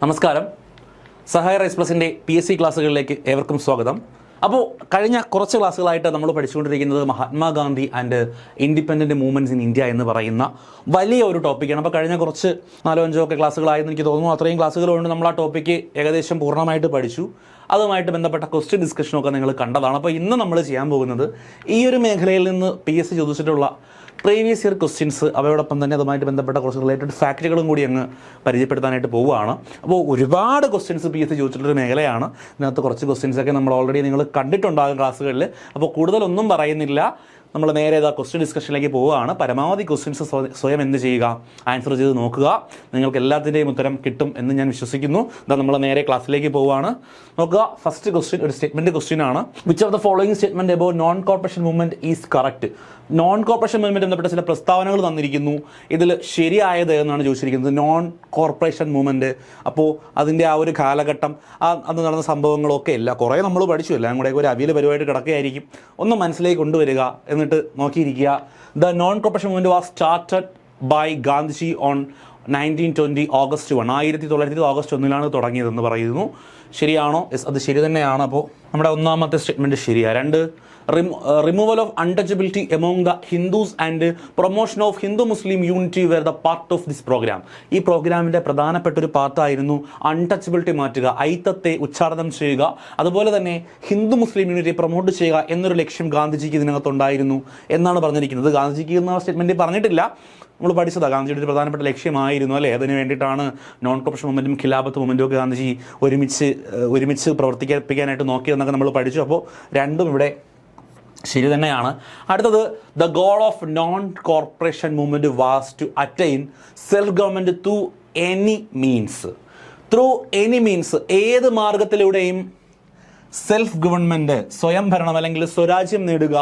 നമസ്കാരം. സഹായ rice പ്ലസിൻ്റെ PSC ക്ലാസ്സുകളിലേക്ക് ഏവർക്കും സ്വാഗതം. അപ്പോൾ കഴിഞ്ഞ കുറച്ച് ക്ലാസ്സുകളായിട്ട് നമ്മൾ പഠിച്ചുകൊണ്ടിരിക്കുന്നത് Mahatma Gandhi and independent movements in India എന്ന് പറയുന്ന വലിയ ഒരു ടോപ്പിക്കാണ്. അപ്പോൾ കഴിഞ്ഞ കുറച്ച് 4-5 ഒക്കെ ക്ലാസ്സുകളായെന്ന് എനിക്ക് തോന്നുന്നു. അത്രയും ക്ലാസ്സുകളുണ്ട്. നമ്മൾ ആ ടോപ്പിക്ക് ഏകദേശം പൂർണ്ണമായിട്ട് പഠിച്ചു. അതുമായിട്ട് ബന്ധപ്പെട്ട ക്വസ്റ്റ്യൻ ഡിസ്കഷനൊക്കെ നിങ്ങൾ കണ്ടതാണ്. അപ്പോൾ ഇന്ന് നമ്മൾ ചെയ്യാൻ പോകുന്നത് ഈ ഒരു മേഖലയിൽ നിന്ന് PSC ചോദിച്ചിട്ടുള്ള പ്രീവിയസ് ഇയർ ക്വസ്റ്റ്യൻസ്, അവയോടൊപ്പം തന്നെ അതുമായിട്ട് ബന്ധപ്പെട്ട കുറച്ച് റിലേറ്റഡ് ഫാക്റ്റുകളും കൂടി അങ്ങ് പരിചയപ്പെടുത്താനായിട്ട് പോവുകയാണ്. അപ്പോൾ ഒരുപാട് ക്വസ്റ്റ്യൻസ് PSC ചോദിച്ചിട്ടുള്ളൊരു മേഖലയാണ്. ഇതിനകത്ത് കുറച്ച് ക്വസ്റ്റ്യൻസൊക്കെ നമ്മൾ ഓൾറെഡി നിങ്ങൾ കണ്ടിട്ടുണ്ടാകും ക്ലാസ്സുകളിൽ. അപ്പോൾ കൂടുതലൊന്നും പറയുന്നില്ല, നമ്മൾ നേരെ ക്വസ്റ്റ്യൻ ഡിസ്കഷനിലേക്ക് പോവുകയാണ്. പരമാവധി ക്വസ്റ്റ്യൻസ് സ്വയം എന്ത് ചെയ്യുക, ആൻസർ ചെയ്ത് നോക്കുക. നിങ്ങൾക്ക് എല്ലാത്തിൻ്റെയും ഉത്തരം കിട്ടും എന്ന് ഞാൻ വിശ്വസിക്കുന്നു. നമ്മൾ നേരെ ക്ലാസ്സിലേക്ക് പോവുകയാണ്. നോക്കുക, ഫസ്റ്റ് ക്വസ്റ്റ്യൻ ഒരു സ്റ്റേറ്റ്മെൻറ്റ് ക്വസ്റ്റ്യൻ ആണ്. Which of the following statement about non corporation movement is correct? Non corporation movement ബന്ധപ്പെട്ട ചില പ്രസ്താവനകൾ തന്നിരിക്കുന്നു. ഇതിൽ ശരിയായത് എന്നാണ് ചോദിച്ചിരിക്കുന്നത്. നോൺ കോർപ്പറേഷൻ മൂവ്മെൻറ്റ്, അപ്പോൾ അതിൻ്റെ ആ ഒരു കാലഘട്ടം, അത് നടന്ന സംഭവങ്ങളൊക്കെ ഇല്ല, കുറേ നമ്മൾ പഠിച്ചു, എല്ലാം കൂടെ ഒരു അവിയൽ പരിപാടിയായിട്ട് കിടക്കുകയായിരിക്കും. ഒന്ന് മനസ്സിലേക്ക് കൊണ്ടുവരിക, എന്നിട്ട് നോക്കിയിരിക്കുക. The non corporation movement was started by Gandhiji on 1920 August 1. 1920 August 1 തുടങ്ങിയതെന്ന് പറയുന്നു. ശരിയാണോ? അത് ശരി തന്നെയാണ്. അപ്പോൾ നമ്മുടെ ഒന്നാമത്തെ സ്റ്റേറ്റ്മെൻറ്റ് ശരിയാണ്. 2, removal of untouchability among the Hindus and promotion of Hindu Muslim unity were the part of this programme. ഈ പ്രോഗ്രാമിൻ്റെ പ്രധാനപ്പെട്ട ഒരു പാർട്ടായിരുന്നു അൺടച്ചബിലിറ്റി മാറ്റുക, ഐത്തത്തെ ഉച്ചാടനം ചെയ്യുക, അതുപോലെ തന്നെ ഹിന്ദു മുസ്ലിം യൂണിറ്റി പ്രൊമോട്ട് ചെയ്യുക എന്നൊരു ലക്ഷ്യം ഗാന്ധിജിക്ക് ഇതിനകത്തുണ്ടായിരുന്നു എന്നാണ് പറഞ്ഞിരിക്കുന്നത്. ഗാന്ധിജിക്ക് എന്ന സ്റ്റേറ്റ്മെൻറ്റ് പറഞ്ഞിട്ടില്ല, നമ്മൾ പഠിച്ചതാണ്. ഗാന്ധിജിയുടെ ഒരു പ്രധാനപ്പെട്ട ലക്ഷ്യമായിരുന്നു അല്ലേ. അതിന് വേണ്ടിയിട്ടാണ് നോൺ കോർപ്പറേഷൻ മൂവ്മെൻറ്റും ഖിലാഫത്ത് മൂവ്മെൻറ്റും ഒക്കെ ഗാന്ധിജി ഒരുമിച്ച് പ്രവർത്തിപ്പിക്കാനായിട്ട് നോക്കിയതെന്നൊക്കെ നമ്മൾ പഠിച്ചു. അപ്പോൾ രണ്ടും ഇവിടെ ശരി തന്നെയാണ്. അടുത്തത്, the goal of non corporation movement was to attain self government through any means. Through any means, ഏത് മാർഗത്തിലൂടെയും സെൽഫ് ഗവൺമെൻറ്, സ്വയം ഭരണം അല്ലെങ്കിൽ സ്വരാജ്യം നേടുക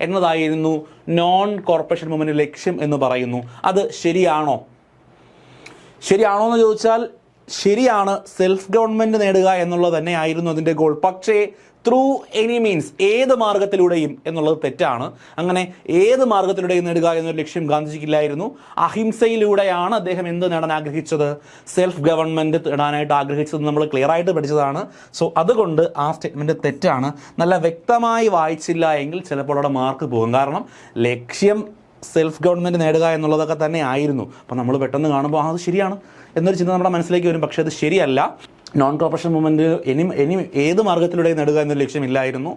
എന്നതായിരുന്നു നോൺ കോർപ്പറേഷൻ മൂവ്മെൻറ്റ് ലക്ഷ്യം എന്ന് പറയുന്നു. അത് ശരിയാണോ? ശരിയാണോ എന്ന് ചോദിച്ചാൽ ശരിയാണ്. സെൽഫ് ഗവൺമെൻറ് നേടുക എന്നുള്ളത് തന്നെയായിരുന്നു അതിൻ്റെ ഗോൾ. പക്ഷേ ത്രൂ എനി മീൻസ്, ഏത് മാർഗത്തിലൂടെയും എന്നുള്ളത് തെറ്റാണ്. അങ്ങനെ ഏത് മാർഗത്തിലൂടെയും നേടുക എന്നൊരു ലക്ഷ്യം ഗാന്ധിജിക്കില്ലായിരുന്നു. അഹിംസയിലൂടെയാണ് അദ്ദേഹം എന്ത് നേടാൻ ആഗ്രഹിച്ചത്? സെൽഫ് ഗവൺമെൻറ് നേടാനായിട്ട് ആഗ്രഹിച്ചത് നമ്മൾ ക്ലിയർ ആയിട്ട് പഠിച്ചതാണ്. സോ അതുകൊണ്ട് ആ സ്റ്റേറ്റ്മെൻറ്റ് തെറ്റാണ്. നല്ല വ്യക്തമായി വായിച്ചില്ല എങ്കിൽ ചിലപ്പോൾ അവിടെ മാർക്ക് പോകും. കാരണം ലക്ഷ്യം സെൽഫ് ഗവൺമെൻറ് നേടുക എന്നുള്ളതൊക്കെ തന്നെ ആയിരുന്നു. അപ്പോൾ നമ്മൾ പെട്ടെന്ന് കാണുമ്പോൾ അത് ശരിയാണ് എന്നൊരു ചിന്ത നമ്മുടെ മനസ്സിലേക്ക് വരും. പക്ഷേ അത് ശരിയല്ല. നോൺ കോർപ്പറേഷൻ മൂവ്മെൻറ്റ് ഇനി ഏത് മാർഗത്തിലൂടെ നേടുക എന്നൊരു ലക്ഷ്യമില്ലായിരുന്നു.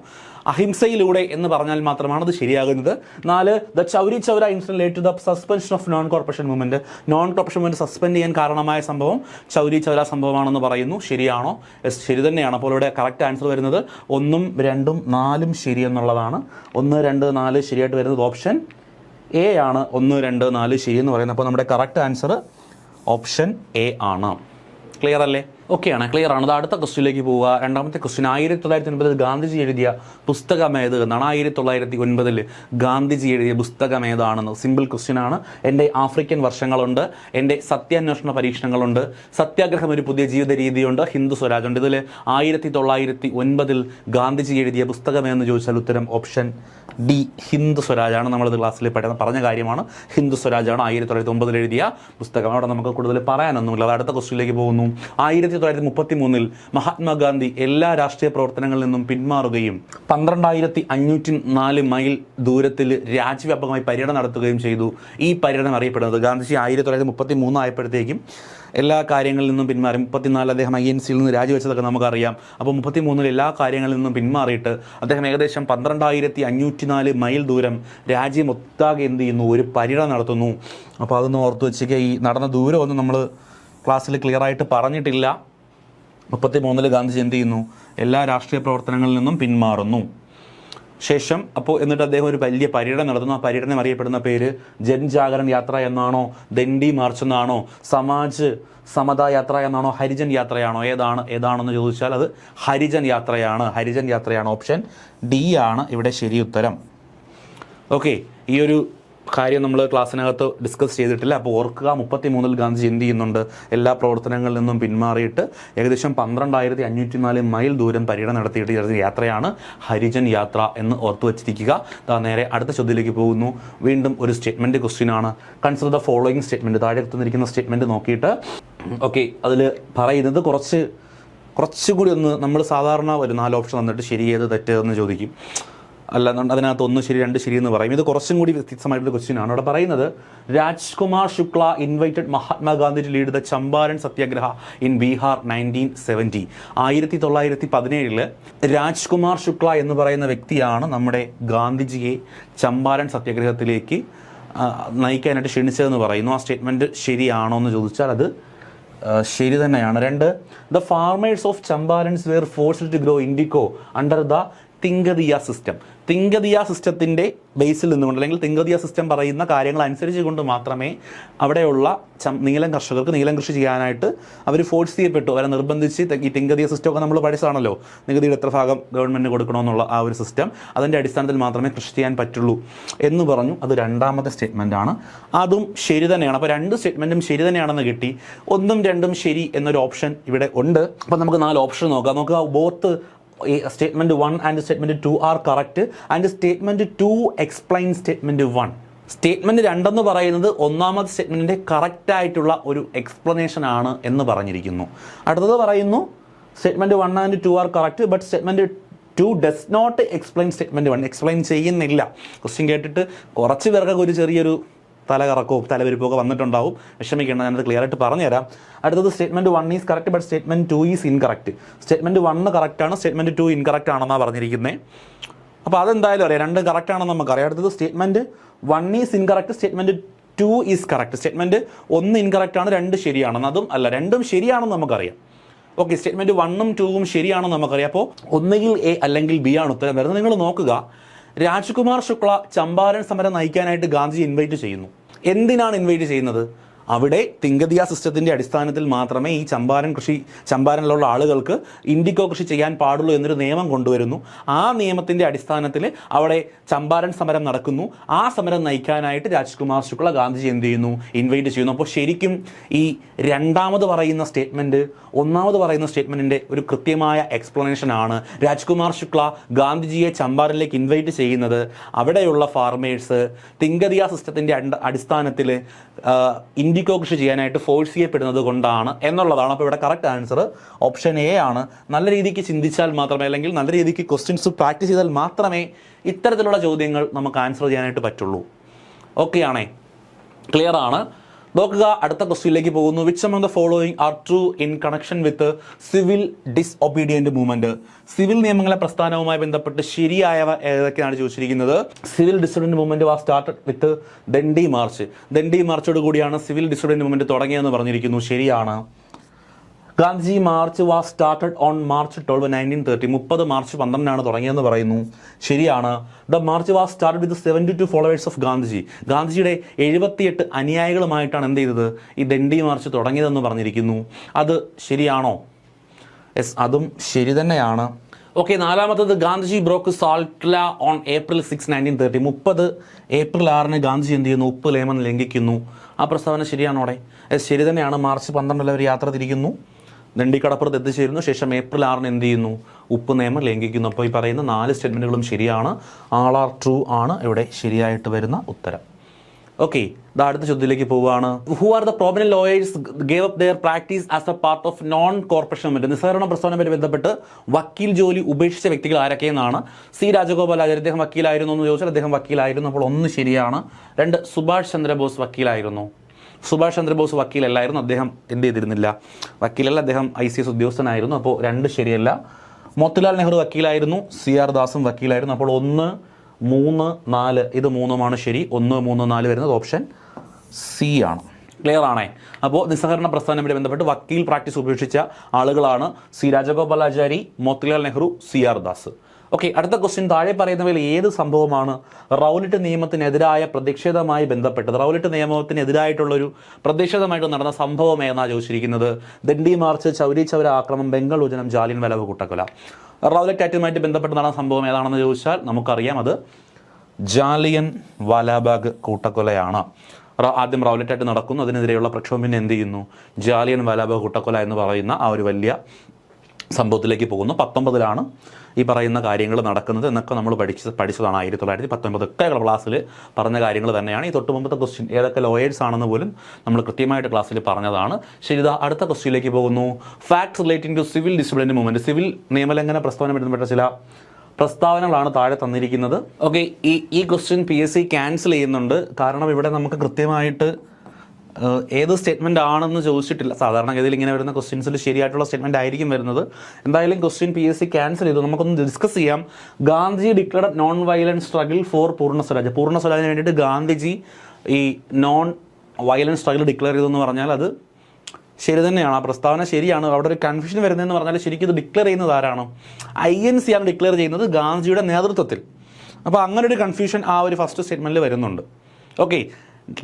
അഹിംസയിലൂടെ എന്ന് പറഞ്ഞാൽ മാത്രമാണ് അത് ശരിയാകുന്നത്. 4, the Chauri Chaura incident led to the suspension of non corporation movement. Non corporation movement suspend ചെയ്യാൻ കാരണമായ സംഭവം ചൗരി ചൗര സംഭവമാണെന്ന് പറയുന്നു. ശരിയാണോ? ശരി തന്നെയാണ്. അപ്പോൾ ഇവിടെ കറക്റ്റ് ആൻസർ വരുന്നത് 1, 2, 4 ശരി എന്നുള്ളതാണ്. 1, 2, 4 ശരിയായിട്ട് വരുന്നത് ഓപ്ഷൻ എ ആണ്. 1, 2, 4 ശരി എന്ന് പറയുന്നത്. അപ്പോൾ നമ്മുടെ കറക്റ്റ് ആൻസർ ഓപ്ഷൻ എ ആണ്. ക്ലിയർ അല്ലേ? ഓക്കെയാണ്, ക്ലിയർ ആണ്. അത് അടുത്ത ക്വസ്റ്റ്യനിലേക്ക് പോവുക. രണ്ടാമത്തെ ക്വസ്റ്റ്യൻ, 1909 ഗാന്ധിജി എഴുതിയ പുസ്തകം ഏത് എന്നാണ്. 1909 ഗാന്ധിജി എഴുതിയ പുസ്തകം ഏതാണെന്ന് സിമ്പിൾ ക്വസ്റ്റ്യൻ ആണ്. എൻ്റെ ആഫ്രിക്കൻ വർഷങ്ങളുണ്ട്, എൻ്റെ സത്യാന്വേഷണ പരീക്ഷണങ്ങളുണ്ട്, സത്യാഗ്രഹം ഒരു പുതിയ ജീവിത രീതിയുണ്ട്, ഹിന്ദു സ്വരാജ് ഉണ്ട്. ഇതിൽ 1909 ഗാന്ധിജി എഴുതിയ പുസ്തകം എന്ന് ചോദിച്ചാൽ ഉത്തരം ഓപ്ഷൻ ഡി, ഹിന്ദു സ്വരാജാണ്. നമ്മളിത് ക്ലാസ്സിൽ പറഞ്ഞ കാര്യമാണ്. ഹിന്ദു സ്വരാജാണ് 1909 എഴുതിയ പുസ്തകം. അവിടെ നമുക്ക് കൂടുതൽ പറയാനൊന്നുമില്ല. അത് അടുത്ത ക്വസ്റ്റ്യനിലേക്ക് പോകുന്നു. 1933 മഹാത്മാഗാന്ധി എല്ലാ രാഷ്ട്രീയ പ്രവർത്തനങ്ങളിൽ നിന്നും പിന്മാറുകയും 12,504 മൈൽ ദൂരത്തിൽ രാജ്യവ്യാപകമായി പര്യടനം നടത്തുകയും ചെയ്തു. ഈ പര്യടനം അറിയപ്പെടുന്നത്, ഗാന്ധിജി 1933 ആയപ്പോഴത്തേക്കും എല്ലാ കാര്യങ്ങളിൽ നിന്നും പിന്മാറി. 34 അദ്ദേഹം INCയിൽ നിന്ന് രാജിവെച്ചതൊക്കെ നമുക്കറിയാം. അപ്പോൾ 33 എല്ലാ കാര്യങ്ങളിൽ നിന്നും പിന്മാറിയിട്ട് അദ്ദേഹം ഏകദേശം 12,504 മൈൽ ദൂരം രാജ്യമൊട്ടാകെ എന്ത് ചെയ്യുന്നു? ഒരു പര്യടനം നടത്തുന്നു. അപ്പോൾ അതൊന്ന് ഓർത്ത് വെച്ചിരിക്കുക. ഈ നടന്ന ദൂരമൊന്നും നമ്മൾ ക്ലാസ്സിൽ ക്ലിയർ ആയിട്ട് പറഞ്ഞിട്ടില്ല. 33 ഗാന്ധിജി എന്ത് ചെയ്യുന്നു? എല്ലാ രാഷ്ട്രീയ പ്രവർത്തനങ്ങളിൽ നിന്നും പിന്മാറുന്നു. ശേഷം അപ്പോൾ എന്നിട്ട് അദ്ദേഹം ഒരു വലിയ പര്യടനം നടത്തുന്നു. ആ പര്യടനം അറിയപ്പെടുന്ന പേര് ജൻജാഗരൺ യാത്ര എന്നാണോ, ദണ്ഡി മാർച്ച് എന്നാണോ, സമാജ് സമത യാത്ര എന്നാണോ, ഹരിജൻ യാത്രയാണോ? ഏതാണെന്ന് ചോദിച്ചാൽ അത് ഹരിജൻ യാത്രയാണ്. ഓപ്ഷൻ ഡി ആണ് ഇവിടെ ശരി ഉത്തരം. ഓക്കെ, ഈ ഒരു കാര്യം നമ്മൾ ക്ലാസ്സിനകത്ത് ഡിസ്കസ് ചെയ്തിട്ടില്ല. അപ്പോൾ ഓർക്കുക, 33 ഗാന്ധിജി എന്ത് ചെയ്യുന്നുണ്ട്? എല്ലാ പ്രവർത്തനങ്ങളിൽ നിന്നും പിന്മാറിയിട്ട് ഏകദേശം 12,504 മൈൽ ദൂരം പര്യടനം നടത്തിയിട്ട് യാത്രയാണ് ഹരിജൻ യാത്ര എന്ന് ഓർത്തു വച്ചിരിക്കുക. നേരെ അടുത്ത ചോദ്യത്തിലേക്ക് പോകുന്നു. വീണ്ടും ഒരു സ്റ്റേറ്റ്മെൻറ്റ് ക്വസ്റ്റ്യൻ ആണ്. Consider the following statement. താഴെ തന്നിരിക്കുന്ന സ്റ്റേറ്റ്മെൻറ്റ് നോക്കിയിട്ട് ഓക്കെ, അതിൽ പറയുന്നത് കുറച്ചുകൂടി ഒന്ന് നമ്മൾ സാധാരണ ഒരു 4 ഓപ്ഷൻ തന്നിട്ട് ശരി ഏത് തെറ്റ് എന്ന് ചോദിക്കും, അല്ല അതിനകത്ത് 1 ശരി 2 ശരി എന്ന് പറയും. ഇത് കുറച്ചും കൂടി വ്യത്യസ്തമായിട്ടുള്ള ക്വസ്റ്റ്യൻ ആണ്. അവിടെ പറയുന്നത് Rajkumar Shukla invited Mahatma Gandhi to lead the Champaran Satyagraha in Bihar 1970. 1917 Rajkumar Shukla എന്ന് പറയുന്ന വ്യക്തിയാണ് നമ്മുടെ ഗാന്ധിജിയെ ചമ്പാരൻ സത്യാഗ്രഹത്തിലേക്ക് നയിക്കാനായിട്ട് ക്ഷണിച്ചതെന്ന് പറയുന്നു. ആ സ്റ്റേറ്റ്മെൻറ്റ് ശരിയാണോ എന്ന് ചോദിച്ചാൽ അത് ശരി തന്നെയാണ്. 2, the farmers of Champaran were forced to grow indigo under the tinkathia system. Tinkathia സിസ്റ്റത്തിൻ്റെ ബേസിൽ നിന്നുകൊണ്ട്, അല്ലെങ്കിൽ തിങ്കദിയ സിസ്റ്റം പറയുന്ന കാര്യങ്ങൾ അനുസരിച്ച് കൊണ്ട് മാത്രമേ അവിടെയുള്ള നീലം കർഷകർക്ക് നീലം കൃഷി ചെയ്യാനായിട്ട് അവർ ഫോഴ്സ് ചെയ്യപ്പെട്ടു, അവരെ നിർബന്ധിച്ച്. ഈ തിങ്കദിയ സിസ്റ്റമൊക്കെ നമ്മൾ പഠിച്ചതാണല്ലോ, നികുതിയുടെ എത്ര ഭാഗം ഗവൺമെൻറ് കൊടുക്കണമെന്നുള്ള ആ ഒരു സിസ്റ്റം, അതിൻ്റെ അടിസ്ഥാനത്തിൽ മാത്രമേ കൃഷി ചെയ്യാൻ പറ്റുള്ളൂ എന്ന് പറഞ്ഞു. അത് 2ാമത്തെ സ്റ്റേറ്റ്മെൻറ്റാണ്. അതും ശരി തന്നെയാണ്. അപ്പോൾ 2 സ്റ്റേറ്റ്മെൻറ്റും ശരി തന്നെയാണെന്ന് കിട്ടി. 1ഉം 2ഉം ശരി എന്നൊരു ഓപ്ഷൻ ഇവിടെ ഉണ്ട്. അപ്പോൾ നമുക്ക് 4 ഓപ്ഷൻ നോക്കാം. Both statement 1 and statement 2 are correct and statement 2 explains statement 1. Statement 2 എന്ന് പറയുന്നത് 1ാമത്തെ സ്റ്റേറ്റ്മെൻറ്റിൻ്റെ കറക്റ്റായിട്ടുള്ള ഒരു എക്സ്പ്ലനേഷൻ ആണ് എന്ന് പറഞ്ഞിരിക്കുന്നു. അടുത്തത് പറയുന്നു statement 1 and 2 are correct but statement 2 does not explain statement 1. Explain ചെയ്യുന്നില്ല. ക്വസ്റ്റ്യൻ കേട്ടിട്ട് കുറച്ച് പേർക്കൊക്കെ ഒരു ചെറിയൊരു തലകറക്കവും തലവരിപ്പൊക്കെ വന്നിട്ടുണ്ടാവും. വിഷമിക്കേണ്ട, ഞാനത് ക്ലിയർ ആയിട്ട് പറഞ്ഞുതരാം. അടുത്തത് statement 1 is correct but statement 2 is incorrect. Statement 1 കറക്റ്റാണ്, സ്റ്റേറ്റ്മെൻറ്റ് 2 ഇൻകറക്റ്റ് ആണെന്നാണ് പറഞ്ഞിരിക്കുന്നത്. അപ്പോൾ അതെന്തായാലും അറിയാം, 2 കറക്റ്റ് ആണെന്ന് നമുക്കറിയാം. അടുത്തത് statement 1 is incorrect, statement 2 is correct. Statement 1 incorrect ആണ്, 2 ശരിയാണെന്ന്. അതും അല്ല, 2ഉം ശരിയാണെന്ന് നമുക്കറിയാം. ഓക്കെ, സ്റ്റേറ്റ്മെൻറ്റ് 1ഉം 2ഉം ശരിയാണെന്ന് നമുക്കറിയാം. അപ്പോൾ ഒന്നുകിൽ എ അല്ലെങ്കിൽ ബി ആണ് ഉത്തരം വരുന്നത്. നിങ്ങൾ നോക്കുക, രാജ്കുമാർ ശുക്ല ചമ്പാരൻ സമരം നയിക്കാനായിട്ട് ഗാന്ധി ഇൻവൈറ്റ് ചെയ്യുന്നു. എന്തിനാണ് ഇൻവൈറ്റ് ചെയ്യുന്നത്? അവിടെ തിങ്കദിയ സിസ്റ്റത്തിൻ്റെ അടിസ്ഥാനത്തിൽ മാത്രമേ ഈ ചമ്പാരനിലുള്ള ആളുകൾക്ക് ഇൻഡിക്കോ കൃഷി ചെയ്യാൻ പാടുള്ളൂ എന്നൊരു നിയമം കൊണ്ടുവരുന്നു. ആ നിയമത്തിൻ്റെ അടിസ്ഥാനത്തിൽ അവിടെ ചമ്പാരൻ സമരം നടക്കുന്നു. ആ സമരം നയിക്കാനായിട്ട് രാജ്കുമാർ ശുക്ല ഗാന്ധിജി എന്ത് ചെയ്യുന്നു? ഇൻവൈറ്റ് ചെയ്യുന്നു. അപ്പോൾ ശരിക്കും ഈ 2ാമത് പറയുന്ന സ്റ്റേറ്റ്മെൻറ്റ് 1ാമത് പറയുന്ന സ്റ്റേറ്റ്മെൻറ്റിൻ്റെ ഒരു കൃത്യമായ എക്സ്പ്ലനേഷൻ ആണ്. രാജ്കുമാർ ശുക്ല ഗാന്ധിജിയെ ചമ്പാരനിലേക്ക് ഇൻവൈറ്റ് ചെയ്യുന്നത് അവിടെയുള്ള ഫാർമേഴ്സ് തിങ്കദിയ സിസ്റ്റത്തിൻ്റെ അടിസ്ഥാനത്തിൽ ഇൻഡിക്കോ കൃഷി ചെയ്യാനായിട്ട് ഫോഴ്സ് ചെയ്യപ്പെടുന്നത് കൊണ്ടാണ് എന്നുള്ളതാണ്. അപ്പോൾ ഇവിടെ കറക്റ്റ് ആൻസർ ഓപ്ഷൻ എ ആണ്. നല്ല രീതിക്ക് ചിന്തിച്ചാൽ മാത്രമേ, അല്ലെങ്കിൽ നല്ല രീതിക്ക് ക്വസ്റ്റ്യൻസ് പ്രാക്ടീസ് ചെയ്താൽ മാത്രമേ ഇത്തരത്തിലുള്ള ചോദ്യങ്ങൾ നമുക്ക് ആൻസർ ചെയ്യാനായിട്ട് പറ്റുള്ളൂ. ഓക്കെ ആണേ, ക്ലിയർ ആണ്. നോക്കുക, അടുത്ത ക്വസ്റ്റ്യനിലേക്ക് പോകുന്നു. Which among the following are true in connection with civil disobedient movement? Civil നിയമങ്ങളെ പ്രസ്ഥാനവുമായി ബന്ധപ്പെട്ട് ശരിയായവ ഏതൊക്കെയാണ് ചോദിച്ചിരിക്കുന്നത്? Civil disobedient movement was started with Dandi march. Dandi മാർച്ചോട് കൂടിയാണ് സിവിൽ ഡിസൊബീഡിയൻറ്റ് മൂവ്മെൻറ്റ് തുടങ്ങിയതെന്ന് പറഞ്ഞിരിക്കുന്നു. ശരിയാണ്. Gandhiji march was started on March 12, 1930. 30 March 12 തുടങ്ങിയെന്ന് പറയുന്നു. ശരിയാണ്. The march was started with 72 followers of Gandhiji. ഗാന്ധിജിയുടെ 78 അനുയായികളുമായിട്ടാണ് എന്ത് ചെയ്തത്? ഈ ദണ്ഡി മാർച്ച് തുടങ്ങിയതെന്ന് പറഞ്ഞിരിക്കുന്നു. അത് ശരിയാണോ? യെസ്, അതും ശരി തന്നെയാണ്. ഓക്കെ, 4ാമത്തത് ഗാന്ധിജി ബ്രോക്ക് സാൾട്ട് ലാ ഓൺ April 6, 1930. 30 ഏപ്രിൽ 6 ഗാന്ധിജി എന്ത് ചെയ്യുന്നു? ഉപ്പ് നിയമം ലംഘിക്കുന്നു. ആ പ്രസ്താവന ശരിയാണോടെ? ശരി തന്നെയാണ്. മാർച്ച് 12 അവർ യാത്ര തിരിക്കുന്നു, ദണ്ഡിക്കടപ്പുറത്ത് എത്തിച്ചേരുന്നു. ശേഷം April 6 എന്ത് ചെയ്യുന്നു? ഉപ്പ് നിയമം ലംഘിക്കുന്നു. അപ്പോൾ ഈ പറയുന്ന 4 സ്റ്റേറ്റ്മെൻറ്റുകളും ശരിയാണ്. ആൾ ആർ ട്രൂ ആണ് ഇവിടെ ശരിയായിട്ട് വരുന്ന ഉത്തരം. ഓക്കെ, അടുത്ത ചോദ്യത്തിലേക്ക് പോവുകയാണ്. Who are the prominent lawyers gave up their practice as a part of non corporation movement? നിസ്സഹകരണ പ്രസ്ഥാനവുമായി ബന്ധപ്പെട്ട് വക്കീൽ ജോലി ഉപേക്ഷിച്ച വ്യക്തികൾ ആരൊക്കെയെന്നാണ്. സി രാജഗോപാലാചാരി, അദ്ദേഹം വക്കീലായിരുന്നു എന്ന് ചോദിച്ചാൽ അദ്ദേഹം വക്കീലായിരുന്നു. അപ്പോൾ 1 ശരിയാണ്. 2, സുഭാഷ് ചന്ദ്രബോസ് വക്കീലായിരുന്നു. സുഭാഷ് ചന്ദ്രബോസ് വക്കീലല്ലായിരുന്നു. അദ്ദേഹം എന്ത് ചെയ്തിരുന്നില്ല? വക്കീലല്ല, അദ്ദേഹം ICS ഉദ്യോഗസ്ഥനായിരുന്നു. അപ്പോൾ 2 ശരിയല്ല. മോത്തിലാൽ നെഹ്റു വക്കീലായിരുന്നു. CR ദാസും വക്കീലായിരുന്നു. അപ്പോൾ 1, 3, 4 ഇത് 3ഉമാണ് ശരി. 1, 3, 4 വരുന്നത് ഓപ്ഷൻ സി ആണ്. ക്ലിയർ ആണേ? അപ്പോൾ നിസ്സഹകരണ പ്രസ്ഥാനവുമായി ബന്ധപ്പെട്ട് വക്കീൽ പ്രാക്ടീസ് ഉപേക്ഷിച്ച ആളുകളാണ് C Rajagopalachari, Motilal Nehru, CR Das. Okay, അടുത്ത ക്വസ്റ്റ്യൻ. താഴെ പറയുന്നവയിൽ ഏത് സംഭവമാണ് റൗലറ്റ് നിയമത്തിനെതിരായ പ്രതിഷേധവുമായി ബന്ധപ്പെട്ടത്? റൗലറ്റ് നിയമത്തിനെതിരായിട്ടുള്ളൊരു പ്രതിഷേധമായിട്ട് നടന്ന സംഭവം ഏതെന്നാണ് ചോദിച്ചിരിക്കുന്നത്. ദണ്ഡി മാർച്ച്, ചൗരി ചൗര ആക്രമണം, ബംഗാൾ വിഭജനം, ജാലിയൻ വാലാബാഗ് കൂട്ടക്കൊല. റൗലറ്റ് ആക്റ്റുമായിട്ട് ബന്ധപ്പെട്ട് നടന്ന സംഭവം ഏതാണെന്ന് ചോദിച്ചാൽ നമുക്കറിയാം, അത് ജാലിയൻ വാലാബാഗ് കൂട്ടക്കൊലയാണ്. ആദ്യം റൗലറ്റ് ആക്ട് നടക്കുന്നു, അതിനെതിരെയുള്ള പ്രക്ഷോഭം പിന്നെ എന്ത് ചെയ്യുന്നു? ജാലിയൻ വാലാബാഗ് കൂട്ടക്കൊല എന്ന് പറയുന്ന ആ ഒരു വലിയ സംഭവത്തിലേക്ക് പോകുന്നു. 19 ഈ പറയുന്ന കാര്യങ്ങൾ നടക്കുന്നത് എന്നൊക്കെ നമ്മൾ പഠിച്ചതാണ്. 1919 ഒക്കെ ക്ലാസ്സിൽ പറഞ്ഞ കാര്യങ്ങൾ തന്നെയാണ്. ഈ തൊട്ട് മുമ്പത്തെ ക്വസ്റ്റ്യൻ ഏതൊക്കെ ലോയേഴ്സ് ആണെന്ന് പോലും നമ്മൾ കൃത്യമായിട്ട് ക്ലാസ്സിൽ പറഞ്ഞതാണ്. ശരി, അടുത്ത ക്വസ്റ്റ്യനിലേക്ക് പോകുന്നു. Facts relating to civil discipline movement. Civil നിയമലംഘന പ്രസ്താവന ബന്ധപ്പെട്ട ചില പ്രസ്താവനകളാണ് താഴെ തന്നിരിക്കുന്നത്. ഓക്കെ, ഈ ക്വസ്റ്റ്യൻ PSC ക്യാൻസൽ ചെയ്യുന്നുണ്ട്. കാരണം ഇവിടെ നമുക്ക് കൃത്യമായിട്ട് ഏത് സ്റ്റേറ്റ്മെൻ്റ് ആണെന്ന് ചോദിച്ചിട്ടില്ല. സാധാരണഗതിയിൽ ഇങ്ങനെ വരുന്ന ക്വസ്റ്റ്യൻസിൽ ശരിയായിട്ടുള്ള സ്റ്റേറ്റ്മെൻ്റ് ആയിരിക്കും വരുന്നത്. എന്തായാലും ക്വസ്റ്റ്യൻ PSC ക്യാൻസൽ ചെയ്തു. നമുക്കൊന്ന് ഡിസ്കസ് ചെയ്യാം. Gandhiji declared non violence struggle for പൂർണ്ണ സ്വരാജ്. പൂർണ്ണ സ്വരാജിന് വേണ്ടിയിട്ട് ഗാന്ധിജി ഈ നോൺ വയലൻസ് സ്ട്രഗിൾ ഡിക്ലെയർ ചെയ്തെന്ന് പറഞ്ഞാൽ അത് ശരി തന്നെയാണ്. ആ പ്രസ്താവന ശരിയാണ്. അവിടെ ഒരു കൺഫ്യൂഷൻ വരുന്നതെന്ന് പറഞ്ഞാൽ ശരിക്കും ഇത് ഡിക്ലെയർ ചെയ്യുന്നത് ആരാണ്? INC ആണ് ഡിക്ലെയർ ചെയ്യുന്നത്, ഗാന്ധിജിയുടെ നേതൃത്വത്തിൽ. അപ്പോൾ അങ്ങനെ ഒരു കൺഫ്യൂഷൻ ആ ഒരു ഫസ്റ്റ് സ്റ്റേറ്റ്മെൻറ്റിൽ വരുന്നുണ്ട്. ഓക്കെ,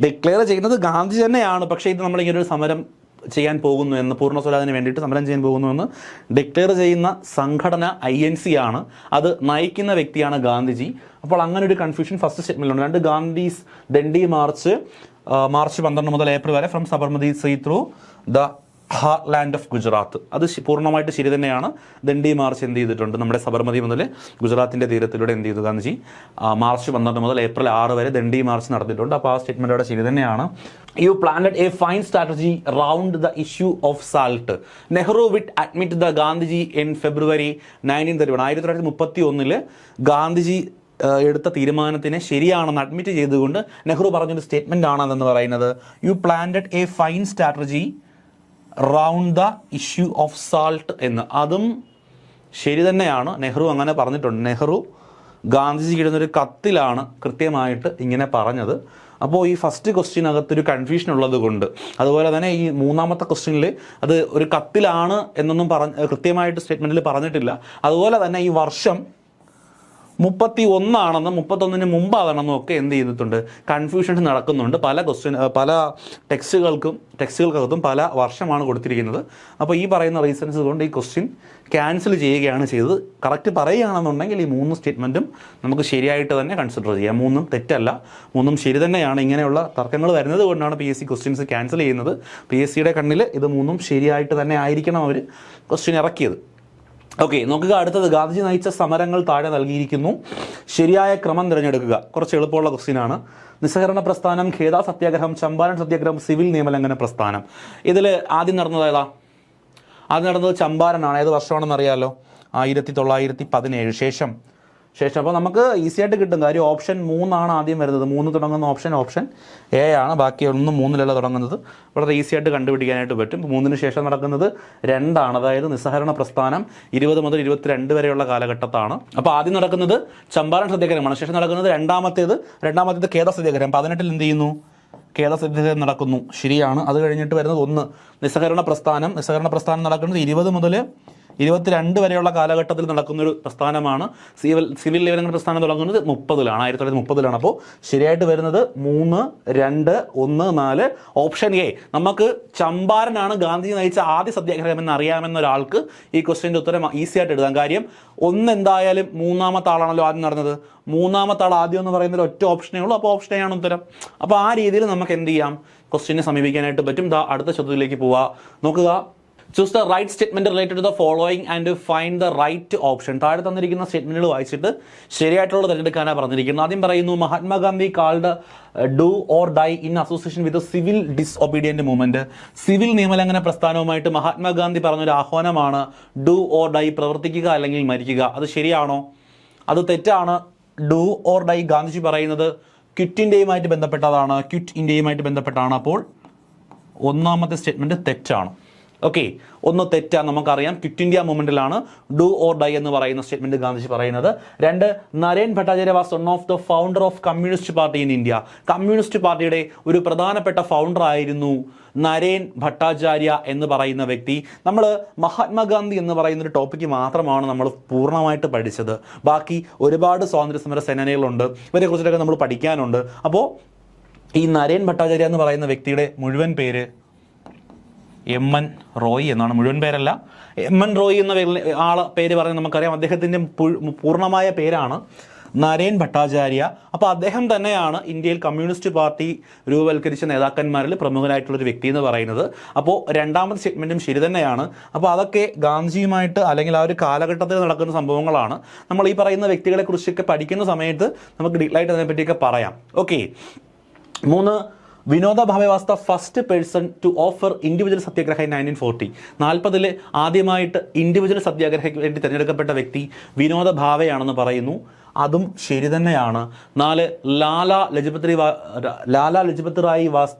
ഡിക്ലെയർ ചെയ്യുന്നത് ഗാന്ധി തന്നെയാണ്. പക്ഷേ ഇത് നമ്മളിങ്ങനെ ഒരു സമരം ചെയ്യാൻ പോകുന്നു എന്ന്, പൂർണ്ണ സ്വരാജിന് വേണ്ടിയിട്ട് സമരം ചെയ്യാൻ പോകുന്നു എന്ന് ഡിക്ലെയർ ചെയ്യുന്ന സംഘടന INC ആണ്. അത് നയിക്കുന്ന വ്യക്തിയാണ് ഗാന്ധിജി. അപ്പോൾ അങ്ങനെ ഒരു കൺഫ്യൂഷൻ ഫസ്റ്റ് സ്റ്റേറ്റ്മെൻറ്റിലുണ്ട്. 2 ഗാന്ധീസ് ദണ്ഡി മാർച്ച് 12 മുതൽ ഏപ്രിൽ വരെ from Sabarmati sea through the heartland of Gujarat. അത് പൂർണ്ണമായിട്ട് ശരി തന്നെയാണ്. ദണ്ഡി മാർച്ച് എന്ത് ചെയ്തിട്ടുണ്ട്? നമ്മുടെ സബർമതി മുതൽ ഗുജറാത്തിൻ്റെ തീരത്തിലൂടെ എന്ത് ചെയ്തു ഗാന്ധിജി? മാർച്ച് 12 മുതൽ ഏപ്രിൽ 6 വരെ ദണ്ഡി മാർച്ച് നടത്തിയിട്ടുണ്ട്. അപ്പോൾ ആ സ്റ്റേറ്റ്മെൻ്റ് അവിടെ ശരി തന്നെയാണ്. You planned a fine strategy round the issue of salt. Nehru with admit the Gandhiji in February 1931. 1931 Gandhiji എടുത്ത തീരുമാനത്തിനെ ശരിയാണെന്ന് അഡ്മിറ്റ് ചെയ്തുകൊണ്ട് നെഹ്റു പറഞ്ഞൊരു സ്റ്റേറ്റ്മെൻ്റ് ആണെന്ന് പറയുന്നത്. You planned a fine strategy round the issue of salt എന്ന്. അതും ശരി തന്നെയാണ്. നെഹ്റു അങ്ങനെ പറഞ്ഞിട്ടുണ്ട്. നെഹ്റു ഗാന്ധിജിക്ക് ഇടുന്നൊരു കത്തിലാണ് കൃത്യമായിട്ട് ഇങ്ങനെ പറഞ്ഞത്. അപ്പോൾ ഈ ഫസ്റ്റ് ക്വസ്റ്റ്യനകത്തൊരു കൺഫ്യൂഷൻ ഉള്ളത് കൊണ്ട്, അതുപോലെ തന്നെ ഈ മൂന്നാമത്തെ ക്വസ്റ്റ്യനിൽ അത് ഒരു കത്തിലാണ് എന്നൊന്നും കൃത്യമായിട്ട് സ്റ്റേറ്റ്മെൻറ്റിൽ പറഞ്ഞിട്ടില്ല. അതുപോലെ തന്നെ ഈ വർഷം 31 31 മുമ്പാണെന്നും ഒക്കെ എന്ത് ചെയ്തിട്ടുണ്ട്? കൺഫ്യൂഷൻസ് നടക്കുന്നുണ്ട്. പല ടെക്സ്റ്റുകൾക്കകത്തും പല വർഷമാണ് കൊടുത്തിരിക്കുന്നത്. അപ്പോൾ ഈ പറയുന്ന റീസൺസ് കൊണ്ട് ഈ ക്വസ്റ്റ്യൻ ക്യാൻസൽ ചെയ്യുകയാണ് ചെയ്തത്. കറക്റ്റ് പറയുകയാണെന്നുണ്ടെങ്കിൽ ഈ 3 സ്റ്റേറ്റ്മെൻറ്റും നമുക്ക് ശരിയായിട്ട് തന്നെ കൺസിഡർ ചെയ്യാം. 3 തെറ്റല്ല, 3 ശരി തന്നെയാണ്. ഇങ്ങനെയുള്ള തർക്കങ്ങൾ വരുന്നത് കൊണ്ടാണ് PSC ക്വസ്റ്റ്യൻസ് ക്യാൻസൽ ചെയ്യുന്നത്. PSCയുടെ കണ്ണിൽ ഇത് 3 ശരിയായിട്ട് തന്നെ ആയിരിക്കണം അവർ ക്വസ്റ്റ്യൻ ഇറക്കിയത്. ഓക്കെ, നോക്കുക. അടുത്തത് ഗാന്ധിജി നയിച്ച സമരങ്ങൾ താഴെ നൽകിയിരിക്കുന്നു. ശരിയായ ക്രമം തിരഞ്ഞെടുക്കുക. കുറച്ച് എളുപ്പമുള്ള ക്വസ്റ്റ്യനാണ്. നിസ്സഹകരണ പ്രസ്ഥാനം, ഖേദ സത്യാഗ്രഹം, ചമ്പാരൻ സത്യാഗ്രഹം, സിവിൽ നിയമലംഘന പ്രസ്ഥാനം. ഇതിൽ ആദ്യം നടന്നത് ഏതാ? ആദ്യം നടന്നത് ചമ്പാരനാണ്. ഏത് വർഷമാണെന്ന് അറിയാമല്ലോ? 1917 ശേഷം. അപ്പോൾ നമുക്ക് ഈസി ആയിട്ട് കിട്ടും. കാര്യം ഓപ്ഷൻ 3 ആദ്യം വരുന്നത്. 3 തുടങ്ങുന്ന ഓപ്ഷൻ A ആണ്. ബാക്കി ഒന്നും 3 തുടങ്ങുന്നത്. വളരെ ഈസി ആയിട്ട് കണ്ടുപിടിക്കാനായിട്ട് പറ്റും. 3 ശേഷം നടക്കുന്നത് 2. അതായത് നിസ്സഹകരണ പ്രസ്ഥാനം 20 മുതൽ 22 വരെയുള്ള കാലഘട്ടത്താണ്. അപ്പോൾ ആദ്യം നടക്കുന്നത് ചമ്പാരൻ സത്യാഗ്രഹമാണ്. ശേഷം നടക്കുന്നത് രണ്ടാമത്തേത് ഖേദ സത്യാഗ്രഹം. 18 എന്ത് ചെയ്യുന്നു? ഖേദ സത്യാഗ്രഹം നടക്കുന്നു. ശരിയാണ്. അത് കഴിഞ്ഞിട്ട് വരുന്നത് 1 നിസ്സഹകരണ പ്രസ്ഥാനം നടക്കുന്നത് 20 മുതൽ 22 വരെയുള്ള കാലഘട്ടത്തിൽ നടക്കുന്നൊരു പ്രസ്ഥാനമാണ്. സിവിൽ നിയമലംഘന പ്രസ്ഥാനം തുടങ്ങുന്നത് 1930 അപ്പോൾ ശരിയായിട്ട് വരുന്നത് 3, 2, 1, 4 ഓപ്ഷൻ A. നമുക്ക് ചമ്പാരനാണ് ഗാന്ധിജി നയിച്ച ആദ്യ സത്യാഗ്രഹം എന്ന് അറിയാമെന്ന ഒരാൾക്ക് ഈ ക്വസ്റ്റ്യൻ്റെ ഉത്തരം ഈസി ആയിട്ട് എഴുതാം. കാര്യം 1 എന്തായാലും 3ാമത്തെ ആളാണല്ലോ ആദ്യം നടന്നത്. 3ാമത്തെ ആൾ ആദ്യം എന്ന് പറയുന്നത് ഒറ്റ ഓപ്ഷനേ ഉള്ളൂ. അപ്പോൾ ഓപ്ഷൻ A ആണ് ഉത്തരം. അപ്പോൾ ആ രീതിയിൽ നമുക്ക് എന്ത് ചെയ്യാം? ക്വസ്റ്റ്യനെ സമീപിക്കാനായിട്ട് പറ്റും. അടുത്ത ചോദ്യത്തിലേക്ക് പോവുക. നോക്കുക. Choose the right statement related to the following and find the right option. താഴെ തന്നിരിക്കുന്ന സ്റ്റേറ്റ്മെന്റുകൾ വായിച്ചിട്ട് ശരിയായിട്ടുള്ളത് തിരഞ്ഞെടുക്കാനാണ് പറഞ്ഞിരിക്കുന്നത്. ആദ്യം പറയുന്നു, Mahatma Gandhi called do or die in association with civil disobedient movement. Civil നിയമലംഘന പ്രസ്ഥാനവുമായിട്ട് മഹാത്മാഗാന്ധി പറഞ്ഞൊരു ആഹ്വാനമാണ് ഡു ഓർ ഡൈ, പ്രവർത്തിക്കുക അല്ലെങ്കിൽ മരിക്കുക. അത് ശരിയാണോ? അത് തെറ്റാണ്. ഡു ഓർ ഡൈ ഗാന്ധിജി പറയുന്നത് ക്വിറ്റ് ഇന്ത്യയുമായിട്ട് ബന്ധപ്പെട്ടാണ്. അപ്പോൾ 1ാമത്തെ സ്റ്റേറ്റ്മെന്റ് തെറ്റാണ്. ഓക്കെ, 1 തെറ്റാണ്. നമുക്കറിയാം ക്വിറ്റ് ഇന്ത്യ മൂവ്മെന്റിലാണ് ഡു ഓർ ഡൈ എന്ന് പറയുന്ന സ്റ്റേറ്റ്മെന്റ് ഗാന്ധിജി പറയുന്നത്. 2 Naren Bhattacharya was one of the founder of communist party in India. Communist പാർട്ടിയുടെ ഒരു പ്രധാനപ്പെട്ട ഫൗണ്ടർ ആയിരുന്നു നരേൻ ഭട്ടാചാര്യ എന്ന് പറയുന്ന വ്യക്തി. നമ്മൾ മഹാത്മാഗാന്ധി എന്ന് പറയുന്ന ഒരു ടോപ്പിക്ക് മാത്രമാണ് നമ്മൾ പൂർണ്ണമായിട്ട് പഠിച്ചത്. ബാക്കി ഒരുപാട് സ്വാതന്ത്ര്യ സമര സേനാനികളുണ്ട്, ഇവരെ കുറിച്ചിട്ടൊക്കെ നമ്മൾ പഠിക്കാനുണ്ട്. അപ്പോൾ ഈ നരേൻ ഭട്ടാചാര്യ എന്ന് പറയുന്ന വ്യക്തിയുടെ മുഴുവൻ പേര് MN റോയ് എന്നാണ്. മുഴുവൻ പേരല്ല, MN റോയ് എന്ന പേര് പറഞ്ഞ് നമുക്കറിയാം. അദ്ദേഹത്തിൻ്റെ പൂർണ്ണമായ പേരാണ് നരേൻ ഭട്ടാചാര്യ. അപ്പോൾ അദ്ദേഹം തന്നെയാണ് ഇന്ത്യയിൽ കമ്മ്യൂണിസ്റ്റ് പാർട്ടി രൂപവൽക്കരിച്ച നേതാക്കന്മാരിൽ പ്രമുഖനായിട്ടുള്ളൊരു വ്യക്തി എന്ന് പറയുന്നത്. അപ്പോൾ രണ്ടാമത്തെ സ്റ്റേറ്റ്മെൻറ്റും ശരി തന്നെയാണ്. അപ്പോൾ അതൊക്കെ ഗാന്ധിജിയുമായിട്ട് അല്ലെങ്കിൽ ആ ഒരു കാലഘട്ടത്തിൽ നടക്കുന്ന സംഭവങ്ങളാണ്. നമ്മൾ ഈ പറയുന്ന വ്യക്തികളെക്കുറിച്ചൊക്കെ പഠിക്കുന്ന സമയത്ത് നമുക്ക് ഡീറ്റെയിലായിട്ട് അതിനെപ്പറ്റിയൊക്കെ പറയാം. Okay. 3, Vinoba Bhave was the first person to offer individual Satyagraha in 1940. 40 ആദ്യമായിട്ട് ഇൻഡിവിജ്വൽ സത്യാഗ്രഹയ്ക്ക് വേണ്ടി തിരഞ്ഞെടുക്കപ്പെട്ട വ്യക്തി വിനോദ ഭാവെയാണെന്ന് പറയുന്നു. അതും ശരി തന്നെയാണ്. 4, Lala Lajpat Rai was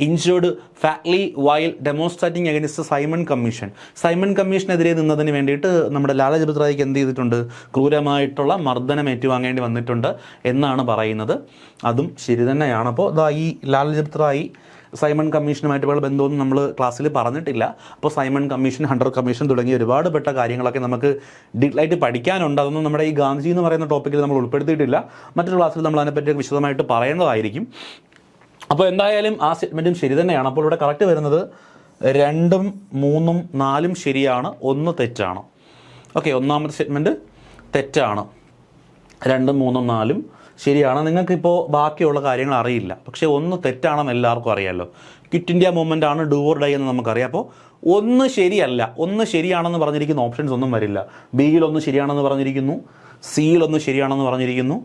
injured fatally while demonstrating against Simon commission. Simon കമ്മീഷനെതിരെ നിന്നതിന് വേണ്ടിയിട്ട് നമ്മുടെ ലാലാ ലജ്പത് റായിക്ക് എന്ത് ചെയ്തിട്ടുണ്ട്? ക്രൂരമായിട്ടുള്ള മർദ്ദനം ഏറ്റുവാങ്ങേണ്ടി വന്നിട്ടുണ്ട് എന്നാണ് പറയുന്നത്. അതും ശരി തന്നെയാണ്. അപ്പോൾ ഈ ലാലാ ലജ്പത് റായി സൈമൺ കമ്മീഷനുമായിട്ടുള്ള ബന്ധമൊന്നും നമ്മൾ ക്ലാസ്സിൽ പറഞ്ഞിട്ടില്ല. അപ്പോൾ സൈമൺ കമ്മീഷൻ, ഹണ്ടർ കമ്മീഷൻ തുടങ്ങിയ ഒരുപാട് പെട്ട കാര്യങ്ങളൊക്കെ നമുക്ക് ഡീറ്റെയിലായിട്ട് പഠിക്കാനുണ്ട്. അതൊന്നും നമ്മുടെ ഈ ഗാന്ധിജി എന്ന് പറയുന്ന ടോപ്പിക്കിൽ നമ്മൾ ഉൾപ്പെടുത്തിയിട്ടില്ല. മറ്റൊരു ക്ലാസ്സിൽ നമ്മൾ അതിനെപ്പറ്റി വിശദമായിട്ട് പറയേണ്ടതായിരിക്കും. അപ്പോൾ എന്തായാലും ആ സ്റ്റേറ്റ്മെൻറ്റും ശരി തന്നെയാണ്. അപ്പോൾ ഇവിടെ കറക്റ്റ് വരുന്നത് 2, 3, 4 ശരിയാണ്, 1 തെറ്റാണ്. ഓക്കെ, ഒന്നാമത്തെ സ്റ്റേറ്റ്മെൻറ്റ് തെറ്റാണ്, 2, 3, 4 ശരിയാണ്. നിങ്ങൾക്കിപ്പോൾ ബാക്കിയുള്ള കാര്യങ്ങൾ അറിയില്ല, പക്ഷേ 1 തെറ്റാണെന്ന് എല്ലാവർക്കും അറിയാമല്ലോ. ക്വിറ്റ് ഇന്ത്യ മൂവ്മെൻ്റ് ആണ്, ഡു ഓർ ഡൈ എന്ന് നമുക്കറിയാം. അപ്പോൾ 1 ശരിയല്ല, 1 ശരിയാണെന്ന് പറഞ്ഞിരിക്കുന്ന ഓപ്ഷൻസ് ഒന്നും വരില്ല. ബിയിൽ 1 ശരിയാണെന്ന് പറഞ്ഞിരിക്കുന്നു, സിയിൽ 1 ശരിയാണെന്ന് പറഞ്ഞിരിക്കുന്നു,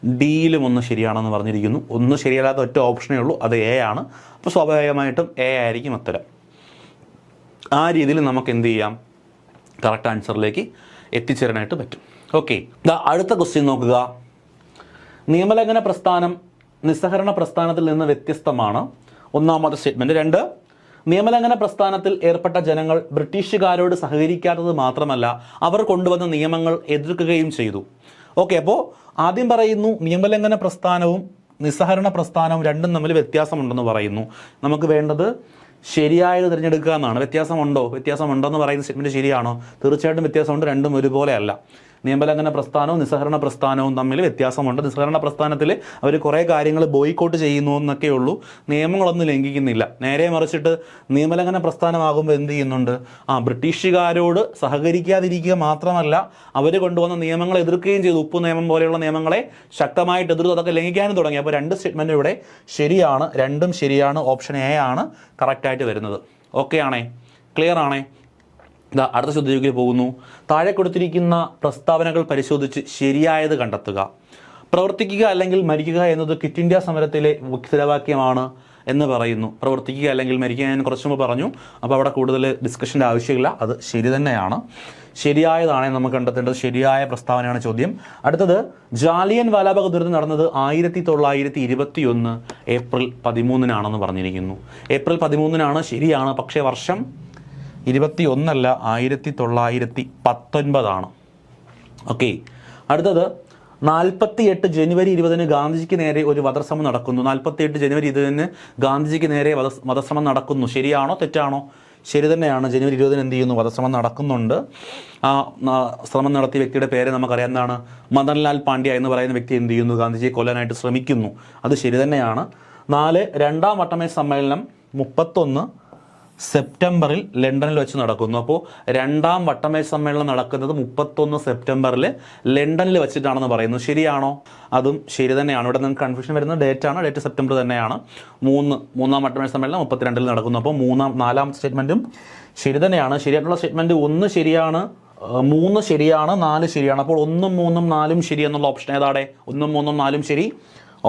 ഡിയിലും 1 ശരിയാണെന്ന് പറഞ്ഞിരിക്കുന്നു. 1 ശരിയല്ലാത്ത ഒറ്റ ഓപ്ഷനേ ഉള്ളൂ, അത് എ ആണ്. അപ്പോൾ സ്വാഭാവികമായിട്ടും എ ആയിരിക്കും ഉത്തരം. ആ രീതിയിൽ നമുക്ക് എന്ത് ചെയ്യാം? കറക്റ്റ് ആൻസറിലേക്ക് എത്തിച്ചേരാനായിട്ട് പറ്റും. ഓക്കെ, അടുത്ത ക്വസ്റ്റ്യൻ നോക്കുക. നിയമലംഘന പ്രസ്ഥാനം നിസ്സഹകരണ പ്രസ്ഥാനത്തിൽ നിന്ന് വ്യത്യസ്തമാണ്. ഒന്നാമത്തെ സ്റ്റേറ്റ്മെൻറ്റ്. 2, നിയമലംഘന പ്രസ്ഥാനത്തിൽ ഏർപ്പെട്ട ജനങ്ങൾ ബ്രിട്ടീഷുകാരോട് സഹകരിക്കാത്തത് മാത്രമല്ല, അവർ കൊണ്ടുവന്ന നിയമങ്ങൾ എതിർക്കുകയും ചെയ്തു. ഓക്കെ, അപ്പോൾ ആദ്യം പറയുന്നു നിയമലംഘന പ്രസ്ഥാനവും നിസ്സഹകരണ പ്രസ്ഥാനവും രണ്ടും തമ്മിൽ വ്യത്യാസമുണ്ടെന്ന് പറയുന്നു. നമുക്ക് വേണ്ടത് ശരിയായത് തിരഞ്ഞെടുക്കുക എന്നാണ്. വ്യത്യാസമുണ്ടോ എന്ന് പറയുന്ന സ്റ്റേറ്റ്മെൻറ്റ് ശരിയാണോ? തീർച്ചയായിട്ടും വ്യത്യാസമുണ്ട്. രണ്ടും ഒരുപോലെ അല്ല. നിയമലംഘന പ്രസ്ഥാനവും നിസ്സഹകരണ പ്രസ്ഥാനവും തമ്മിൽ വ്യത്യാസമുണ്ട്. നിസ്സഹകരണ പ്രസ്ഥാനത്തിൽ അവർ കുറേ കാര്യങ്ങൾ ബോയ്ക്കോട്ട് ചെയ്യുന്നു എന്നൊക്കെ ഉള്ളൂ, നിയമങ്ങളൊന്നും ലംഘിക്കുന്നില്ല. നേരെ മറിച്ചിട്ട് നിയമലംഘന പ്രസ്ഥാനമാകുമ്പോൾ എന്ത് ചെയ്യുന്നുണ്ട്? ബ്രിട്ടീഷുകാരോട് സഹകരിക്കാതിരിക്കുക മാത്രമല്ല, അവർ കൊണ്ടുവന്ന നിയമങ്ങൾ എതിർക്കുകയും ചെയ്തു. ഉപ്പ് നിയമം പോലെയുള്ള നിയമങ്ങളെ ശക്തമായിട്ട് എതിർത്ത് അതൊക്കെ ലംഘിക്കാനും തുടങ്ങി. അപ്പോൾ 2 സ്റ്റേറ്റ്മെൻറ്റ് ഇവിടെ ശരിയാണ്, രണ്ടും ശരിയാണ്. ഓപ്ഷൻ എ ആണ് കറക്റ്റായിട്ട് വരുന്നത്. ഓക്കെ ആണേ? ക്ലിയർ ആണേ? അടുത്ത ചോദ്യത്തിലേക്ക് പോകുന്നു. താഴെ കൊടുത്തിരിക്കുന്ന പ്രസ്താവനകൾ പരിശോധിച്ച് ശരിയായത് കണ്ടെത്തുക. പ്രവർത്തിക്കുക അല്ലെങ്കിൽ മരിക്കുക എന്നത് ക്വിറ്റ് ഇന്ത്യ സമരത്തിലെ മുഖ്യവാക്യമാണ് എന്ന് പറയുന്നു. പ്രവർത്തിക്കുക അല്ലെങ്കിൽ മരിക്കുക ഞാൻ കുറച്ച് മുമ്പ് പറഞ്ഞു. അപ്പോൾ അവിടെ കൂടുതൽ ഡിസ്കഷൻ്റെ ആവശ്യമില്ല, അത് ശരി തന്നെയാണ്. ശരിയായതാണ് നമുക്ക് കണ്ടെത്തേണ്ടത്. ശരിയായ പ്രസ്താവനയാണ് ചോദ്യം. അടുത്തത്, ജാലിയൻ വാലാബാഗ് ദുരന്തം നടന്നത് 1921 ഏപ്രിൽ 13 പറഞ്ഞിരിക്കുന്നു. ഏപ്രിൽ 13 ശരിയാണ്, പക്ഷേ വർഷം 21 അല്ല, 1919. ഓക്കെ, അടുത്തത് 48 ജനുവരി 20 ഗാന്ധിജിക്ക് നേരെ ഒരു വധശ്രമം നടക്കുന്നു. 48 ജനുവരി 20 ഗാന്ധിജിക്ക് നേരെ വധശ്രമം നടക്കുന്നു. ശരിയാണോ തെറ്റാണോ? ശരി തന്നെയാണ്. ജനുവരി 20 എന്ത് ചെയ്യുന്നു? വധശ്രമം നടക്കുന്നുണ്ട്. ആ ശ്രമം നടത്തിയ വ്യക്തിയുടെ പേര് നമുക്കറിയാം, എന്താണ്? മദൻലാൽ പാണ്ഡ്യ എന്ന് പറയുന്ന വ്യക്തി എന്ത് ചെയ്യുന്നു? ഗാന്ധിജിയെ കൊല്ലാനായിട്ട് ശ്രമിക്കുന്നു. അത് ശരി തന്നെയാണ്. 4, രണ്ടാം വട്ടമേശ സമ്മേളനം 31 സെപ്റ്റംബറിൽ ലണ്ടനിൽ വെച്ച് നടക്കുന്നു. അപ്പോൾ രണ്ടാം വട്ടമേശ സമ്മേളനം നടക്കുന്നത് 31 സെപ്റ്റംബറിൽ ലണ്ടനിൽ വെച്ചിട്ടാണെന്ന് പറയുന്നു. ശരിയാണോ? അതും ശരി തന്നെയാണ്. ഇവിടെ നിങ്ങൾക്ക് കൺഫ്യൂഷൻ വരുന്ന ഡേറ്റ് സെപ്റ്റംബർ തന്നെയാണ്. മൂന്നാം വട്ടമേശ സമ്മേളനം 32 നടക്കുന്നു. അപ്പോൾ നാലാമത്തെ സ്റ്റേറ്റ്മെൻറ്റും ശരി തന്നെയാണ്. ശരിയായിട്ടുള്ള സ്റ്റേറ്റ്മെൻറ്റ് 1 ശരിയാണ്, 3 ശരിയാണ്, 4 ശരിയാണ്. അപ്പോൾ 1, 3, 4 ശരി എന്നുള്ള ഓപ്ഷൻ ഏതാടെ? 1, 3, 4 ശരി.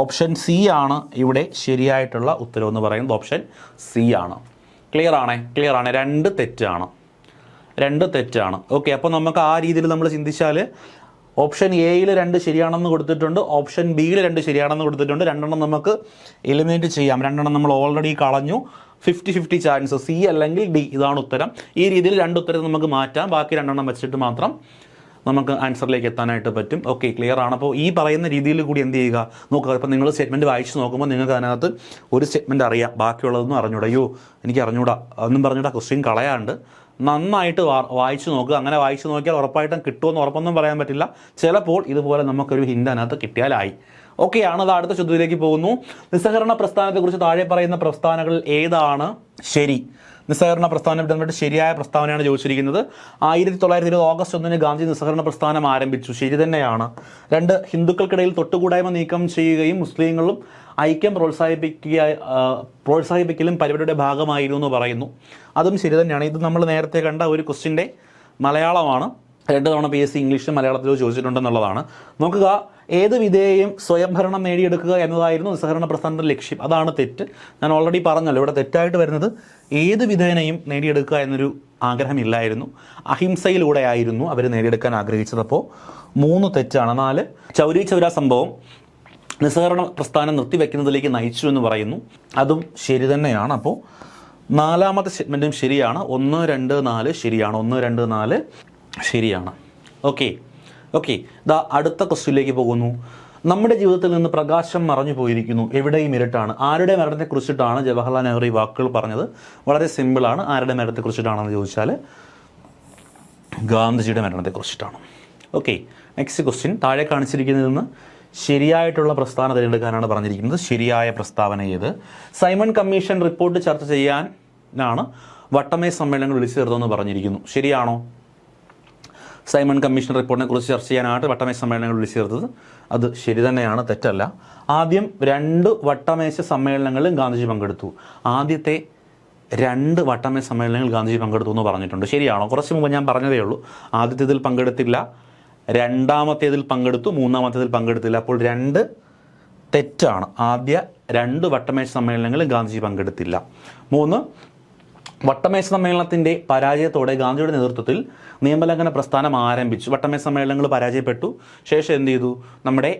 ഓപ്ഷൻ സി ആണ് ഇവിടെ ശരിയായിട്ടുള്ള ഉത്തരവ് എന്ന് പറയുന്നത്. ഓപ്ഷൻ സി ആണ്. ക്ലിയർ ആണ്? 2 തെറ്റാണ്. ഓക്കെ, അപ്പോൾ നമുക്ക് ആ രീതിയിൽ നമ്മൾ ചിന്തിച്ചാൽ ഓപ്ഷൻ എയിൽ 2 ശരിയാണെന്ന് കൊടുത്തിട്ടുണ്ട്, ഓപ്ഷൻ ബിയിൽ 2 ശരിയാണെന്ന് കൊടുത്തിട്ടുണ്ട്. 2 നമുക്ക് എലിമിനേറ്റ് ചെയ്യാം. 2 നമ്മൾ ഓൾറെഡി കളഞ്ഞു. 50-50 ചാൻസ്, സി അല്ലെങ്കിൽ ഡി, ഇതാണ് ഉത്തരം. ഈ രീതിയിൽ 2 ഉത്തരം നമുക്ക് മാറ്റാം. ബാക്കി 2 വെച്ചിട്ട് മാത്രം നമുക്ക് ആൻസറിലേക്ക് എത്താനായിട്ട് പറ്റും. ഓക്കെ, ക്ലിയർ ആണ്. അപ്പോൾ ഈ പറയുന്ന രീതിയിൽ കൂടി എന്ത് ചെയ്യുക നോക്കുക. ഇപ്പോൾ നിങ്ങൾ സ്റ്റേറ്റ്മെൻറ്റ് വായിച്ച് നോക്കുമ്പോൾ നിങ്ങൾക്ക് അതിനകത്ത് ഒരു സ്റ്റേറ്റ്മെൻറ്റ് അറിയാം, ബാക്കിയുള്ളതൊന്നും അറിഞ്ഞൂടാ. അയ്യോ എനിക്ക് അറിഞ്ഞൂടാ ഒന്നും പറഞ്ഞൂടാ, ക്വസ്റ്റ്യൻ കളയാണ്ട് നന്നായിട്ട് വായിച്ച് നോക്കുക. അങ്ങനെ വായിച്ച് നോക്കിയാൽ ഉറപ്പായിട്ടും കിട്ടുമെന്ന് ഉറപ്പൊന്നും പറയാൻ പറ്റില്ല. ചിലപ്പോൾ ഇതുപോലെ നമുക്കൊരു ഹിൻ്റ് അതിനകത്ത് കിട്ടിയാലായി. ഓക്കെയാണ്. അത് അടുത്ത ചോദ്യത്തിലേക്ക് പോകുന്നു. നിസ്സഹകരണ പ്രസ്ഥാനത്തെക്കുറിച്ച് താഴെ പറയുന്ന പ്രസ്താവനകളിൽ ഏതാണ് ശരി? നിസ്സഹകരണ പ്രസ്ഥാനം ബന്ധപ്പെട്ട് ശരിയായ പ്രസ്താവനയാണ് ചോദിച്ചിരിക്കുന്നത്. 1920 ഓഗസ്റ്റ് 1 ഗാന്ധി നിസ്സഹകരണ പ്രസ്ഥാനം ആരംഭിച്ചു. ശരി തന്നെയാണ്. 2, ഹിന്ദുക്കൾക്കിടയിൽ തൊട്ടുകൂടായ്മ നീക്കം ചെയ്യുകയും മുസ്ലിങ്ങളും ഐക്യം പ്രോത്സാഹിപ്പിക്കലും പരിപാടിയുടെ ഭാഗമായിരുന്നു എന്ന് പറയുന്നു. അതും ശരി തന്നെയാണ്. ഇത് നമ്മൾ നേരത്തെ കണ്ട ഒരു ക്വസ്റ്റിൻ്റെ മലയാളമാണ്. 2 തവണ PSC ഇംഗ്ലീഷിലും മലയാളത്തിലോ ചോദിച്ചിട്ടുണ്ടെന്നുള്ളതാണ്. നോക്കുക, ഏത് വിധേയം സ്വയംഭരണം നേടിയെടുക്കുക എന്നതായിരുന്നു നിസ്സഹകരണ പ്രസ്ഥാനത്തിൻ്റെ ലക്ഷ്യം. അതാണ് തെറ്റ്. ഞാൻ ഓൾറെഡി പറഞ്ഞല്ലോ, ഇവിടെ തെറ്റായിട്ട് വരുന്നത് ഏത് വിധേനയും നേടിയെടുക്കുക എന്നൊരു ആഗ്രഹമില്ലായിരുന്നു, അഹിംസയിലൂടെ ആയിരുന്നു അവർ നേടിയെടുക്കാൻ ആഗ്രഹിച്ചത്. അപ്പോൾ 3 തെറ്റാണ്. 4, ചൗരി ചൗര സംഭവം നിസ്സഹകരണ പ്രസ്ഥാനം നിർത്തിവെക്കുന്നതിലേക്ക് നയിച്ചു എന്ന് പറയുന്നു. അതും ശരി തന്നെയാണ്. അപ്പോൾ 4ാമത്തെ സ്റ്റേറ്റ്മെൻറ്റും ശരിയാണ്. 1, 2, 4 ശരിയാണ്. 1, 2, 4 ശരിയാണ്. ഓക്കെ. ഇതാ അടുത്ത ക്വസ്റ്റ്യനിലേക്ക് പോകുന്നു. നമ്മുടെ ജീവിതത്തിൽ നിന്ന് പ്രകാശം മറഞ്ഞു പോയിരിക്കുന്നു, എവിടെയും ഇരുട്ടാണ്. ആരുടെ മരണത്തെക്കുറിച്ചിട്ടാണ് ജവഹർലാൽ നെഹ്റു ഈ വാക്കുകൾ പറഞ്ഞത്? വളരെ സിമ്പിളാണ്. ആരുടെ മരണത്തെക്കുറിച്ചിട്ടാണെന്ന് ചോദിച്ചാൽ ഗാന്ധിജിയുടെ മരണത്തെക്കുറിച്ചിട്ടാണ്. ഓക്കെ. Next question. താഴെ കാണിച്ചിരിക്കുന്നതിൽ നിന്ന് ശരിയായിട്ടുള്ള പ്രസ്താവന തിരഞ്ഞെടുക്കാനാണ് പറഞ്ഞിരിക്കുന്നത്. ശരിയായ പ്രസ്താവന ഏത്? സൈമൺ കമ്മീഷൻ റിപ്പോർട്ട് ചർച്ച ചെയ്യാനാണ് വട്ടമേശ സമ്മേളനങ്ങൾ വിളിച്ചു ചേർത്തതെന്ന് പറഞ്ഞിരിക്കുന്നു. ശരിയാണോ? സൈമൺ കമ്മീഷൻ റിപ്പോർട്ടിനെ കുറിച്ച് ചർച്ച ചെയ്യാനായിട്ട് വട്ടമേശ സമ്മേളനങ്ങൾ വിളിച്ചു ചേർത്തത്. അത് ശരി തന്നെയാണ്, തെറ്റല്ല. ആദ്യം 2 വട്ടമേശ സമ്മേളനങ്ങളിലും ഗാന്ധിജി പങ്കെടുത്തു. ആദ്യത്തെ 2 വട്ടമേശ സമ്മേളനങ്ങളിൽ ഗാന്ധിജി പങ്കെടുത്തു എന്ന് പറഞ്ഞിട്ടുണ്ട്. ശരിയാണോ? കുറച്ച് മുമ്പ് ഞാൻ പറഞ്ഞതേ ഉള്ളൂ. ആദ്യത്തേതിൽ പങ്കെടുത്തില്ല, 2ാമത്തേതിൽ പങ്കെടുത്തു, 3ാമത്തേതിൽ പങ്കെടുത്തില്ല. അപ്പോൾ 2 തെറ്റാണ്. ആദ്യ 2 വട്ടമേശ സമ്മേളനങ്ങളിൽ ഗാന്ധിജി പങ്കെടുത്തില്ല. 3, വട്ടമേശ സമ്മേളനത്തിൻ്റെ പരാജയത്തോടെ ഗാന്ധിയുടെ നേതൃത്വത്തിൽ നിയമലംഘന പ്രസ്ഥാനം ആരംഭിച്ചു. വട്ടമേശ സമ്മേളനങ്ങൾ പരാജയപ്പെട്ടു. ശേഷം എന്ത് ചെയ്തു? നമ്മുടെ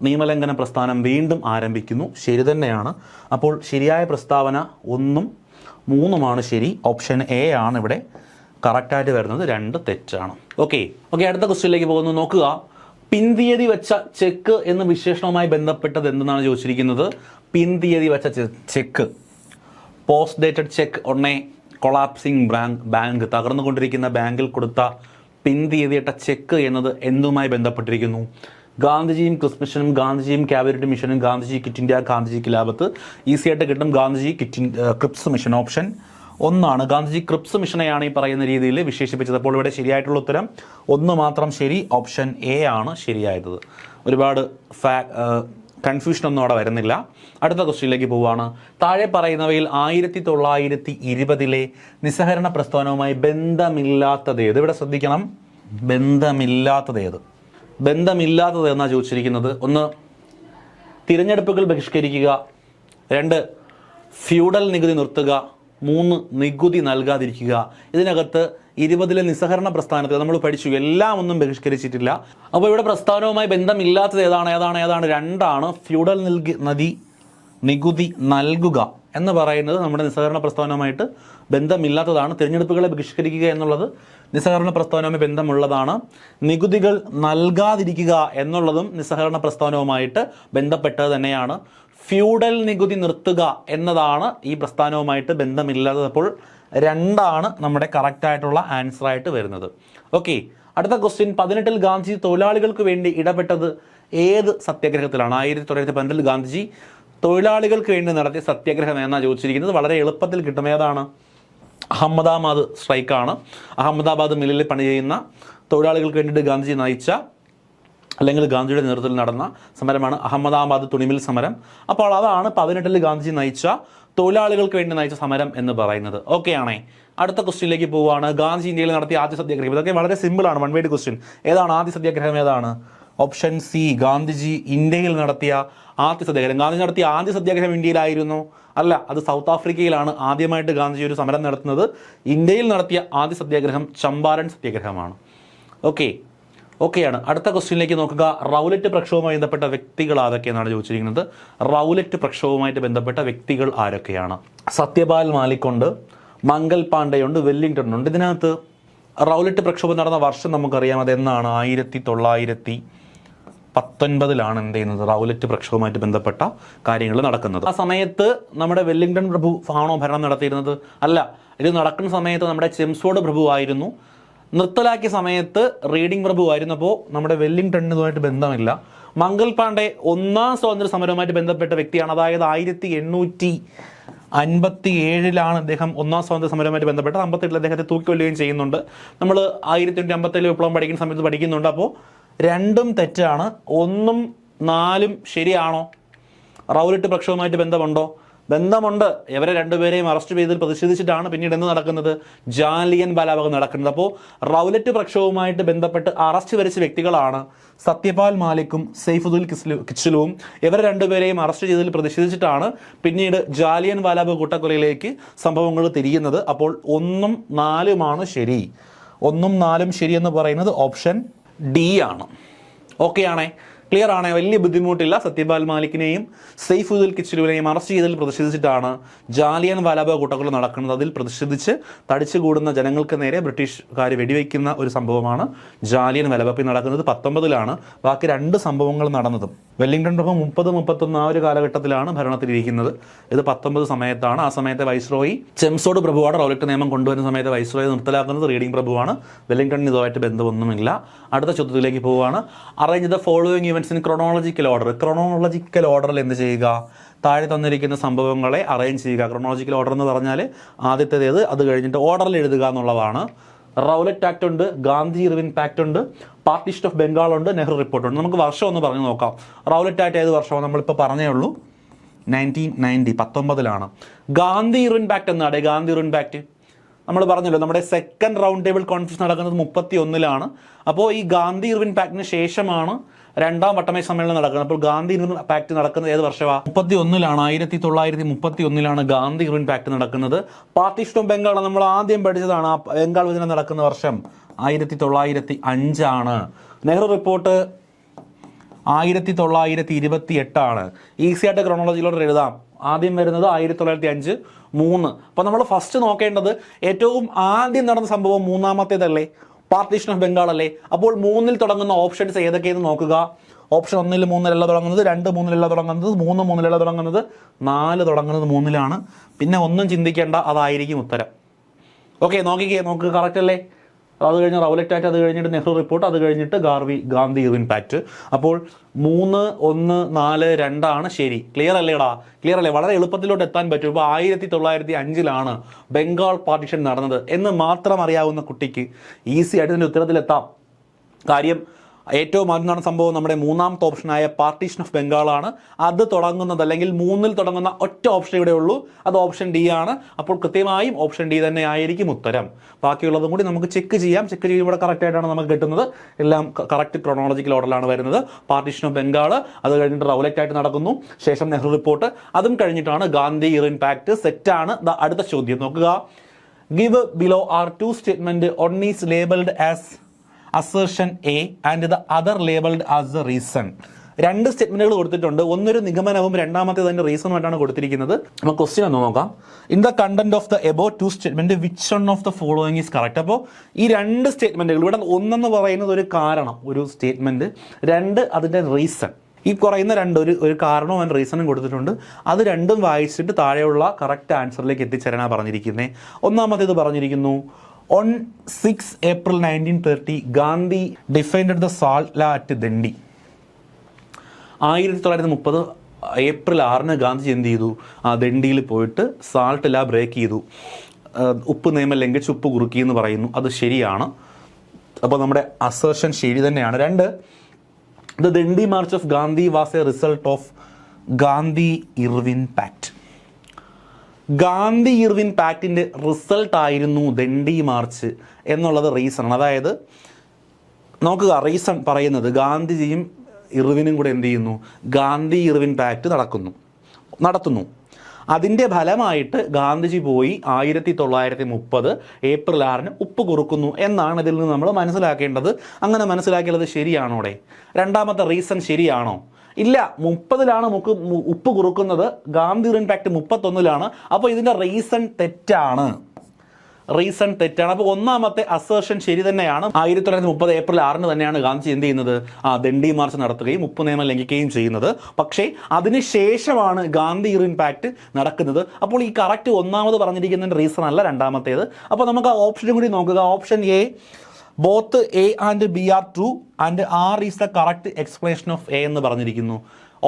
നിയമലംഘന പ്രസ്ഥാനം വീണ്ടും ആരംഭിക്കുന്നു. ശരി തന്നെയാണ്. അപ്പോൾ ശരിയായ പ്രസ്താവന 1ഉം 3ഉമാണ് ശരി. ഓപ്ഷൻ എ ആണ് ഇവിടെ കറക്റ്റായിട്ട് വരുന്നത്. 2 തെറ്റാണ്. ഓക്കെ. അടുത്ത ക്വസ്റ്റ്യനിലേക്ക് പോകുന്നു. നോക്കുക, പിൻതീയതി വെച്ച ചെക്ക് എന്ന വിശേഷണവുമായി ബന്ധപ്പെട്ടത് എന്തെന്നാണ് ചോദിച്ചിരിക്കുന്നത്? പിൻതീയതി വെച്ച cheque, post dated cheque on a collapsing bank, തകർന്നുകൊണ്ടിരിക്കുന്ന ബാങ്കിൽ കൊടുത്ത പിൻതീയതിയിട്ട ചെക്ക് എന്നത് എന്തുമായി ബന്ധപ്പെട്ടിരിക്കുന്നു? ഗാന്ധിജിയും ക്രിപ്സ് മിഷനും, ഗാന്ധിജിയും ക്യാബിനറ്റ് മിഷനും, ഗാന്ധിജി കിറ്റ് ഇന്ത്യ, ഗാന്ധിജി ഖിലാഫത്ത്. ഈസി ആയിട്ട് കിട്ടും. Gandhiji Cripps mission. ഓപ്ഷൻ 1 ആണ്. ഗാന്ധിജി ക്രിപ്സ് മിഷനെയാണ് ഈ പറയുന്ന രീതിയിൽ വിശേഷിപ്പിച്ചത്. അപ്പോൾ ഇവിടെ ശരിയായിട്ടുള്ള ഉത്തരം 1 മാത്രം ശരി. ഓപ്ഷൻ എ ആണ് ശരിയായത്. ഒരുപാട് കൺഫ്യൂഷൻ അവിടെ വരുന്നില്ല. അടുത്ത ക്വസ്റ്റ്യനിലേക്ക് പോവുകയാണ്. താഴെ പറയുന്നവയിൽ 1920 നിസ്സഹകരണ പ്രസ്ഥാനവുമായി ബന്ധമില്ലാത്തതേത്? ഇവിടെ ശ്രദ്ധിക്കണം, ബന്ധമില്ലാത്തതേത് എന്നാണ് ചോദിച്ചിരിക്കുന്നത്. 1, തിരഞ്ഞെടുപ്പുകൾ ബഹിഷ്കരിക്കുക. 2, ഫ്യൂഡൽ നികുതി നിർത്തുക. 3, നികുതി നൽകാതിരിക്കുക. ഇതിനകത്ത് 20 നിസ്സഹകരണ പ്രസ്ഥാനത്തിൽ നമ്മൾ പഠിച്ചു, എല്ലാം ഒന്നും ബഹിഷ്കരിച്ചിട്ടില്ല. അപ്പോൾ ഇവിടെ പ്രസ്ഥാനവുമായി ബന്ധമില്ലാത്തത് ഏതാണ്? 2 ആണ്. ഫ്യൂഡൽ നികുതി നൽകുക എന്ന് പറയുന്നത് നമ്മുടെ നിസ്സഹകരണ പ്രസ്ഥാനവുമായിട്ട് ബന്ധമില്ലാത്തതാണ്. തിരഞ്ഞെടുപ്പുകളെ ബഹിഷ്കരിക്കുക എന്നുള്ളത് നിസ്സഹകരണ പ്രസ്ഥാനവുമായി ബന്ധമുള്ളതാണ്. നികുതികൾ നൽകാതിരിക്കുക എന്നുള്ളതും നിസ്സഹകരണ പ്രസ്ഥാനവുമായിട്ട് ബന്ധപ്പെട്ടത് തന്നെയാണ്. ഫ്യൂഡൽ നികുതി നിർത്തുക എന്നതാണ് ഈ പ്രസ്ഥാനവുമായിട്ട് ബന്ധമില്ലാത്തത്. അപ്പോൾ 2 ആണ് നമ്മുടെ കറക്റ്റായിട്ടുള്ള ആൻസറായിട്ട് വരുന്നത്. ഓക്കെ. അടുത്ത ക്വസ്റ്റ്യൻ. 18 ഗാന്ധിജി തൊഴിലാളികൾക്ക് വേണ്ടി ഇടപെട്ടത് ഏത് സത്യാഗ്രഹത്തിലാണ്? 1912 ഗാന്ധിജി തൊഴിലാളികൾക്ക് വേണ്ടി നടത്തിയ സത്യാഗ്രഹം എന്നാണ് ചോദിച്ചിരിക്കുന്നത്. വളരെ എളുപ്പത്തിൽ കിട്ടും. ഏതാണ്? അഹമ്മദാബാദ് സ്ട്രൈക്കാണ്. അഹമ്മദാബാദ് മില്ലിൽ പണി ചെയ്യുന്ന തൊഴിലാളികൾക്ക് വേണ്ടിയിട്ട് ഗാന്ധിജി നയിച്ച അല്ലെങ്കിൽ ഗാന്ധിയുടെ നേതൃത്വത്തിൽ നടന്ന സമരമാണ് അഹമ്മദാബാദ് തുണിമിൽ സമരം. അപ്പോൾ അതാണ് 18 ഗാന്ധിജി നയിച്ച തൊഴിലാളികൾക്ക് വേണ്ടി നയിച്ച സമരം എന്ന് പറയുന്നത്. ഓക്കെ ആണേ. അടുത്ത ക്വസ്റ്റ്യനിലേക്ക് പോവുകയാണ്. ഗാന്ധി ഇന്ത്യയിൽ നടത്തിയ ആദ്യ സത്യാഗ്രഹം. ഇതൊക്കെ വളരെ സിമ്പിളാണ്. 1 വേർഡ് ക്വസ്റ്റ്യൻ. ഏതാണ് ആദ്യ സത്യാഗ്രഹം? ഏതാണ്? Option C. ഗാന്ധിജി ഇന്ത്യയിൽ നടത്തിയ ആദ്യ സത്യാഗ്രഹം. ഗാന്ധി നടത്തിയ ആദ്യ സത്യാഗ്രഹം ഇന്ത്യയിലായിരുന്നു? അല്ല, അത് സൗത്ത് ആഫ്രിക്കയിലാണ് ആദ്യമായിട്ട് ഗാന്ധിജി ഒരു സമരം നടത്തുന്നത്. ഇന്ത്യയിൽ നടത്തിയ ആദ്യ സത്യാഗ്രഹം ചമ്പാരൻ സത്യാഗ്രഹമാണ്. ഓക്കെയാണ്. അടുത്ത ക്വസ്റ്റ്യനിലേക്ക് നോക്കുക. റൗലറ്റ് പ്രക്ഷോഭവുമായി ബന്ധപ്പെട്ട വ്യക്തികൾ ആരൊക്കെയെന്നാണ് ചോദിച്ചിരിക്കുന്നത്. റൗലറ്റ് പ്രക്ഷോഭവുമായിട്ട് ബന്ധപ്പെട്ട വ്യക്തികൾ ആരൊക്കെയാണ്? സത്യപാൽ മാലിക് ഉണ്ട്, മംഗൽ പാണ്ഡെയുണ്ട്, വെല്ലിംഗ്ടൺ ഉണ്ട്. ഇതിനകത്ത് റൗലറ്റ് പ്രക്ഷോഭം നടന്ന വർഷം നമുക്കറിയാം. അതെന്നാണ്? 1919 എന്ത് ചെയ്യുന്നത്? റൗലറ്റ് പ്രക്ഷോഭവുമായിട്ട് ബന്ധപ്പെട്ട കാര്യങ്ങൾ നടക്കുന്നത്. ആ സമയത്ത് നമ്മുടെ വെല്ലിംഗ്ടൺ പ്രഭു ആണോ ഭരണം നടത്തിയിരുന്നത്? അല്ല, ഇത് നടക്കുന്ന സമയത്ത് നമ്മുടെ ചെംസ്ഫോർഡ് പ്രഭു ആയിരുന്നു. നിർത്തലാക്കിയ സമയത്ത് റീഡിംഗ് പ്രഭു ആയിരുന്നപ്പോൾ നമ്മുടെ വെല്ലിംഗ്ടണിനുമായിട്ട് ബന്ധമില്ല. മംഗൾ പാണ്ഡെ ഒന്നാം സ്വാതന്ത്ര്യ സമരവുമായിട്ട് ബന്ധപ്പെട്ട വ്യക്തിയാണ്. അതായത് 1857 അദ്ദേഹം ഒന്നാം സ്വാതന്ത്ര്യ സമരവുമായിട്ട് ബന്ധപ്പെട്ട് 58 അദ്ദേഹത്തെ തൂക്കിക്കൊല്ലുകയും ചെയ്യുന്നുണ്ട്. നമ്മൾ 1857 വിപ്ലവം പഠിക്കുന്ന സമയത്ത് പഠിക്കുന്നുണ്ട്. അപ്പോൾ രണ്ടും തെറ്റാണ്. 1ഉം 4ഉം ശരിയാണോ? റൗലറ്റ് പ്രക്ഷോഭവുമായിട്ട് ബന്ധമുണ്ട്. ഇവരെ രണ്ടുപേരെയും അറസ്റ്റ് ചെയ്തതിൽ പ്രതിഷേധിച്ചിട്ടാണ് പിന്നീട് എന്ത് നടക്കുന്നത്? ജാലിയൻ വാലാബാഗ് നടക്കുന്നത്. അപ്പോൾ റൗലറ്റ് പ്രക്ഷോഭവുമായിട്ട് ബന്ധപ്പെട്ട് അറസ്റ്റ് വരിച്ച വ്യക്തികളാണ് സത്യപാൽ മാലിക്കും സെയ്ഫുദ്ദീൻ കിച്ലുവും. ഇവരെ രണ്ടുപേരെയും അറസ്റ്റ് ചെയ്തതിൽ പ്രതിഷേധിച്ചിട്ടാണ് പിന്നീട് ജാലിയൻ വാലാബാഗ് കൂട്ടക്കൊലയിലേക്ക് സംഭവങ്ങൾ തിരിയുന്നത്. അപ്പോൾ 1ഉം 4ഉമാണ് ശരി. 1ഉം 4ഉം ശരി എന്ന് പറയുന്നത് ഓപ്ഷൻ ഡി ആണ്. ഓക്കെ ആണേ? ക്ലിയർ ആണേ? വലിയ ബുദ്ധിമുട്ടില്ല. സത്യപാൽ മാലിക്കിനെയും സെയ്ഫുദ്ദീൻ കിച്ലുവിനെയും അറസ്റ്റ് ചെയ്തതിൽ പ്രതിഷേധിച്ചിട്ടാണ് ജാലിയൻ വാലാബാഗ് കൂട്ടക്കൊല നടക്കുന്നത്. അതിൽ പ്രതിഷേധിച്ച് തടിച്ചുകൂടുന്ന ജനങ്ങൾക്ക് നേരെ ബ്രിട്ടീഷുകാർ വെടിവെക്കുന്ന ഒരു സംഭവമാണ് ജാലിയൻ വാലാബാഗ് നടക്കുന്നത്. 19ലാണ് ബാക്കി 2 സംഭവങ്ങൾ നടന്നതും. വെല്ലിംഗ്ടൺ പ്രഭു 30-31 ആ ഒരു കാലഘട്ടത്തിലാണ് ഭരണത്തിലിരിക്കുന്നത്. ഇത് 19 സമയത്താണ്. ആ സമയത്തെ വൈസ്രോയി ചെംസോഡ് പ്രഭുവാണ് റൗലറ്റ് നിയമം കൊണ്ടുവരുന്ന സമയത്ത് വൈസ്രോയി നിർത്തലാക്കുന്നത് റീഡിംഗ് പ്രഭുവാണ്. വെല്ലിംഗ്ടണിന് ഇതുമായിട്ട് ബന്ധമൊന്നുമില്ല. അടുത്ത ചോദ്യത്തിലേക്ക് പോവുകയാണ്. Arrange the following events in chronological order. Chronological ഓർഡറിൽ എന്ത് ചെയ്യുക? താഴെ തന്നിരിക്കുന്ന സംഭവങ്ങളെ അറേഞ്ച് ചെയ്യുക. ക്രോണോളജിക്കൽ ഓർഡർ എന്ന് പറഞ്ഞാൽ ആദ്യത്തേത്, അത് കഴിഞ്ഞിട്ട് ഓർഡറിൽ എഴുതുക എന്നുള്ളതാണ്. റൗലറ്റ് ആക്ട് ഉണ്ട്, ഗാന്ധി ഇർവിൻ പാക്ട് ഉണ്ട്, പാർട്ടീഷൻ ഓഫ് ബംഗാൾ ഉണ്ട്, നെഹ്റു റിപ്പോർട്ട് ഉണ്ട്. നമുക്ക് വർഷം ഒന്ന് പറഞ്ഞു നോക്കാം. റൗലറ്റ് ആക്ട് ഏത് വർഷമാണ്? നമ്മളിപ്പോൾ പറഞ്ഞേ ഉള്ളൂ, 1990, 19ലാണ്. ഗാന്ധി ഇർവിൻ പാക്ട് എന്നാണ്. ഗാന്ധി ഇർവിൻ പാക്ട് നമ്മൾ പറഞ്ഞല്ലോ, നമ്മുടെ സെക്കൻഡ് റൗണ്ട് ടേബിൾ കോൺഫറൻസ് നടക്കുന്നത് 31ലാണ്. അപ്പോൾ ഈ ഗാന്ധി ഇർവിൻ പാക്ടിന് ശേഷമാണ് 2ാം വട്ടമേശ സമ്മേളനം നടക്കുന്നത്. അപ്പോൾ ഗാന്ധി ഇർവിൻ പാക്ട് നടക്കുന്നത് ഏത് വർഷമാണ്? 31ലാണ്. 1931ലാണ് ഗാന്ധി ഇർവിൻ പാക്ട് നടക്കുന്നത്. പാർട്ടീഷൻ ഓഫ് ബംഗാൾ നമ്മൾ ആദ്യം പഠിച്ചതാണ്. ആ ബംഗാൾ വിഭജനം നടക്കുന്ന വർഷം 1905ആണ്. നെഹ്റു റിപ്പോർട്ട് 1928ആണ്. ഈസി ആയിട്ട് ക്രോണോളജിയിലോട്ട് എഴുതാം. ആദ്യം വരുന്നത് 1905, 3. അപ്പോൾ നമ്മൾ ഫസ്റ്റ് നോക്കേണ്ടത് ഏറ്റവും ആദ്യം നടന്ന സംഭവം 3ാമത്തേതല്ലേ? പാർട്ടീഷൻ ഓഫ് ബംഗാൾ അല്ലേ? അപ്പോൾ 3ൽ തുടങ്ങുന്ന ഓപ്ഷൻസ് ഏതൊക്കെയെന്ന് നോക്കുക. ഓപ്ഷൻ 1ൽ 3-ലല്ല തുടങ്ങുന്നത്, 2 3-ലല്ല തുടങ്ങുന്നത്, 3 3-ലല്ല തുടങ്ങുന്നത്, 4 തുടങ്ങുന്നത് 3-ലാണ്. പിന്നെ ഒന്നും ചിന്തിക്കേണ്ട, അതായിരിക്കും ഉത്തരം. ഓക്കെ, നോക്കുക, കറക്റ്റ് അല്ലേ? അത് കഴിഞ്ഞ് റൗലറ്റ് ആക്ട്, അത് കഴിഞ്ഞിട്ട് നെഹ്റു റിപ്പോർട്ട്, അത് കഴിഞ്ഞിട്ട് ഗാന്ധി ഇർവിൻ പാക്ട്. അപ്പോൾ 3, 1, 4, 2 ശരി. ക്ലിയർ അല്ലേടാ? ക്ലിയർ അല്ലേ? വളരെ എളുപ്പത്തിലോട്ട് എത്താൻ പറ്റും. ഇപ്പോൾ 1905ലാണ് ബംഗാൾ പാർട്ടീഷൻ നടന്നത് എന്ന് മാത്രം അറിയാവുന്ന കുട്ടിക്ക് ഈസി ആയിട്ട് ഇതിൻ്റെ ഉത്തരത്തിലെത്താം. കാര്യം ഏറ്റവും ആദ്യം നടന്ന സംഭവം നമ്മുടെ 3ാമത്തെ ഓപ്ഷനായ പാർട്ടീഷൻ ഓഫ് ബംഗാളാണ്. അത് തുടങ്ങുന്നത്, അല്ലെങ്കിൽ 3ൽ തുടങ്ങുന്ന ഒറ്റ ഓപ്ഷൻ ഇവിടെ ഉള്ളൂ, അത് ഓപ്ഷൻ ഡി ആണ്. അപ്പോൾ കൃത്യമായും ഓപ്ഷൻ ഡി തന്നെ ആയിരിക്കും ഉത്തരം. ബാക്കിയുള്ളതും കൂടി നമുക്ക് ചെക്ക് ചെയ്യാം. ചെക്ക് ചെയ്യുമ്പോൾ കറക്റ്റ് ആയിട്ടാണ് നമുക്ക് കിട്ടുന്നത്. എല്ലാം കറക്റ്റ് ക്രോണോളജിക്കൽ ഓർഡറിലാണ് വരുന്നത്. പാർട്ടീഷൻ ഓഫ് ബംഗാൾ, അത് കഴിഞ്ഞിട്ട് റൗലറ്റ് ആയിട്ട് നടക്കുന്നു, ശേഷം നെഹ്റു റിപ്പോർട്ട്, അതും കഴിഞ്ഞിട്ടാണ് ഗാന്ധി ഇർവിൻ പാക്ട്. സെറ്റാണ്. അടുത്ത ചോദ്യം നോക്കുക. Give below are 2 statement. One is labelled as assertion A and the other labeled as the reason. 2 സ്റ്റേറ്റ്മെന്റുകൾ കൊടുത്തിട്ടുണ്ട്. ഒന്നൊരു നിഗമനവും രണ്ടാമത്തേത് അതിന്റെ റീസണുമായിട്ടാണ് കൊടുത്തിരിക്കുന്നത്. നമുക്ക് ക്വസ്റ്റ്യൻ ഒന്ന് നോക്കാം. In the content of the above 2 statement which one of the following is correct. അപ്പോൾ ഈ 2 സ്റ്റേറ്റ്മെന്റുകൾ, ഇവിടെ ഒന്നെന്ന് പറയുന്നത് ഒരു കാരണം, ഒരു സ്റ്റേറ്റ്മെന്റ്, 2 അതിന്റെ റീസൺ. ഈ പറയുന്ന ഒരു കാരണവും അതിൻ്റെ റീസണും കൊടുത്തിട്ടുണ്ട്. അത് രണ്ടും വായിച്ചിട്ട് താഴെയുള്ള കറക്റ്റ് ആൻസറിലേക്ക് എത്തിച്ചേരാനാണ് പറഞ്ഞിരിക്കുന്നത്. ഒന്നാമത്തേത് പറഞ്ഞിരിക്കുന്നു, On 6 April 1930, Gandhi defended the salt law at Dandi. 1930 April 6-ന് ഗാന്ധിജി എന്ത് ചെയ്തു? ദണ്ഡിയിൽ പോയിട്ട് സാൾട്ട് ലാ ബ്രേക്ക് ചെയ്തു. ഉപ്പ് നിയമം ലംഘിച്ച് ഉപ്പ് കുറുക്കി എന്ന് പറയുന്നു. അത് ശരിയാണ്. അപ്പോൾ നമ്മുടെ അസേർഷൻ ശരി തന്നെയാണ്. 2, the Dandi march of Gandhi was a result of Gandhi Irwin pact. Gandhi Irwin പാക്ടിൻ്റെ റിസൾട്ട് ആയിരുന്നു ദണ്ഡി മാർച്ച് എന്നുള്ളത് റീസൺ. അതായത് നോക്കുക, റീസൺ പറയുന്നത് ഗാന്ധിജിയും ഇർവിനും കൂടെ എന്ത് ചെയ്യുന്നു? ഗാന്ധി ഇർവിൻ പാക്ട് നടത്തുന്നു. അതിൻ്റെ ഫലമായിട്ട് ഗാന്ധിജി പോയി 1930 ഏപ്രിൽ 6-ന് ഉപ്പ് കുറുക്കുന്നു എന്നാണ് ഇതിൽ നിന്ന് നമ്മൾ മനസ്സിലാക്കേണ്ടത്. അങ്ങനെ മനസ്സിലാക്കിയത് ശരിയാണോടെ? രണ്ടാമത്തെ റീസൺ ശരിയാണോ? ഇല്ല, 30-ലാണ് ഉപ്പ് കുറുക്കുന്നത്. ഗാന്ധി ഇർവിൻ പാക്ട് 31-ലാണ്. അപ്പോൾ ഇതിൻ്റെ റീസൺ തെറ്റാണ്. അപ്പോൾ ഒന്നാമത്തെ അസേർഷൻ ശരി തന്നെയാണ്. 1930 ഏപ്രിൽ 6-ന് തന്നെയാണ് ഗാന്ധിജി എന്ത് ചെയ്യുന്നത്? ദണ്ഡി മാർച്ച് നടത്തുകയും ഉപ്പ് നിയമം ലംഘിക്കുകയും ചെയ്യുന്നത്. പക്ഷേ അതിനുശേഷമാണ് ഗാന്ധി ഇർവിൻ പാക്ട് നടക്കുന്നത്. അപ്പോൾ ഈ കറക്റ്റ് ഒന്നാമത് പറഞ്ഞിരിക്കുന്നതിൻ്റെ റീസൺ അല്ല രണ്ടാമത്തേത്. അപ്പോൾ നമുക്ക് ആ ഓപ്ഷനും കൂടി നോക്കുക. Option A both A and B are true and R is the correct explanation of A എന്ന് പറഞ്ഞിരിക്കുന്നു.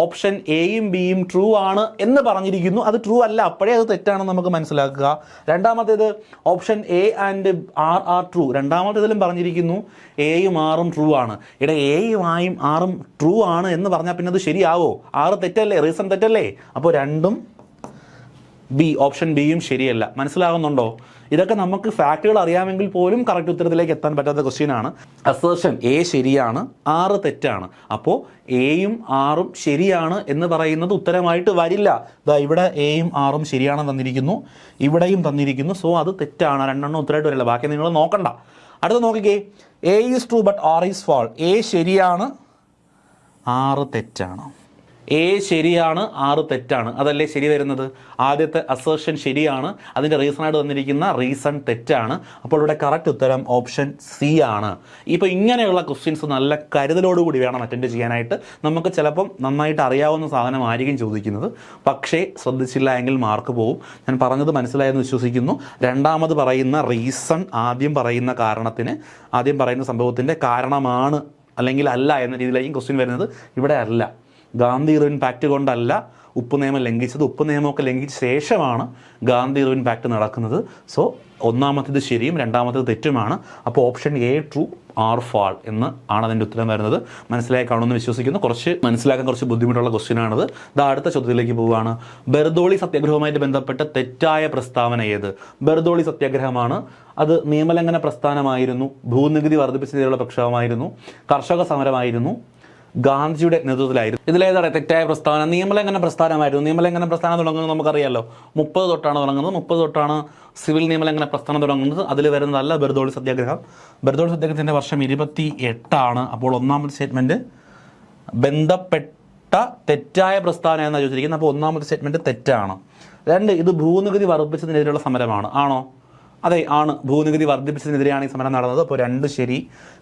ഓപ്ഷൻ എയും ബിയും ട്രൂ ആണ് എന്ന് പറഞ്ഞിരിക്കുന്നു. അത് ട്രൂ അല്ല, അപ്പോഴേ അത് തെറ്റാണെന്ന് നമുക്ക് മനസ്സിലാക്കുക. രണ്ടാമത്തേത് option A and R R true. രണ്ടാമത്തേതിലും പറഞ്ഞിരിക്കുന്നു എയും ആറും ട്രൂ ആണ്. ഇവിടെ എയും ആറും ട്രൂ ആണ് എന്ന് പറഞ്ഞാൽ പിന്നെ അത് ശരിയാവോ? ആറ് തെറ്റല്ലേ, റീസൺ തെറ്റല്ലേ? അപ്പോൾ രണ്ടും ബി, ഓപ്ഷൻ ബിയും ശരിയല്ല. മനസ്സിലാകുന്നുണ്ടോ? ഇതൊക്കെ നമുക്ക് ഫാക്റ്റുകൾ അറിയാമെങ്കിൽ പോലും കറക്റ്റ് ഉത്തരത്തിലേക്ക് എത്താൻ പറ്റാത്ത ക്വസ്റ്റ്യൻ ആണ്. അസേർഷൻ എ ശരിയാണ്, ആറ് തെറ്റാണ്. അപ്പോൾ എയും ആറും ശരിയാണ് എന്ന് പറയുന്നത് ഉത്തരമായിട്ട് വരില്ല. ഇവിടെ എയും ആറും ശരിയാണെന്ന് തന്നിരിക്കുന്നു, ഇവിടെയും തന്നിരിക്കുന്നു. സോ അത് തെറ്റാണ്, രണ്ടെണ്ണം ഉത്തരമായിട്ട് വരില്ല. ബാക്കി നിങ്ങൾ നോക്കണ്ട. അടുത്ത നോക്കിക്കേ, A is true but R is false. A ശരിയാണ്, ആറ് തെറ്റാണ്. എ ശരിയാണ്, ആറ് തെറ്റാണ്. അതല്ലേ ശരി വരുന്നത്? ആദ്യത്തെ അസേർഷൻ ശരിയാണ്, അതിൻ്റെ റീസണായിട്ട് തന്നിരിക്കുന്ന റീസൺ തെറ്റാണ്. അപ്പോൾ ഇവിടെ കറക്റ്റ് ഉത്തരം ഓപ്ഷൻ സി ആണ്. ഇപ്പോൾ ഇങ്ങനെയുള്ള ക്വസ്റ്റ്യൻസ് നല്ല കരുതലോടുകൂടി വേണം അറ്റൻഡ് ചെയ്യാനായിട്ട്. നമുക്ക് ചിലപ്പം നന്നായിട്ട് അറിയാവുന്ന സാധനമായിരിക്കും ചോദിക്കുന്നത്, പക്ഷേ ശ്രദ്ധിച്ചില്ല എങ്കിൽ മാർക്ക് പോകും. ഞാൻ പറഞ്ഞത് മനസ്സിലായെന്ന് വിശ്വസിക്കുന്നു. രണ്ടാമത് പറയുന്ന റീസൺ ആദ്യം പറയുന്ന കാരണത്തിന്, ആദ്യം പറയുന്ന സംഭവത്തിൻ്റെ കാരണമാണ് അല്ലെങ്കിൽ അല്ല എന്ന രീതിയിലായിരിക്കും ക്വസ്റ്റ്യൻ വരുന്നത്. ഇവിടെ അല്ല. ഗാന്ധി ഇർവിൻ പാക്ട് കൊണ്ടല്ല ഉപ്പ് നിയമം ലംഘിച്ചത്. ഉപ്പ് നിയമമൊക്കെ ലംഘിച്ച ശേഷമാണ് ഗാന്ധി ഇർവിൻ പാക്ട് നടക്കുന്നത്. സോ ഒന്നാമത്തേത് ശരിയും രണ്ടാമത്തേത് തെറ്റുമാണ്. അപ്പോൾ option A true, R false എന്ന് ആണ് അതിൻ്റെ ഉത്തരം വരുന്നത്. മനസ്സിലായി കാണുമെന്ന് വിശ്വസിക്കുന്നു. കുറച്ച് മനസ്സിലാക്കാൻ കുറച്ച് ബുദ്ധിമുട്ടുള്ള ക്വസ്റ്റ്യൻ ആണത്. അടുത്ത ചോദ്യത്തിലേക്ക് പോവുകയാണ്. ബർദോളി സത്യാഗ്രഹവുമായിട്ട് ബന്ധപ്പെട്ട തെറ്റായ പ്രസ്താവന ഏത്? ബർദോളി സത്യാഗ്രഹമാണ്. അത് നിയമലംഘന പ്രസ്ഥാനമായിരുന്നു, ഭൂനികുതി വർദ്ധിപ്പിച്ചതിനുള്ള പ്രക്ഷോഭമായിരുന്നു, കർഷക സമരമായിരുന്നു, ഗാന്ധിജിയുടെ നേതൃത്വത്തിലായിരുന്നു. ഇതിലേതാണ് തെറ്റായ പ്രസ്താവന? നിയമലംഘന പ്രസ്ഥാനമായിരുന്നു. നിയമലംഘന പ്രസ്ഥാനം തുടങ്ങുന്നത് നമുക്കറിയാമല്ലോ, 30 തൊട്ടാണ് തുടങ്ങുന്നത്. 30 തൊട്ടാണ് സിവിൽ നിയമലംഘന പ്രസ്ഥാനം തുടങ്ങുന്നത്. അതിൽ വരുന്നതല്ല ബർദോളി സത്യാഗ്രഹം. ബർദോളി സത്യാഗ്രഹത്തിൻ്റെ വർഷം 28. അപ്പോൾ ഒന്നാമത്തെ സ്റ്റേറ്റ്മെൻറ്റ് ബന്ധപ്പെട്ട തെറ്റായ പ്രസ്താവന എന്നാണ് ചോദിച്ചിരിക്കുന്നത്. അപ്പോൾ ഒന്നാമത്തെ സ്റ്റേറ്റ്മെൻറ്റ് തെറ്റാണ്. 2, ഇത് ഭൂനികുതി വർദ്ധിപ്പിച്ചതിനെതിരെയുള്ള സമരമാണ്. ആണോ? അതെ, ആണ്. ഭൂനികുതി വർദ്ധിപ്പിച്ചതിനെതിരെയാണ് ഈ സമരം നടന്നത്. അപ്പോൾ 2 ശരി.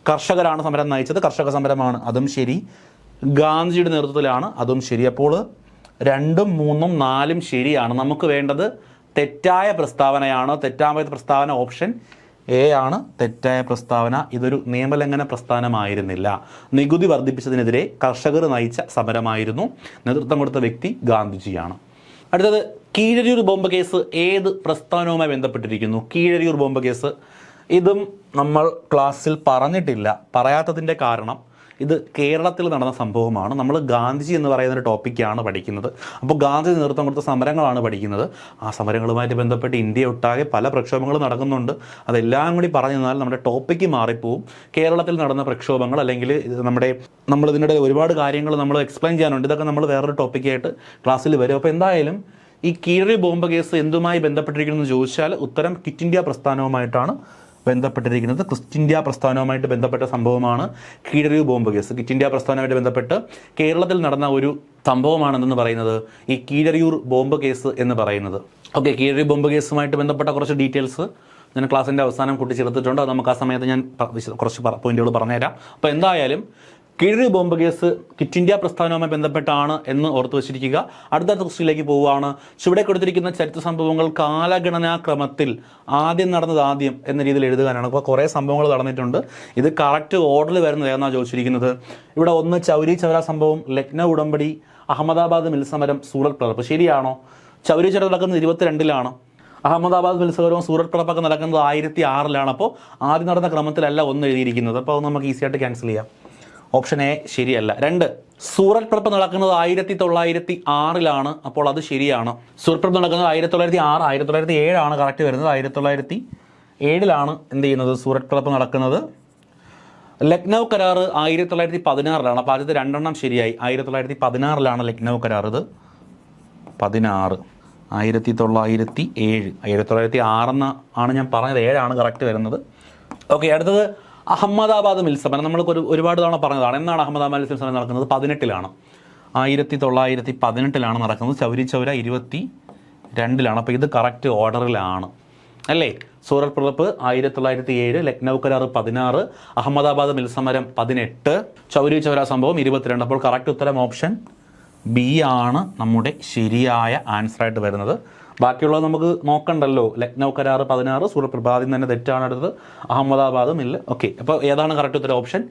കർഷകരാണ് സമരം നയിച്ചത്, കർഷക സമരമാണ്, അതും ശരി. ഗാന്ധിജിയുടെ നേതൃത്വത്തിലാണ്, അതും ശരി. അപ്പോൾ 2, 3, 4 ശരിയാണ്. നമുക്ക് വേണ്ടത് തെറ്റായ പ്രസ്താവനയാണ്. തെറ്റായ പ്രസ്താവന ഓപ്ഷൻ എ ആണ് തെറ്റായ പ്രസ്താവന. ഇതൊരു നിയമലംഘന പ്രസ്ഥാനമായിരുന്നില്ല, നികുതി വർദ്ധിപ്പിച്ചതിനെതിരെ കർഷകർ നയിച്ച സമരമായിരുന്നു. നേതൃത്വം കൊടുത്ത വ്യക്തി ഗാന്ധിജിയാണ്. അടുത്തത്, കീഴരിയൂർ ബോംബ് കേസ് ഏത് പ്രസ്ഥാനവുമായി ബന്ധപ്പെട്ടിരിക്കുന്നു? കീഴരിയൂർ ബോംബ് കേസ്, ഇതും നമ്മൾ ക്ലാസ്സിൽ പറഞ്ഞിട്ടില്ല. പറയാത്തതിൻ്റെ കാരണം ഇത് കേരളത്തിൽ നടന്ന സംഭവമാണ്. നമ്മൾ ഗാന്ധിജി എന്ന് പറയുന്ന ഒരു ടോപ്പിക്കാണ് പഠിക്കുന്നത്. അപ്പോൾ ഗാന്ധിജി നേതൃത്വം കൊടുത്ത സമരങ്ങളാണ് പഠിക്കുന്നത്. ആ സമരങ്ങളുമായിട്ട് ബന്ധപ്പെട്ട് ഇന്ത്യ ഒട്ടാകെ പല പ്രക്ഷോഭങ്ങളും നടക്കുന്നുണ്ട്. അതെല്ലാം കൂടി പറഞ്ഞു തന്നാൽ നമ്മുടെ ടോപ്പിക്ക് മാറിപ്പോവും. കേരളത്തിൽ നടന്ന പ്രക്ഷോഭങ്ങൾ അല്ലെങ്കിൽ നമ്മളിതിനിടെ ഒരുപാട് കാര്യങ്ങൾ നമ്മൾ എക്സ്പ്ലെയിൻ ചെയ്യാനുണ്ട്. ഇതൊക്കെ നമ്മൾ വേറൊരു ടോപ്പിക്കായിട്ട് ക്ലാസ്സിൽ വരും. അപ്പോൾ എന്തായാലും ഈ കീഴരി ബോംബ് കേസ് എന്തുമായി ബന്ധപ്പെട്ടിരിക്കുന്നു എന്ന് ചോദിച്ചാൽ ഉത്തരം ക്വിറ്റ് ഇന്ത്യ പ്രസ്ഥാനവുമായിട്ടാണ് ബന്ധപ്പെട്ടിരിക്കുന്നത്. ക്വിറ്റ് ഇന്ത്യ പ്രസ്ഥാനവുമായിട്ട് ബന്ധപ്പെട്ട സംഭവമാണ് Keezhariyur bomb case. Quit India പ്രസ്ഥാനവുമായിട്ട് ബന്ധപ്പെട്ട് കേരളത്തിൽ നടന്ന ഒരു സംഭവമാണെന്ന് പറയുന്നത് ഈ കീഴരിയൂർ ബോംബ് കേസ് എന്ന് പറയുന്നത്. ഓക്കെ, കീഴരിയൂർ ബോംബ് കേസുമായിട്ട് ബന്ധപ്പെട്ട കുറച്ച് ഡീറ്റെയിൽസ് ഞാൻ ക്ലാസ്സിൻ്റെ അവസാനം കൂട്ടിച്ചേർത്തിട്ടുണ്ട്. അത് നമുക്ക് ആ സമയത്ത് ഞാൻ കുറച്ച് പോയിന്റുകൾ പറഞ്ഞുതരാം. അപ്പോൾ എന്തായാലും Keezhariyur bomb case quit India പ്രസ്ഥാനവുമായി ബന്ധപ്പെട്ടാണ് എന്ന് ഓർത്തു വച്ചിരിക്കുക. അടുത്ത ക്വസ്റ്റ്യനിലേക്ക് പോവുകയാണ്. ചുവടെ കൊടുത്തിരിക്കുന്ന ചരിത്ര സംഭവങ്ങൾ കാലഗണനാക്രമത്തിൽ ആദ്യം നടന്നത് ആദ്യം എന്ന രീതിയിൽ എഴുതുവാനാണ്. അപ്പോൾ കുറേ സംഭവങ്ങൾ നടന്നിട്ടുണ്ട്. ഇത് കറക്റ്റ് ഓർഡറിൽ വരുന്നത് ഏതെന്നാണ് ചോദിച്ചിരിക്കുന്നത്. ഇവിടെ 1 ചൗരി ചൗര സംഭവം, ലക്നൗ ഉടമ്പടി, അഹമ്മദാബാദ് മിൽ സമരം, സൂറത്ത് പിളർപ്പ്. ശരിയാണോ? ചൗരി ചൗര നടക്കുന്നത് 22-ലാണ്. അഹമ്മദാബാദ് മിൽ സമരവും സൂറത്ത് പിളർപ്പൊക്കെ നടക്കുന്നത് 1006-ലാണ്. അപ്പോൾ ആദ്യം നടന്ന ക്രമത്തിലല്ല 1 എഴുതിയിരിക്കുന്നത്. അപ്പോൾ അത് നമുക്ക് ഈസിയായിട്ട് ക്യാൻസൽ ചെയ്യാം. ഓപ്ഷൻ എ ശരിയല്ല. 2, സൂറത്ത് പിളർപ്പ് നടക്കുന്നത് 1906-ലാണ്. അപ്പോൾ അത് ശരിയാണ്. സൂറത്ത് പിളർപ്പ് നടക്കുന്നത് 1906, 1907 കറക്റ്റ് വരുന്നത്. 1907-ലാണ് എന്ത് ചെയ്യുന്നത്? സൂറത്ത് പിളർപ്പ് നടക്കുന്നത്. ലക്നൗ കരാർ 1916-ലാണ്. അപ്പോൾ ആദ്യത്തെ 2 ശരിയായി. 1916-ലാണ് ലക്നൗ കരാർ. ഇത് 16, 1907, 1906 ആണ് ഞാൻ പറഞ്ഞത്. 7 കറക്റ്റ് വരുന്നത്. ഓക്കെ, അടുത്തത് അഹമ്മദാബാദ് മിൽ സമരം. നമ്മൾ ഒരുപാട് തവണ പറഞ്ഞതാണ്. എന്നാണ് അഹമ്മദാബാദ് മിൽ സമരം നടക്കുന്നത്? 18-ലാണ്. 1918-ലാണ് നടക്കുന്നത്. ചൗരി ചൗര 22-ലാണ്. അപ്പോൾ ഇത് കറക്റ്റ് ഓർഡറിലാണ് അല്ലേ? സൂറത്ത് പിളർപ്പ് 1907, ലക്നൗ കരാർ 16, അഹമ്മദാബാദ് മിൽ സമരം 18, ചൗരി ചൗര സംഭവം 22. അപ്പോൾ കറക്റ്റ് ഉത്തരം ഓപ്ഷൻ ബി ആണ് നമ്മുടെ ശരിയായ ആൻസറായിട്ട് വരുന്നത്. ബാക്കിയുള്ളത് നമുക്ക് നോക്കണ്ടല്ലോ. ലക്നൗ കരാർ 16, സൂറത്ത് ആദ്യം തന്നെ തെറ്റാണ്, അടുത്തത് അഹമ്മദാബാദും ഇല്ല. ഓക്കെ, അപ്പോൾ ഏതാണ് കറക്റ്റ് ഉത്തരം? ഓപ്ഷൻ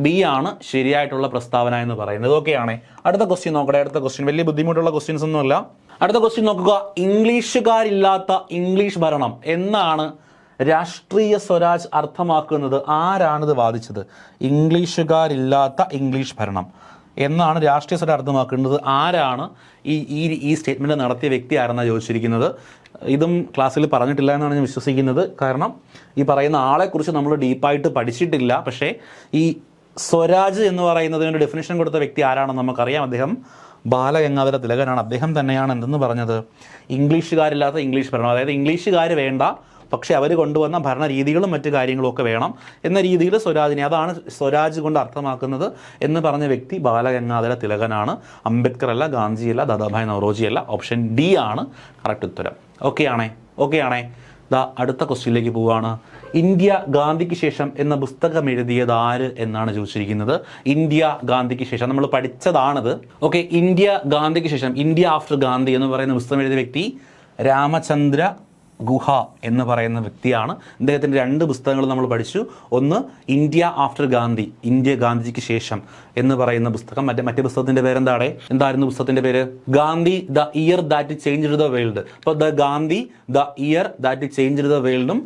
ബി ആണ് ശരിയായിട്ടുള്ള പ്രസ്താവന എന്ന് പറയുന്നത്. ഓക്കെയാണേ. അടുത്ത ക്വസ്റ്റ്യൻ നോക്കട്ടെ. അടുത്ത ക്വസ്റ്റ്യൻ വലിയ ബുദ്ധിമുട്ടുള്ള ക്വസ്റ്റ്യൻസ് ഒന്നുമല്ല. അടുത്ത ക്വസ്റ്റ്യൻ നോക്കുക. ഇംഗ്ലീഷുകാരില്ലാത്ത ഇംഗ്ലീഷ് ഭരണം എന്നാണ് രാഷ്ട്രീയ സ്വരാജ് അർത്ഥമാക്കുന്നത്? ആരാണിത് വാദിച്ചത്? ഇംഗ്ലീഷുകാരില്ലാത്ത ഇംഗ്ലീഷ് ഭരണം എന്നാണ് രാഷ്ട്രീയ സ്വരാജ് അർത്ഥമാക്കുന്നത്. ആരാണ് ഈ സ്റ്റേറ്റ്മെൻറ്റ് നടത്തിയ വ്യക്തി ആരെന്നാണ് ചോദിച്ചിരിക്കുന്നത്. ഇതും ക്ലാസ്സിൽ പറഞ്ഞിട്ടില്ല എന്നാണ് ഞാൻ വിശ്വസിക്കുന്നത്. കാരണം ഈ പറയുന്ന ആളെക്കുറിച്ച് നമ്മൾ ഡീപ്പായിട്ട് പഠിച്ചിട്ടില്ല. പക്ഷേ ഈ സ്വരാജ് എന്ന് പറയുന്നതിനൊരു ഡെഫിനിഷൻ കൊടുത്ത വ്യക്തി ആരാണെന്ന് നമുക്കറിയാം. അദ്ദേഹം ബാലഗംഗാധര തിലകനാണ്. അദ്ദേഹം തന്നെയാണ് എന്തെന്ന് പറഞ്ഞത്? ഇംഗ്ലീഷുകാരില്ലാത്ത ഇംഗ്ലീഷ് ഭരണം, അതായത് ഇംഗ്ലീഷുകാർ വേണ്ട, പക്ഷേ അവർ കൊണ്ടുവന്ന ഭരണരീതികളും മറ്റു കാര്യങ്ങളും ഒക്കെ വേണം എന്ന രീതിയിൽ സ്വരാജിനെ, അതാണ് സ്വരാജ് കൊണ്ട് അർത്ഥമാക്കുന്നത് എന്ന് പറഞ്ഞ വ്യക്തി ബാലഗംഗാധര തിലകനാണ്. അംബേദ്കർ അല്ല, ഗാന്ധിയല്ല, ദാദാഭായ് നവറോജി അല്ല. ഓപ്ഷൻ ഡി ആണ് കറക്റ്റ് ഉത്തരം. ഓക്കെയാണേ. അടുത്ത ക്വസ്റ്റ്യനിലേക്ക് പോവുകയാണ്. ഇന്ത്യ ഗാന്ധിക്ക് ശേഷം എന്ന പുസ്തകം എഴുതിയത് ആര് എന്നാണ് ചോദിച്ചിരിക്കുന്നത്. ഇന്ത്യ ഗാന്ധിക്ക് ശേഷം നമ്മൾ പഠിച്ചതാണത്. ഓക്കെ, ഇന്ത്യ ഗാന്ധിക്ക് ശേഷം, ഇന്ത്യ ആഫ്റ്റർ ഗാന്ധി എന്ന് പറയുന്ന പുസ്തകം എഴുതിയ വ്യക്തി രാമചന്ദ്ര ഗുഹ എന്ന് പറയുന്ന വ്യക്തിയാണ്. അദ്ദേഹത്തിൻ്റെ 2 പുസ്തകങ്ങൾ നമ്മൾ പഠിച്ചു. ഒന്ന് ഇന്ത്യ ആഫ്റ്റർ ഗാന്ധി, ഇന്ത്യ ഗാന്ധിജിക്ക് ശേഷം എന്ന് പറയുന്ന പുസ്തകം. മറ്റേ പുസ്തകത്തിൻ്റെ പേര് എന്തായിരുന്നു പുസ്തകത്തിൻ്റെ പേര്? Gandhi the year that changed the world. അപ്പോൾ the Gandhi the year that changed the വേൾഡും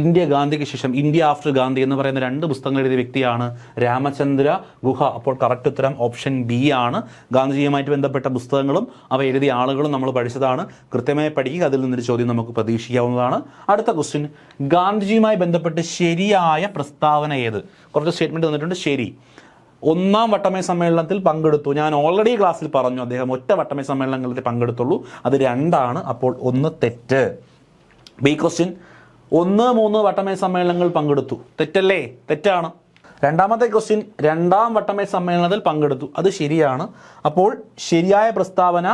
ഇന്ത്യ ഗാന്ധിക്ക് ശേഷം, ഇന്ത്യ ആഫ്റ്റർ ഗാന്ധി എന്ന് പറയുന്ന 2 പുസ്തകങ്ങൾ എഴുതിയ വ്യക്തിയാണ് രാമചന്ദ്ര ഗുഹ. അപ്പോൾ കറക്റ്റ് ഉത്തരം ഓപ്ഷൻ ബി ആണ്. ഗാന്ധിജിയുമായിട്ട് ബന്ധപ്പെട്ട പുസ്തകങ്ങളും അവ എഴുതിയ ആളുകളും നമ്മൾ പഠിച്ചതാണ്. കൃത്യമായി പഠിക്കുക, അതിൽ നിന്നൊരു ചോദ്യം നമുക്ക് പ്രതീക്ഷിക്കാവുന്നതാണ്. അടുത്ത ക്വസ്റ്റ്യൻ, ഗാന്ധിജിയുമായി ബന്ധപ്പെട്ട് ശരിയായ പ്രസ്താവന ഏത്? കുറച്ച് സ്റ്റേറ്റ്മെൻറ്റ് തന്നിട്ടുണ്ട്. ശരി, 1ാം വട്ടമേശ സമ്മേളനത്തിൽ പങ്കെടുത്തു. ഞാൻ ഓൾറെഡി ക്ലാസ്സിൽ പറഞ്ഞു അദ്ദേഹം ഒറ്റ വട്ടമേശ സമ്മേളനങ്ങളിൽ പങ്കെടുത്തുള്ളൂ. അത് 2 ആണ്. അപ്പോൾ 1 തെറ്റ്. ബി ക്വസ്റ്റ്യൻ, 1, 3 വട്ടമേശ സമ്മേളനങ്ങൾ പങ്കെടുത്തു. തെറ്റല്ലേ? തെറ്റാണ്. രണ്ടാമത്തെ ക്വസ്റ്റ്യൻ, 2ാം വട്ടമേശ സമ്മേളനത്തിൽ പങ്കെടുത്തു. അത് ശരിയാണ്. അപ്പോൾ ശരിയായ പ്രസ്താവന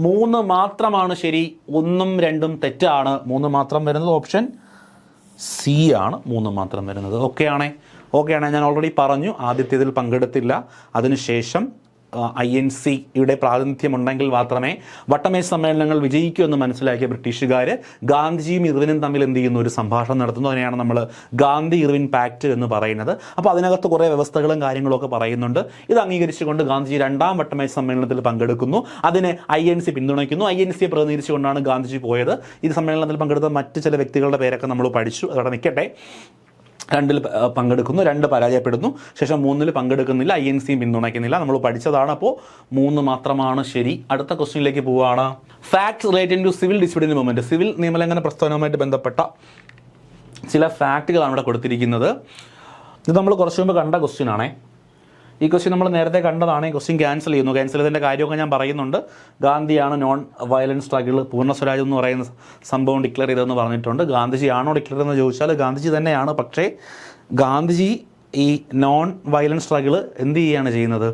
3 മാത്രമാണ് ശരി, 1ഉം 2ഉം തെറ്റാണ്. 3 മാത്രം വരുന്നത് ഓപ്ഷൻ സി ആണ്. 3 മാത്രം വരുന്നത്. ഓക്കെയാണേ. ഞാൻ ഓൾറെഡി പറഞ്ഞു ആദ്യത്തേതിൽ പങ്കെടുത്തില്ല. അതിനുശേഷം INC-യുടെ പ്രാതിനിധ്യമുണ്ടെങ്കിൽ മാത്രമേ വട്ടമേശ സമ്മേളനങ്ങൾ വിജയിക്കൂ എന്ന് മനസ്സിലാക്കിയ ബ്രിട്ടീഷുകാർ ഗാന്ധിജിയും ഇർവിനും തമ്മിൽ എന്ത് ചെയ്യുന്നു? ഒരു സംഭാഷണം നടത്തുന്നു. അതിനെയാണ് നമ്മൾ ഗാന്ധി ഇർവിൻ പാക്റ്റ് എന്ന് പറയുന്നത്. അപ്പോൾ അതിനകത്ത് കുറേ വ്യവസ്ഥകളും കാര്യങ്ങളും ഒക്കെ പറയുന്നുണ്ട്. ഇത് അംഗീകരിച്ചുകൊണ്ട് ഗാന്ധിജി 2ാം വട്ടമേശ സമ്മേളനത്തിൽ പങ്കെടുക്കുന്നു. അതിനെ INC പിന്തുണയ്ക്കുന്നു. INC-യെ പ്രതിനിധീകരിച്ചുകൊണ്ടാണ് ഗാന്ധിജി പോയത്. ഈ സമ്മേളനത്തിൽ പങ്കെടുത്ത മറ്റ് ചില വ്യക്തികളുടെ പേരൊക്കെ നമ്മൾ പഠിച്ചു. അതവിടെ നിൽക്കട്ടെ. 2ൽ പങ്കെടുക്കുന്നു, 2 പരാജയപ്പെടുന്നു. ശേഷം 3ൽ പങ്കെടുക്കുന്നില്ല, INC-യും പിന്തുണയ്ക്കുന്നില്ല. നമ്മൾ പഠിച്ചതാണ്. അപ്പോൾ 3 മാത്രമാണ് ശരി. അടുത്ത ക്വസ്റ്റ്യനിലേക്ക് പോവുകയാണ്. Facts related to civil dispute movement, civil നിയമലംഘന പ്രസ്ഥാനവുമായിട്ട് ബന്ധപ്പെട്ട ചില ഫാക്റ്റുകളാണ് ഇവിടെ കൊടുത്തിരിക്കുന്നത്. ഇത് നമ്മൾ കുറച്ച് മുമ്പ് കണ്ട ക്വസ്റ്റ്യൻ ആണേ. ഈ ക്വസ്റ്റ്യൻ നമ്മൾ നേരത്തെ കണ്ടതാണ്. ഈ ക്വസ്റ്റ്യൻ ക്യാൻസൽ ചെയ്തതിൻ്റെ കാര്യമൊക്കെ ഞാൻ പറയുന്നുണ്ട്. ഗാന്ധിയാണ് നോൺ വയലൻസ് സ്ട്രഗിൾ പൂർണ്ണ സ്വരാജ് എന്ന് പറയുന്ന സംഭവം ഡിക്ലെയർ ചെയ്തതെന്ന് പറഞ്ഞിട്ടുണ്ട്. ഗാന്ധിജി ആണോ ഡിക്ലെയർ ചെയ്തെന്ന് ചോദിച്ചാൽ ഗാന്ധിജി തന്നെയാണ്. പക്ഷേ ഗാന്ധിജി ഈ നോൺ വയലൻസ് സ്ട്രഗിൾ എന്ത് ചെയ്യുകയാണ് ചെയ്യുന്നത്?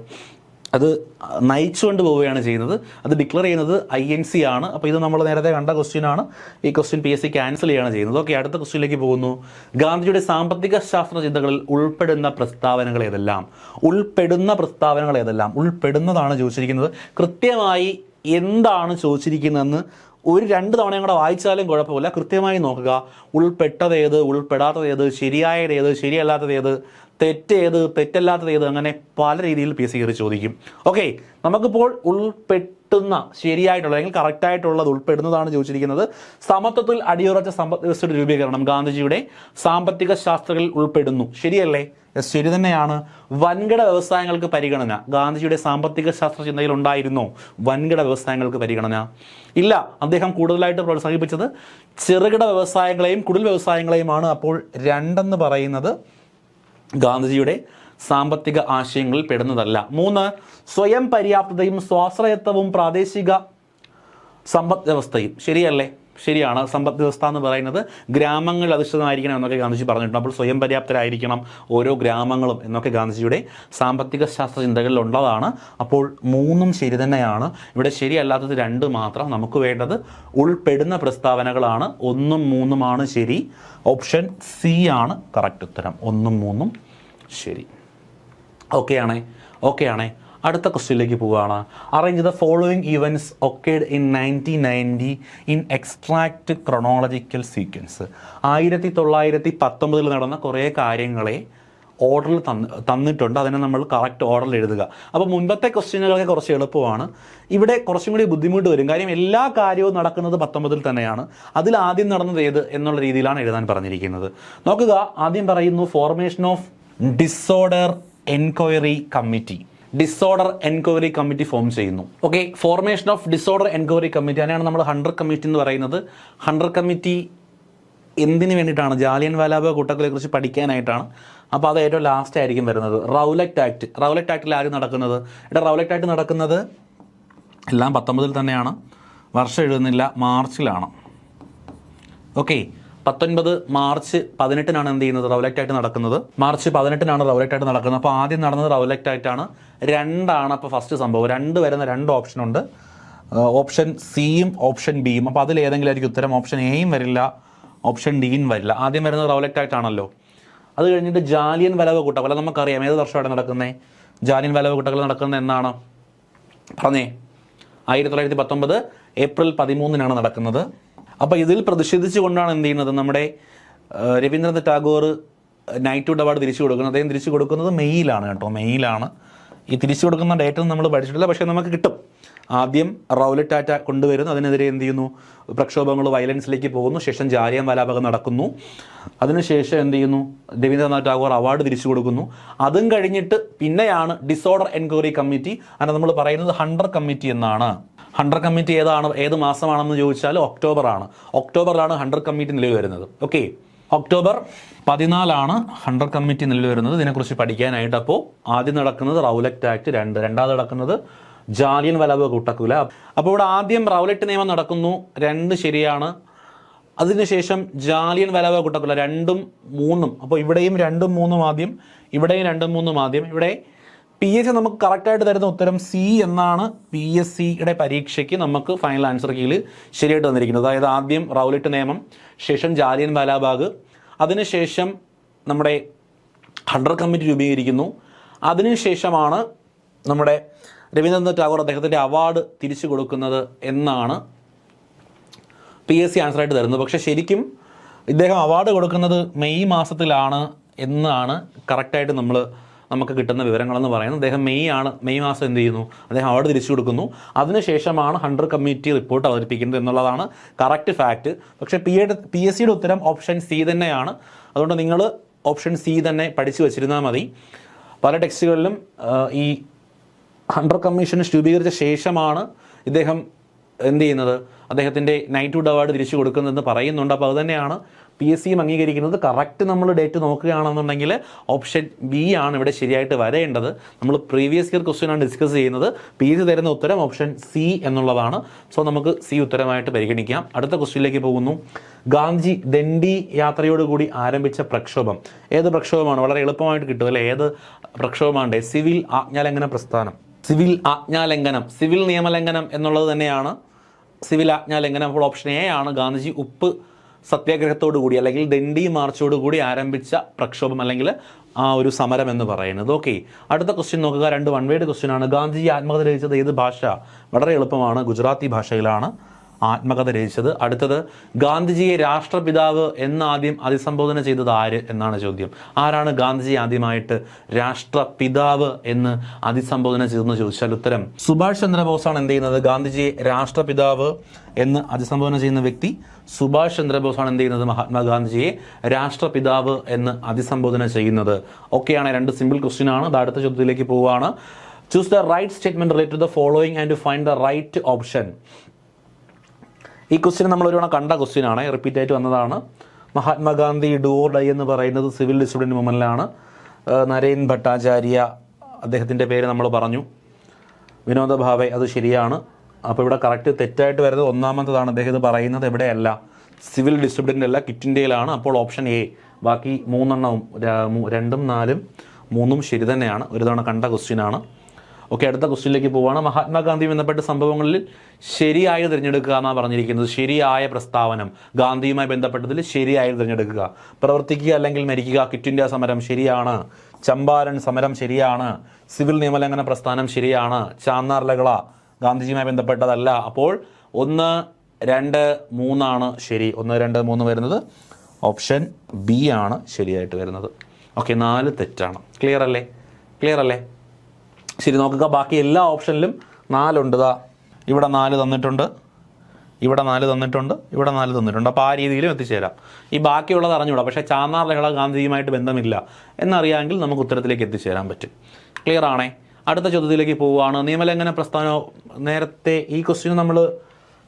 അത് നയിച്ചുകൊണ്ട് പോവുകയാണ് ചെയ്യുന്നത്. അത് ഡിക്ലെയർ ചെയ്യുന്നത് INC ആണ്. അപ്പോൾ ഇത് നമ്മൾ നേരത്തെ കണ്ട ക്വസ്റ്റ്യൻ ആണ്. ഈ ക്വസ്റ്റ്യൻ PSC ക്യാൻസൽ ചെയ്യുകയാണ് ചെയ്യുന്നത്. ഓക്കെ, അടുത്ത ക്വസ്റ്റ്യനിലേക്ക് പോകുന്നു. ഗാന്ധിജിയുടെ സാമ്പത്തിക ശാസ്ത്ര ചിന്തകളിൽ ഉൾപ്പെടുന്ന പ്രസ്താവനകൾ ഏതെല്ലാം? ഉൾപ്പെടുന്നതാണ് ചോദിച്ചിരിക്കുന്നത്. കൃത്യമായി എന്താണ് ചോദിച്ചിരിക്കുന്നതെന്ന് ഒരു 2 തവണയും കൂടെ വായിച്ചാലും കുഴപ്പമില്ല. കൃത്യമായി നോക്കുക. ഉൾപ്പെട്ടതേത്, ഉൾപ്പെടാത്തതേത്, ശരിയായതേത്, ശരിയല്ലാത്തതേത്, തെറ്റേത്, തെറ്റല്ലാത്തതേത്, അങ്ങനെ പല രീതിയിൽ PSC കയറി ചോദിക്കും. ഓക്കെ, നമുക്കിപ്പോൾ ഉൾപ്പെടുന്ന ശരിയായിട്ടുള്ള അല്ലെങ്കിൽ കറക്റ്റായിട്ടുള്ളത് ഉൾപ്പെടുന്നതാണ് ചോദിച്ചിരിക്കുന്നത്. സമത്വത്തിൽ അടിയുറച്ച സമ്പദ് വ്യവസ്ഥയുടെ രൂപീകരണം ഗാന്ധിജിയുടെ സാമ്പത്തിക ശാസ്ത്രങ്ങളിൽ ഉൾപ്പെടുന്നു. ശരിയല്ലേ? ശരി തന്നെയാണ്. വൻകിട വ്യവസായങ്ങൾക്ക് പരിഗണന ഗാന്ധിജിയുടെ സാമ്പത്തിക ശാസ്ത്ര ചിന്തയിൽ ഉണ്ടായിരുന്നോ? വൻകിട വ്യവസായങ്ങൾക്ക് പരിഗണന ഇല്ല. അദ്ദേഹം കൂടുതലായിട്ട് പ്രോത്സാഹിപ്പിച്ചത് ചെറുകിട വ്യവസായങ്ങളെയും കുടിൽ വ്യവസായങ്ങളെയുമാണ്. അപ്പോൾ 2 പറയുന്നത് ഗാന്ധിജിയുടെ സാമ്പത്തിക ആശയങ്ങളിൽ പെടുന്നതല്ല. 3 സ്വയം പര്യാപ്തതയും സ്വാശ്രയത്വവും പ്രാദേശിക സമ്പദ് വ്യവസ്ഥയും. ശരിയല്ലേ? ശരിയാണ്. സമ്പദ് വ്യവസ്ഥ എന്ന് പറയുന്നത് ഗ്രാമങ്ങളിൽ അധിഷ്ഠിതമായിരിക്കണം എന്നൊക്കെ ഗാന്ധിജി പറഞ്ഞിട്ടുണ്ട്. അപ്പോൾ സ്വയം പര്യാപ്തരായിരിക്കണം ഓരോ ഗ്രാമങ്ങളും എന്നൊക്കെ ഗാന്ധിജിയുടെ സാമ്പത്തിക ശാസ്ത്ര ചിന്തകളിൽ ഉള്ളതാണ്. അപ്പോൾ 3ഉം ശരി തന്നെയാണ്. ഇവിടെ ശരിയല്ലാത്തത് 2 മാത്രം. നമുക്ക് വേണ്ടത് ഉൾപ്പെടുന്ന പ്രസ്താവനകളാണ്. 1ഉം 3ഉമാണ് ശരി. ഓപ്ഷൻ സി ആണ് കറക്റ്റ് ഉത്തരം. 1ഉം 3ഉം ശരി. ഓക്കെയാണേ. അടുത്ത ക്വസ്റ്റ്യനിലേക്ക് പോവുകയാണ്. Arrange the following events ഒക്കേഡ് in 1990 in extract chronological sequence. 1919 നടന്ന കുറേ കാര്യങ്ങളെ ഓർഡറിൽ തന്നിട്ടുണ്ട്. അതിനെ നമ്മൾ കറക്റ്റ് ഓർഡറിൽ എഴുതുക. അപ്പോൾ മുൻപത്തെ ക്വസ്റ്റ്യനുകളൊക്കെ കുറച്ച് എളുപ്പമാണ്. ഇവിടെ കുറച്ചും കൂടി ബുദ്ധിമുട്ട് വരും. കാര്യം എല്ലാ കാര്യവും നടക്കുന്നത് 19 തന്നെയാണ്. അതിൽ ആദ്യം നടന്നത് ഏത് എന്നുള്ള രീതിയിലാണ് എഴുതാൻ പറഞ്ഞിരിക്കുന്നത്. നോക്കുക, ആദ്യം പറയുന്നു formation of disorder enquiry committee. Disorder enquiry committee form ചെയ്യുന്നു. Okay, formation of disorder enquiry committee, അതിനാണ് നമ്മൾ ഹണ്ടർ കമ്മിറ്റി എന്ന് പറയുന്നത്. ഹണ്ടർ കമ്മിറ്റി എന്തിനു വേണ്ടിയിട്ടാണ്? ജാലിയൻ വാലാബാഗ് കൂട്ടക്കൊലയെ കുറിച്ച് പഠിക്കാനായിട്ടാണ്. അപ്പോൾ അത് ഏറ്റവും ലാസ്റ്റ് ആയിരിക്കും വരുന്നത്. Rowlatt act. റൗലറ്റ് ആക്ടിൽ ആരും നടക്കുന്നത്? റൗലറ്റ് ആക്ട് നടക്കുന്നത് എല്ലാം 19 തന്നെയാണ്. വർഷം എഴുതുന്നില്ല, മാർച്ചിലാണ്. ഓക്കെ, 19 മാർച്ച് 18 എന്ത് ചെയ്യുന്നത്? റൗലറ്റ് ആക്ട് നടക്കുന്നത്. മാർച്ച് 18 റൗലറ്റ് ആക്ട് നടക്കുന്നത്. അപ്പോൾ ആദ്യം നടന്നത് റൗലറ്റ് ആക്ട് ആണ്. 2 അപ്പോൾ ഫസ്റ്റ് സംഭവം. 2 വരുന്ന 2 ഓപ്ഷൻ ഉണ്ട്. ഓപ്ഷൻ സിയും ഓപ്ഷൻ ബിയും. അപ്പോൾ അതിൽ ഏതെങ്കിലും ആയിരിക്കും ഉത്തരം. ഓപ്ഷൻ എയും വരില്ല, ഓപ്ഷൻ ഡിയും വരില്ല. ആദ്യം വരുന്നത് റൗലറ്റ് ആക്ട് ആണല്ലോ. അത് കഴിഞ്ഞിട്ട് ജാലിയൻ വാലാബാഗ് കൂട്ടക്കൊല. നമുക്കറിയാം ഏത് വർഷമാണ് നടക്കുന്നത്. ജാലിയൻ വാലാബാഗ് കൂട്ടക്കൊല നടക്കുന്നത് എന്നാണ് പറഞ്ഞേ? 1919 ഏപ്രിൽ 13 നടക്കുന്നത്. അപ്പോൾ ഇതിൽ പ്രതിഷേധിച്ചുകൊണ്ടാണ് എന്ത് ചെയ്യുന്നത്? നമ്മുടെ രവീന്ദ്രനാഥ് ടാഗോർ നൈറ്റ്ഹുഡ് അവാർഡ് തിരിച്ചു കൊടുക്കുന്നത്. അദ്ദേഹം തിരിച്ചു കൊടുക്കുന്നത് മെയ്യിലാണ് കേട്ടോ, മെയ്യിലാണ്. ഈ തിരിച്ചു കൊടുക്കുന്ന ഡേറ്റ് നമ്മൾ പഠിച്ചിട്ടില്ല, പക്ഷേ നമുക്ക് കിട്ടും. ആദ്യം റൗലറ്റ് ആക്ട് കൊണ്ടുവരുന്നു, അതിനെതിരെ എന്ത് ചെയ്യുന്നു? പ്രക്ഷോഭങ്ങൾ, വയലൻസിലേക്ക് പോകുന്നു. ശേഷം ജാലിയൻ വാലാബാഗ് നടക്കുന്നു. അതിനുശേഷം എന്ത് ചെയ്യുന്നു? രവീന്ദ്രനാഥ് ടാഗോർ അവാർഡ് തിരിച്ചു കൊടുക്കുന്നു. അതും കഴിഞ്ഞിട്ട് പിന്നെയാണ് ഡിസോർഡർ എൻക്വയറി കമ്മിറ്റി. അങ്ങനെ നമ്മൾ പറയുന്നത് ഹണ്ടർ കമ്മിറ്റി എന്നാണ്. ഹണ്ടർ കമ്മിറ്റി ഏത് മാസമാണെന്ന് ചോദിച്ചാൽ ഒക്ടോബറിലാണ് ഹണ്ടർ കമ്മിറ്റി നിലവിൽ വരുന്നത്. ഓക്കെ, ഒക്ടോബർ 14 ഹണ്ടർ കമ്മിറ്റി നിലവിൽ വരുന്നത്. ഇതിനെക്കുറിച്ച് പഠിക്കാനായിട്ട് അപ്പോൾ ആദ്യം നടക്കുന്നത് റൗലറ്റ് ആക്ട്, രണ്ടാമത് നടക്കുന്നത് ജാലിയൻ വാലാബാഗ് കൂട്ടക്കൊല. അപ്പോൾ ഇവിടെ ആദ്യം റൗലറ്റ് നിയമം നടക്കുന്നു, 2 ശരിയാണ്. അതിനുശേഷം ജാലിയൻ വാലാബാഗ് കൂട്ടക്കൊല 2ഉം 3ഉം. അപ്പോൾ ഇവിടെയും 2ഉം 3ഉം ആദ്യം, ഇവിടെയും 2ഉം 3ഉം ആദ്യം. ഇവിടെ PSC നമുക്ക് കറക്റ്റായിട്ട് തരുന്ന ഉത്തരം സി എന്നാണ്. PSCയുടെ പരീക്ഷയ്ക്ക് നമുക്ക് ഫൈനൽ ആൻസർ കീഴിൽ ശരിയായിട്ട് വന്നിരിക്കുന്നത്. അതായത് ആദ്യം റൗലറ്റ് നിയമം, ശേഷം ജാലിയൻ വാലാബാഗ്, അതിനുശേഷം നമ്മുടെ ഹണ്ടർ കമ്മിറ്റി രൂപീകരിക്കുന്നു. അതിനുശേഷമാണ് നമ്മുടെ രവീന്ദ്രനാഥ് ടാഗോർ അദ്ദേഹത്തിൻ്റെ അവാർഡ് തിരിച്ചു കൊടുക്കുന്നത് എന്നാണ് PSC ആൻസറായിട്ട് തരുന്നത്. പക്ഷേ ശരിക്കും ഇദ്ദേഹം അവാർഡ് കൊടുക്കുന്നത് മെയ് മാസത്തിലാണ് എന്നാണ് കറക്റ്റായിട്ട് നമുക്ക് കിട്ടുന്ന വിവരങ്ങളെന്ന് പറയുന്നത്. അദ്ദേഹം മെയ് മാസം എന്ത് ചെയ്യുന്നു? അദ്ദേഹം അവാർഡ് തിരിച്ചു കൊടുക്കുന്നു. അതിനുശേഷമാണ് ഹണ്ടർ കമ്മിറ്റി റിപ്പോർട്ട് അവതരിപ്പിക്കുന്നത് എന്നുള്ളതാണ് കറക്റ്റ് ഫാക്റ്റ്. പക്ഷേ PSCയുടെ ഉത്തരം ഓപ്ഷൻ സി തന്നെയാണ്. അതുകൊണ്ട് നിങ്ങൾ ഓപ്ഷൻ സി തന്നെ പഠിച്ചു വച്ചിരുന്നാൽ മതി. പല ടെക്സ്റ്റുകളിലും ഈ ഹണ്ടർ കമ്മീഷൻ രൂപീകരിച്ച ശേഷമാണ് ഇദ്ദേഹം എന്ത് ചെയ്യുന്നത്? അദ്ദേഹത്തിൻ്റെ നൈറ്റ്ഹുഡ് അവാർഡ് തിരിച്ചു കൊടുക്കുന്നതെന്ന് പറയുന്നുണ്ട്. അപ്പോൾ അത് തന്നെയാണ് PSCയും അംഗീകരിക്കുന്നത്. കറക്റ്റ് നമ്മൾ ഡേറ്റ് നോക്കുകയാണെന്നുണ്ടെങ്കിൽ ഓപ്ഷൻ ബി ആണ് ഇവിടെ ശരിയായിട്ട് വരേണ്ടത്. നമ്മൾ പ്രീവിയസ് ഇയർ ക്വസ്റ്റ്യനാണ് ഡിസ്കസ് ചെയ്യുന്നത്. PSC തരുന്ന ഉത്തരം ഓപ്ഷൻ സി എന്നുള്ളതാണ്. സോ നമുക്ക് സി ഉത്തരമായിട്ട് പരിഗണിക്കാം. അടുത്ത ക്വസ്റ്റ്യനിലേക്ക് പോകുന്നു. ഗാന്ധി ദണ്ഡി യാത്രയോടുകൂടി ആരംഭിച്ച പ്രക്ഷോഭം ഏത് പ്രക്ഷോഭമാണ്? വളരെ എളുപ്പമായിട്ട് കിട്ടും അല്ലേ? ഏത് പ്രക്ഷോഭമാണ്? സിവിൽ ആജ്ഞാലംഘന പ്രസ്ഥാനം. സിവിൽ നിയമലംഘനം എന്നുള്ളത് തന്നെയാണ് സിവിൽ ആജ്ഞാലംഘനം. അപ്പോൾ ഓപ്ഷൻ എ ആണ്. ഗാന്ധിജി ഉപ്പ് സത്യാഗ്രഹത്തോടു കൂടി അല്ലെങ്കിൽ ദണ്ഡി മാർച്ചോടുകൂടി ആരംഭിച്ച പ്രക്ഷോഭം അല്ലെങ്കിൽ ആ ഒരു സമരം എന്ന് പറയുന്നത്. ഓക്കെ, അടുത്ത ക്വസ്റ്റ്യൻ നോക്കുക. 2 വൺ വേർഡ് ക്വസ്റ്റ്യൻ ആണ്. ഗാന്ധിജി ആത്മകഥ രചിച്ചത് ഏത് ഭാഷ? വളരെ എളുപ്പമാണ്, ഗുജറാത്തി ഭാഷയിലാണ് ആത്മകഥ രചിച്ചത്. അടുത്തത്, ഗാന്ധിജിയെ രാഷ്ട്രപിതാവ് എന്നാദ്യം അഭിസംബോധന ചെയ്തത് ആര് എന്നാണ് ചോദ്യം. ആരാണ് ഗാന്ധിജി ആദ്യമായിട്ട് രാഷ്ട്രപിതാവ് എന്ന് അഭിസംബോധന ചെയ്തെന്ന് ചോദിച്ചാൽ ഉത്തരം സുഭാഷ് ചന്ദ്രബോസാണ്. എന്ത് ചെയ്യുന്നത്? ഗാന്ധിജിയെ രാഷ്ട്രപിതാവ് എന്ന് അഭിസംബോധന ചെയ്യുന്ന വ്യക്തി സുഭാഷ് ചന്ദ്രബോസാണ്. എന്ത് ചെയ്യുന്നത്? മഹാത്മാഗാന്ധിജിയെ രാഷ്ട്രപിതാവ് എന്ന് അഭിസംബോധന ചെയ്യുന്നത്. ഓക്കെയാണ്, 2 സിമ്പിൾ ക്വസ്റ്റ്യൻ ആണ്. അത് അടുത്ത ചോദ്യത്തിലേക്ക് പോവുകയാണ്. Choose the right statement related to the following and find the right option. ഈ ക്വസ്റ്റ്യൻ നമ്മൾ ഒരു തവണ കണ്ട ക്വസ്റ്റ്യൻ ആണ്, റിപ്പീറ്റ് ആയിട്ട് വന്നതാണ്. മഹാത്മാഗാന്ധി ഡു ഓർ ഡൈ എന്ന് പറയുന്നത് സിവിൽ ഡിസോർഡർ മൂവ്മെൻറ്റിലാണ്. നരേൻ ഭട്ടാചാര്യ അദ്ദേഹത്തിൻ്റെ പേര് നമ്മൾ പറഞ്ഞു. വിനോദ ഭാവെ, അത് ശരിയാണ്. അപ്പോൾ ഇവിടെ കറക്റ്റ് തെറ്റായിട്ട് വരുന്നത് ഒന്നാമത്തതാണ്. അദ്ദേഹം ഇത് പറയുന്നത് എവിടെയല്ല, സിവിൽ ഡിസിപ്ലിൻ്റെ അല്ല, ക്വിറ്റ് ഇന്ത്യയിലാണ്. അപ്പോൾ ഓപ്ഷൻ എ. ബാക്കി 3 2ഉം 4ഉം 3ഉം ശരി തന്നെയാണ്. ഒരു തവണ കണ്ട ക്വസ്റ്റ്യൻ ആണ്. ഓക്കെ, അടുത്ത ക്വസ്റ്റ്യനിലേക്ക് പോവുകയാണ്. മഹാത്മാഗാന്ധി ബന്ധപ്പെട്ട സംഭവങ്ങളിൽ ശരിയായി തിരഞ്ഞെടുക്കുക എന്നാണ് പറഞ്ഞിരിക്കുന്നത്. ശരിയായ പ്രസ്താവനം ഗാന്ധിയുമായി ബന്ധപ്പെട്ടതിൽ ശരിയായി തിരഞ്ഞെടുക്കുക. പ്രവർത്തിക്കുക അല്ലെങ്കിൽ മരിക്കുക, ക്വിറ്റ് ഇന്ത്യ സമരം ശരിയാണ്. ചമ്പാരൻ സമരം ശരിയാണ്. സിവിൽ നിയമലംഘന പ്രസ്ഥാനം ശരിയാണ്. ചാന്നാർ ലഹള ഗാന്ധിജിയുമായി ബന്ധപ്പെട്ടതല്ല. അപ്പോൾ 1, 2, 3 ശരി. 1, 2, 3 വരുന്നത് ഓപ്ഷൻ ബി ആണ് ശരിയായിട്ട് വരുന്നത്. ഓക്കെ, 4 തെറ്റാണ്. ക്ലിയർ അല്ലേ? ശരി, നോക്കുക. ബാക്കി എല്ലാ ഓപ്ഷനിലും 4 ഉണ്ട്. ഇവിടെ 4 തന്നിട്ടുണ്ട്, ഇവിടെ 4 തന്നിട്ടുണ്ട്, ഇവിടെ 4 തന്നിട്ടുണ്ട്. അപ്പോൾ ആ രീതിയിലും എത്തിച്ചേരാം. ഈ ബാക്കിയുള്ളത് അറിഞ്ഞൂടാ, പക്ഷേ ചാന്നാർ ലഹള ഗാന്ധിയുമായിട്ട് ബന്ധമില്ല എന്നറിയാമെങ്കിൽ നമുക്ക് ഉത്തരത്തിലേക്ക് എത്തിച്ചേരാൻ പറ്റും. ക്ലിയർ ആണേ? അടുത്ത ചോദ്യത്തിലേക്ക് പോവുകയാണ്. നിയമലംഘന പ്രസ്ഥാനം നേരത്തെ ഈ ക്വസ്റ്റ്യൻ നമ്മൾ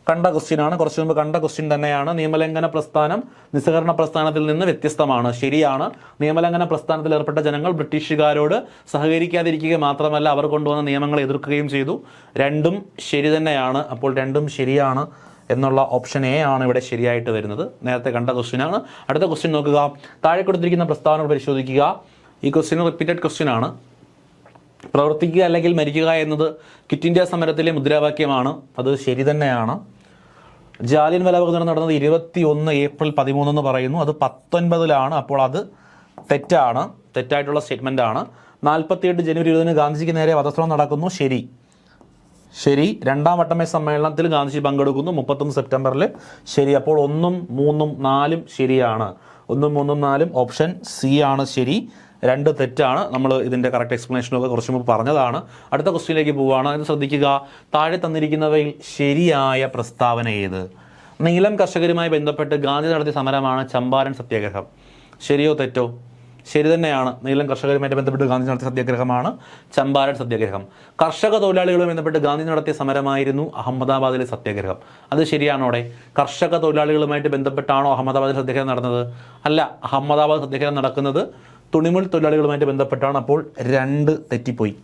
കണ്ട ക്വസ്റ്റ്യനാണ്, കുറച്ച് മുമ്പ് കണ്ട ക്വസ്റ്റ്യൻ തന്നെയാണ്. നിയമലംഘന പ്രസ്ഥാനം നിസ്സഹകരണ പ്രസ്ഥാനത്തിൽ നിന്ന് വ്യത്യസ്തമാണ്. ശരിയാണ്. നിയമലംഘന പ്രസ്ഥാനത്തിൽ ഏർപ്പെട്ട ജനങ്ങൾ ബ്രിട്ടീഷുകാരോട് സഹകരിക്കാതിരിക്കുക മാത്രമല്ല, അവർ കൊണ്ടുവന്ന നിയമങ്ങളെ എതിർക്കുകയും ചെയ്തു. രണ്ടും ശരി തന്നെയാണ്. അപ്പോൾ രണ്ടും ശരിയാണ് എന്നുള്ള ഓപ്ഷൻ എ ആണ് ഇവിടെ ശരിയായിട്ട് വരുന്നത്. നേരത്തെ കണ്ട ക്വസ്റ്റ്യനാണ്. അടുത്ത ക്വസ്റ്റ്യൻ നോക്കുക. താഴെ കൊടുത്തിരിക്കുന്ന പ്രസ്താവനകൾ പരിശോധിക്കുക. ഈ ക്വസ്റ്റ്യൻ റിപ്പീറ്റഡ് ക്വസ്റ്റ്യൻ ആണ്. പ്രവർത്തിക്കുക അല്ലെങ്കിൽ മരിക്കുക എന്നത് ക്വിറ്റ് ഇന്ത്യ സമരത്തിലെ മുദ്രാവാക്യമാണ്. അത് ശരി തന്നെയാണ്. ജാലിയൻ വാലാബാഗ് നടന്നത് 21 ഏപ്രിൽ 13 എന്ന് പറയുന്നു. അത് 19 അപ്പോൾ അത് തെറ്റാണ്. തെറ്റായിട്ടുള്ള സ്റ്റേറ്റ്മെൻ്റ് ആണ്. 48 ജനുവരി 20 ഗാന്ധിജിക്ക് നേരെ വധശ്രമം നടക്കുന്നു. ശരി. രണ്ടാം വട്ടമേ സമ്മേളനത്തിൽ ഗാന്ധിജി പങ്കെടുക്കുന്നു 31 സെപ്റ്റംബറിൽ. ശരി. അപ്പോൾ 1, 3, 4 ശരിയാണ്. 1, 3, 4 ഓപ്ഷൻ സി ആണ് ശരി. 2 തെറ്റാണ്. നമ്മൾ ഇതിൻ്റെ കറക്റ്റ് എക്സ്പ്ലനേഷനൊക്കെ കുറച്ച് മുമ്പ് പറഞ്ഞതാണ്. അടുത്ത ക്വസ്റ്റ്യനിലേക്ക് പോവുകയാണ്. ഇത് ശ്രദ്ധിക്കുക. താഴെ തന്നിരിക്കുന്നവയിൽ ശരിയായ പ്രസ്താവന ഏത്? നീലം കർഷകരുമായി ബന്ധപ്പെട്ട് ഗാന്ധി നടത്തിയ സമരമാണ് ചമ്പാരൻ സത്യാഗ്രഹം. ശരിയോ തെറ്റോ? ശരി തന്നെയാണ്. നീലം കർഷകരുമായിട്ട് ബന്ധപ്പെട്ട് ഗാന്ധി നടത്തിയ സത്യാഗ്രഹമാണ് ചമ്പാരൻ സത്യാഗ്രഹം. കർഷക തൊഴിലാളികളുമായി ബന്ധപ്പെട്ട് ഗാന്ധി നടത്തിയ സമരമായിരുന്നു അഹമ്മദാബാദിലെ സത്യാഗ്രഹം. അത് ശരിയാണോടെ? കർഷക തൊഴിലാളികളുമായിട്ട് ബന്ധപ്പെട്ടാണോ അഹമ്മദാബാദിൽ സത്യാഗ്രഹം നടന്നത്? അല്ല, അഹമ്മദാബാദ് സത്യാഗ്രഹം നടക്കുന്നത് തുണിമിൽ തൊഴിലാളികളുമായിട്ട് ബന്ധപ്പെട്ടാണ്. അപ്പോൾ 2 തെറ്റിപ്പോയി.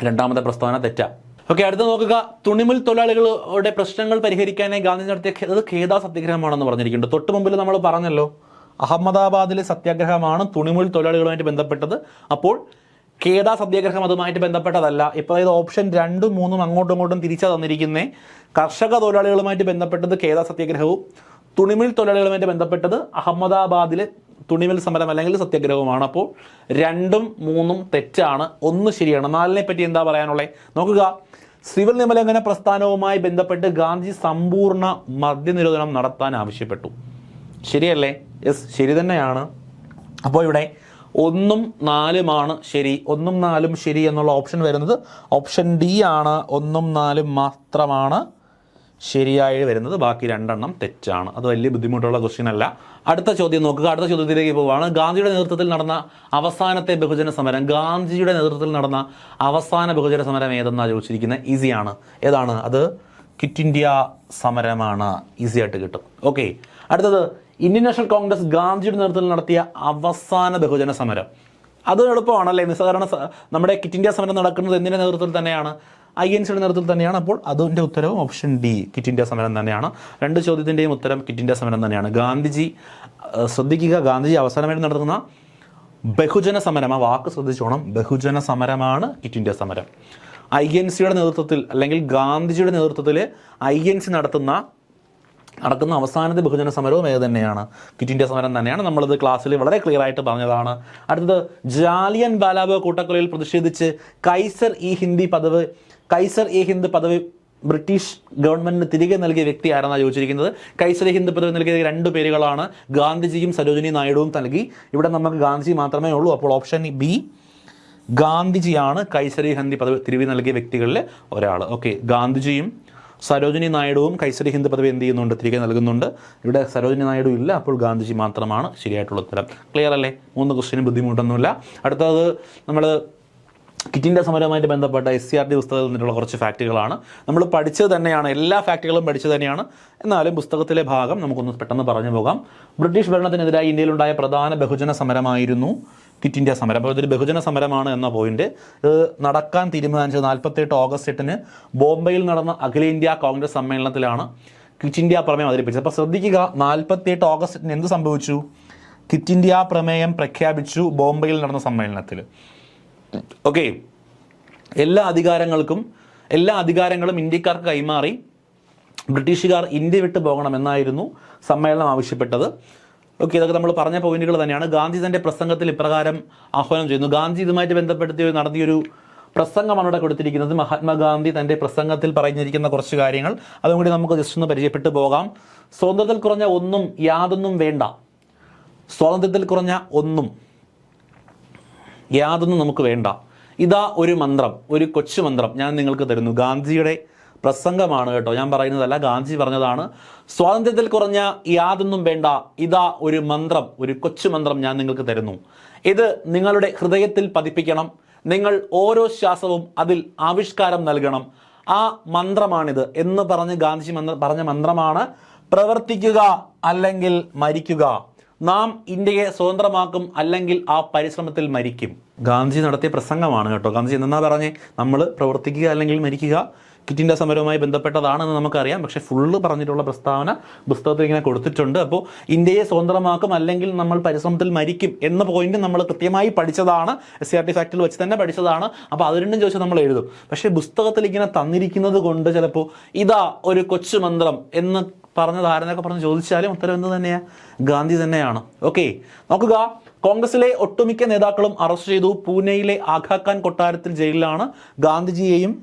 രണ്ടാമത്തെ പ്രസ്താവന തെറ്റാ. ഓക്കെ, അടുത്ത നോക്കുക. തുണിമിൽ തൊഴിലാളികളുടെ പ്രശ്നങ്ങൾ പരിഹരിക്കാനായി ഗാന്ധി നടത്തിയ ഖേദ സത്യാഗ്രഹമാണെന്ന് പറഞ്ഞിരിക്കുന്നുണ്ട്. തൊട്ട് മുമ്പിൽ നമ്മൾ പറഞ്ഞല്ലോ അഹമ്മദാബാദിലെ സത്യാഗ്രഹമാണ് തുണിമിൽ തൊഴിലാളികളുമായിട്ട് ബന്ധപ്പെട്ടത്. അപ്പോൾ ഖേദ സത്യാഗ്രഹം അതുമായിട്ട് ബന്ധപ്പെട്ടതല്ല. ഇപ്പോൾ ഇത് ഓപ്ഷൻ 2, 3 അങ്ങോട്ടും ഇങ്ങോട്ടും തിരിച്ചാ തന്നിരിക്കുന്നത്. കർഷക തൊഴിലാളികളുമായിട്ട് ബന്ധപ്പെട്ടത് ഖേദ സത്യാഗ്രഹവും തുണിമിൽ തൊഴിലാളികളുമായിട്ട് ബന്ധപ്പെട്ടത് അഹമ്മദാബാദിലെ തുണിമിൽ സമരം അല്ലെങ്കിൽ സത്യാഗ്രഹവുമാണ്. അപ്പോൾ 2ഉം 3ഉം തെറ്റാണ്. 1 ശരിയാണ്. 4നെ പറ്റി എന്താ പറയാനുള്ളത് നോക്കുക. സിവിൽ നിയമലംഘന പ്രസ്ഥാനവുമായി ബന്ധപ്പെട്ട് ഗാന്ധി സമ്പൂർണ്ണ മദ്യനിരോധനം നടത്താൻ ആവശ്യപ്പെട്ടു. ശരിയല്ലേ? യെസ്, ശരി തന്നെയാണ്. അപ്പോൾ ഇവിടെ 1ഉം 4ഉമാണ് ശരി. 1ഉം 4ഉം ശരി എന്നുള്ള ഓപ്ഷൻ വരുന്നത് ഓപ്ഷൻ ഡി ആണ്. 1ഉം 4ഉം മാത്രമാണ് ശരിയായി വരുന്നത്. ബാക്കി 2 തെറ്റാണ്. അത് വലിയ ബുദ്ധിമുട്ടുള്ള ക്വസ്റ്റ്യൻ അല്ല. അടുത്ത ചോദ്യം നോക്കുക. അടുത്ത ചോദ്യത്തിലേക്ക് പോവുകയാണ്. ഗാന്ധിയുടെ നേതൃത്വത്തിൽ നടന്ന അവസാനത്തെ ബഹുജന സമരം. ഗാന്ധിജിയുടെ നേതൃത്വത്തിൽ നടന്ന അവസാന ബഹുജന സമരം ഏതെന്നാണ് ചോദിച്ചിരിക്കുന്നത്. ഈസിയാണ്. ഏതാണ് അത്? ക്വിറ്റ് ഇന്ത്യ സമരമാണ്. ഈസി ആയിട്ട് കിട്ടും. ഓക്കെ, അടുത്തത് ഇന്ത്യൻ നാഷണൽ കോൺഗ്രസ് ഗാന്ധിജിയുടെ നേതൃത്വത്തിൽ നടത്തിയ അവസാന ബഹുജന സമരം. അത് എളുപ്പമാണല്ലേ? നിസ്സഹകരണ നമ്മുടെ ക്വിറ്റ് ഇന്ത്യ സമരം നടക്കുന്നത് എന്തിൻ്റെ നേതൃത്വത്തിൽ തന്നെയാണ്? INCയുടെ നേതൃത്വത്തിൽ തന്നെയാണ്. അപ്പോൾ അതിൻ്റെ ഉത്തരവും ഓപ്ഷൻ ഡി ക്വിറ്റ് ഇന്ത്യ സമരം തന്നെയാണ്. 2 ചോദ്യത്തിൻ്റെയും ഉത്തരം ക്വിറ്റ് ഇന്ത്യ സമരം തന്നെയാണ്. ഗാന്ധിജി ശ്രദ്ധിക്കുക. ഗാന്ധിജി അവസാനമായിട്ട് നടത്തുന്ന ബഹുജന സമരം, ആ വാക്ക് ശ്രദ്ധിച്ചോണം, ബഹുജന സമരമാണ് ക്വിറ്റ് ഇന്ത്യ സമരം. INCയുടെ നേതൃത്വത്തിൽ അല്ലെങ്കിൽ ഗാന്ധിജിയുടെ നേതൃത്വത്തിൽ INC നടക്കുന്ന അവസാനത്തെ ബഹുജന സമരവും ഏത് തന്നെയാണ്? ക്വിറ്റ് ഇന്ത്യ സമരം തന്നെയാണ്. നമ്മളത് ക്ലാസ്സിൽ വളരെ ക്ലിയർ ആയിട്ട് പറഞ്ഞതാണ്. അടുത്തത് ജാലിയൻ വാലാബാഗ് കൂട്ടക്കൊലയിൽ പ്രതിഷേധിച്ച് കൈസർ ഇ ഹിന്ദ് പദവി ബ്രിട്ടീഷ് ഗവൺമെന്റിന് തിരികെ നൽകിയ വ്യക്തി ആരെന്നാണ് ചോദിച്ചിരിക്കുന്നത്. കൈസർ ഇ ഹിന്ദ് പദവി നൽകിയ 2 പേരുകളാണ്. ഗാന്ധിജിയും സരോജിനി നായിഡുവും നൽകി. ഇവിടെ നമുക്ക് ഗാന്ധിജി മാത്രമേ ഉള്ളൂ. അപ്പോൾ ഓപ്ഷൻ ബി ഗാന്ധിജിയാണ് കൈസർ ഇ ഹിന്ദ് പദവി തിരികെ നൽകിയ വ്യക്തികളിൽ ഒരാൾ. ഓക്കെ, ഗാന്ധിജിയും സരോജിനി നായിഡുവും കൈസർ ഇ ഹിന്ദ് പദവി എന്ത് ചെയ്യുന്നുണ്ട്? തിരികെ നൽകുന്നുണ്ട്. ഇവിടെ സരോജിനി നായിഡു ഇല്ല. അപ്പോൾ ഗാന്ധിജി മാത്രമാണ് ശരിയായിട്ടുള്ള ഉത്തരം. ക്ലിയർ അല്ലേ? 3 ക്വസ്റ്റ്യനും ബുദ്ധിമുട്ടൊന്നുമില്ല. അടുത്തത് നമ്മൾ ക്വിറ്റ് ഇന്ത്യ സമരവുമായിട്ട് ബന്ധപ്പെട്ട SCRT പുസ്തകത്തിൽ നിന്നുള്ള കുറച്ച് ഫാക്റ്റുകളാണ്. നമ്മൾ പഠിച്ചത് തന്നെയാണ്, എല്ലാ ഫാക്റ്റുകളും പഠിച്ചത് തന്നെയാണ്. എന്നാലും പുസ്തകത്തിലെ ഭാഗം നമുക്കൊന്ന് പെട്ടെന്ന് പറഞ്ഞു പോകാം. ബ്രിട്ടീഷ് ഭരണത്തിനെതിരായി ഇന്ത്യയിലുണ്ടായ പ്രധാന ബഹുജന സമരമായിരുന്നു ക്വിറ്റ് ഇന്ത്യ സമരം. അപ്പോൾ ഇതൊരു ബഹുജന സമരമാണ് എന്ന പോയിന്റ്. ഇത് നടക്കാൻ തീരുമാനിച്ചത് 48 ഓഗസ്റ്റ് 8 ബോംബെയിൽ നടന്ന അഖിലേന്ത്യാ കോൺഗ്രസ് സമ്മേളനത്തിലാണ് ക്വിറ്റ് ഇന്ത്യ പ്രമേയം അവതരിപ്പിച്ചത്. അപ്പോൾ ശ്രദ്ധിക്കുക, 48 ഓഗസ്റ്റ് 8 എന്ത് സംഭവിച്ചു? ക്വിറ്റ് ഇന്ത്യ പ്രമേയം പ്രഖ്യാപിച്ചു ബോംബെയിൽ നടന്ന സമ്മേളനത്തിൽ. ഓക്കെ, എല്ലാ അധികാരങ്ങളും ഇന്ത്യക്കാർക്ക് കൈമാറി ബ്രിട്ടീഷുകാർ ഇന്ത്യ വിട്ടു പോകണമെന്നായിരുന്നു സമ്മേളനം ആവശ്യപ്പെട്ടത്. ഓക്കെ, ഇതൊക്കെ നമ്മൾ പറഞ്ഞ പോയിന്റുകൾ തന്നെയാണ്. ഗാന്ധി തൻ്റെ പ്രസംഗത്തിൽ ഇപ്രകാരം ആഹ്വാനം ചെയ്യുന്നു. ഗാന്ധി ഇതുമായിട്ട് ബന്ധപ്പെടുത്തി നടത്തിയൊരു പ്രസംഗമാണ് ഇവിടെ കൊടുത്തിരിക്കുന്നത്. മഹാത്മാഗാന്ധി തൻ്റെ പ്രസംഗത്തിൽ പറഞ്ഞിരിക്കുന്ന കുറച്ച് കാര്യങ്ങൾ അതും കൂടി നമുക്ക് ജസ്റ്റ് ഒന്ന് പരിചയപ്പെട്ടു പോകാം. സ്വാതന്ത്ര്യത്തിൽ കുറഞ്ഞ ഒന്നും യാതൊന്നും വേണ്ട. സ്വാതന്ത്ര്യത്തിൽ കുറഞ്ഞ ഒന്നും യാതൊന്നും നമുക്ക് വേണ്ട. ഇതാ ഒരു മന്ത്രം, ഒരു കൊച്ചു മന്ത്രം ഞാൻ നിങ്ങൾക്ക് തരുന്നു. ഗാന്ധിയുടെ പ്രസംഗമാണ് കേട്ടോ, ഞാൻ പറയുന്നതല്ല, ഗാന്ധി പറഞ്ഞതാണ്. സ്വാതന്ത്ര്യത്തിൽ കുറഞ്ഞ യാതൊന്നും വേണ്ട, ഇതാ ഒരു മന്ത്രം, ഒരു കൊച്ചു മന്ത്രം ഞാൻ നിങ്ങൾക്ക് തരുന്നു. ഇത് നിങ്ങളുടെ ഹൃദയത്തിൽ പതിപ്പിക്കണം. നിങ്ങൾ ഓരോ ശ്വാസവും അതിൽ ആവിഷ്കാരം നൽകണം. ആ മന്ത്രമാണിത് എന്ന് പറഞ്ഞ് ഗാന്ധിജി പറഞ്ഞ മന്ത്രമാണ് പ്രവർത്തിക്കുക അല്ലെങ്കിൽ മരിക്കുക. നാം ഇന്ത്യയെ സ്വതന്ത്രമാക്കും അല്ലെങ്കിൽ ആ പരിശ്രമത്തിൽ മരിക്കും. ഗാന്ധി നടത്തിയ പ്രസംഗമാണ് കേട്ടോ. ഗാന്ധി എന്നാ പറഞ്ഞേ, നമ്മൾ പ്രവർത്തിക്കുക അല്ലെങ്കിൽ മരിക്കുക. ക്വിറ്റ് ഇന്ത്യ സമരവുമായി ബന്ധപ്പെട്ടതാണെന്ന് നമുക്കറിയാം. പക്ഷേ ഫുള്ള് പറഞ്ഞിട്ടുള്ള പ്രസ്താവന പുസ്തകത്തിൽ ഇങ്ങനെ കൊടുത്തിട്ടുണ്ട്. അപ്പോൾ ഇന്ത്യയെ സ്വതന്ത്രമാക്കും അല്ലെങ്കിൽ നമ്മൾ പരിശ്രമത്തിൽ മരിക്കും എന്ന പോയിന്റ് നമ്മൾ കൃത്യമായി പഠിച്ചതാണ്. SCERT ഫാക്റ്റിൽ വെച്ച് തന്നെ പഠിച്ചതാണ്. അപ്പോൾ അത് രണ്ടും ചോദിച്ചാൽ നമ്മൾ എഴുതും. പക്ഷേ പുസ്തകത്തിൽ ഇങ്ങനെ തന്നിരിക്കുന്നത് കൊണ്ട് ചിലപ്പോൾ ഇതാ ഒരു കൊച്ചു മന്ത്രം എന്ന് പറഞ്ഞത് ആരെന്നൊക്കെ പറഞ്ഞ് ചോദിച്ചാലും ഉത്തരം എന്ത് തന്നെയാണ്? ഗാന്ധി തന്നെയാണ്. ഓക്കെ, നോക്കുക. കോൺഗ്രസിലെ ഒട്ടുമിക്ക നേതാക്കളും അറസ്റ്റ് ചെയ്തു. പൂനെയിലെ ആഘാഖാൻ കൊട്ടാരത്തിൽ ജയിലിലാണ് ഗാന്ധിജിയെയും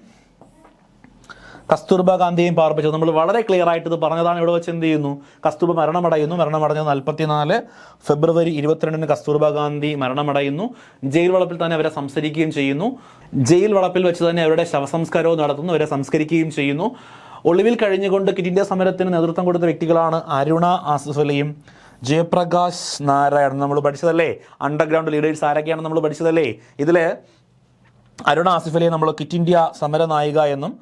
കസ്തൂർബ ഗാന്ധിയെയും പാർപ്പിച്ചത്. നമ്മൾ വളരെ ക്ലിയർ ആയിട്ട് ഇത് പറഞ്ഞതാണ്. ഇവിടെ വെച്ച് എന്ത് ചെയ്യുന്നു? കസ്തൂർബ മരണമടയുന്നത് 44 ഫെബ്രുവരി 22 കസ്തൂർബ ഗാന്ധി മരണമടയുന്നു. ജയിൽ വളപ്പിൽ തന്നെ അവരെ സംസ്കരിക്കുകയും ചെയ്യുന്നു. ജയിൽ വളപ്പിൽ വെച്ച് തന്നെ അവരുടെ ശവസംസ്കാരവും നടത്തുന്നു, അവരെ സംസ്കരിക്കുകയും ചെയ്യുന്നു. ഒളിവിൽ കഴിഞ്ഞുകൊണ്ട് ക്വിറ്റ് ഇന്ത്യ സമരത്തിന് നേതൃത്വം കൊടുത്ത വ്യക്തികളാണ് അരുണ ആസിഫ് അലിയും ജയപ്രകാശ് നാരായണൻ. നമ്മൾ പഠിച്ചതല്ലേ? അണ്ടർഗ്രൗണ്ട് ലീഡേഴ്സ് ആരൊക്കെയാണെന്ന് നമ്മൾ പഠിച്ചതല്ലേ? ഇതിൽ അരുണ ആസിഫ് അലിയെ നമ്മൾ ക്വിറ്റ് ഇന്ത്യ സമര നായിക എന്നും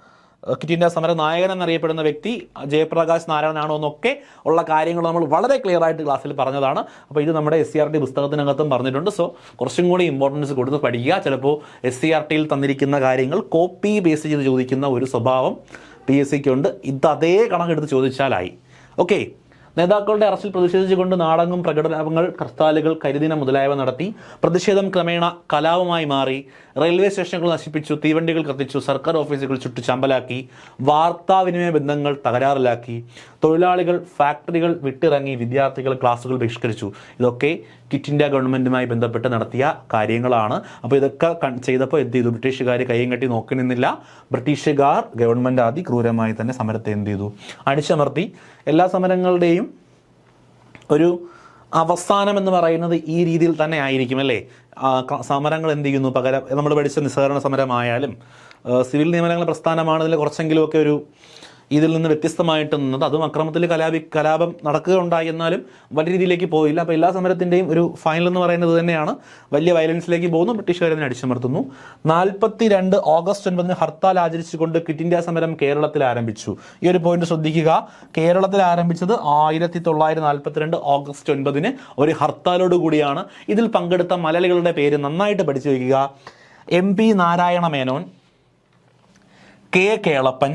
ക്വിറ്റ് ഇന്ത്യ സമര നായകൻ എന്നറിയപ്പെടുന്ന വ്യക്തി ജയപ്രകാശ് നാരായണനാണോ എന്നൊക്കെ ഉള്ള കാര്യങ്ങൾ നമ്മൾ വളരെ ക്ലിയർ ആയിട്ട് ക്ലാസ്സിൽ പറഞ്ഞതാണ്. അപ്പോൾ ഇത് നമ്മുടെ SCERT പുസ്തകത്തിനകത്തും പറഞ്ഞിട്ടുണ്ട്. സോ കുറച്ചും കൂടി ഇമ്പോർട്ടൻസ് കൊടുത്ത് പഠിക്കുക. ചിലപ്പോൾ SCERTയിൽ തന്നിരിക്കുന്ന കാര്യങ്ങൾ കോപ്പി പേസ്റ്റ് ചെയ്ത് ചോദിക്കുന്ന ഒരു സ്വഭാവം PSCക്ക് ഉണ്ട്. ഇത് അതേ കണക്കെടുത്ത് ചോദിച്ചാലായി. ഓക്കെ, നേതാക്കളുടെ അറസ്റ്റിൽ പ്രതിഷേധിച്ചുകൊണ്ട് നാടകം, പ്രകടനങ്ങൾ, ഹർത്താലുകൾ, കരിദിനം മുതലായവ നടത്തി. പ്രതിഷേധം ക്രമേണ കലാപമായി മാറി. റെയിൽവേ സ്റ്റേഷനുകൾ നശിപ്പിച്ചു, തീവണ്ടികൾ കത്തിച്ചു, സർക്കാർ ഓഫീസുകൾ ചുട്ടു ചാമ്പലാക്കി, വാർത്താവിനിമയ ബന്ധങ്ങൾ തകരാറിലാക്കി, തൊഴിലാളികൾ ഫാക്ടറികൾ വിട്ടിറങ്ങി, വിദ്യാർത്ഥികൾ ക്ലാസുകൾ ബഹിഷ്കരിച്ചു. ഇതൊക്കെ ക്വിറ്റ് ഇന്ത്യ ഗവൺമെൻറ്റുമായി ബന്ധപ്പെട്ട് നടത്തിയ കാര്യങ്ങളാണ്. അപ്പോൾ ഇതൊക്കെ ചെയ്തപ്പോൾ എന്ത് ചെയ്തു? ബ്രിട്ടീഷുകാർ കയ്യും കെട്ടി നോക്കി നിന്നില്ല. ബ്രിട്ടീഷുകാർ ഗവൺമെൻറ് അതിക്രൂരമായി തന്നെ സമരത്തെ എന്ത് ചെയ്തു? അടിച്ചമർത്തി. എല്ലാ സമരങ്ങളുടെയും ഒരു അവസാനം എന്ന് പറയുന്നത് ഈ രീതിയിൽ തന്നെ ആയിരിക്കും അല്ലേ? സമരങ്ങൾ എന്ത് ചെയ്യുന്നു? പകരം നമ്മൾ പഠിച്ച നിസ്സഹകരണ സമരമായാലും സിവിൽ നിയമനങ്ങളുടെ പ്രസ്ഥാനമാണ് ഇതിൽ കുറച്ചെങ്കിലുമൊക്കെ ഒരു ഇതിൽ നിന്ന് വ്യത്യസ്തമായിട്ട് നിന്നത്. അതും അക്രമത്തിൽ കലാപം നടക്കുകയുണ്ടായി, എന്നാലും വലിയ രീതിയിലേക്ക് പോയില്ല. അപ്പോൾ എല്ലാ സമരത്തിൻ്റെയും ഒരു ഫൈനൽ എന്ന് പറയുന്നത് തന്നെയാണ് വലിയ വയലൻസിലേക്ക് പോകുന്നു, ബ്രിട്ടീഷുകാരെ തന്നെ അടിച്ചമർത്തുന്നു. 42 ഓഗസ്റ്റ് 9 ഹർത്താൽ ആചരിച്ചുകൊണ്ട് ക്വിറ്റ് ഇന്ത്യ സമരം കേരളത്തിൽ ആരംഭിച്ചു. ഈ ഒരു പോയിന്റ് ശ്രദ്ധിക്കുക. കേരളത്തിൽ ആരംഭിച്ചത് 1942 ഓഗസ്റ്റ് 9 ഒരു ഹർത്താലോട് കൂടിയാണ്. ഇതിൽ പങ്കെടുത്ത മലയാളികളുടെ പേര് നന്നായിട്ട് പഠിച്ചു വയ്ക്കുക. MP Narayana Menon, K Kelappan,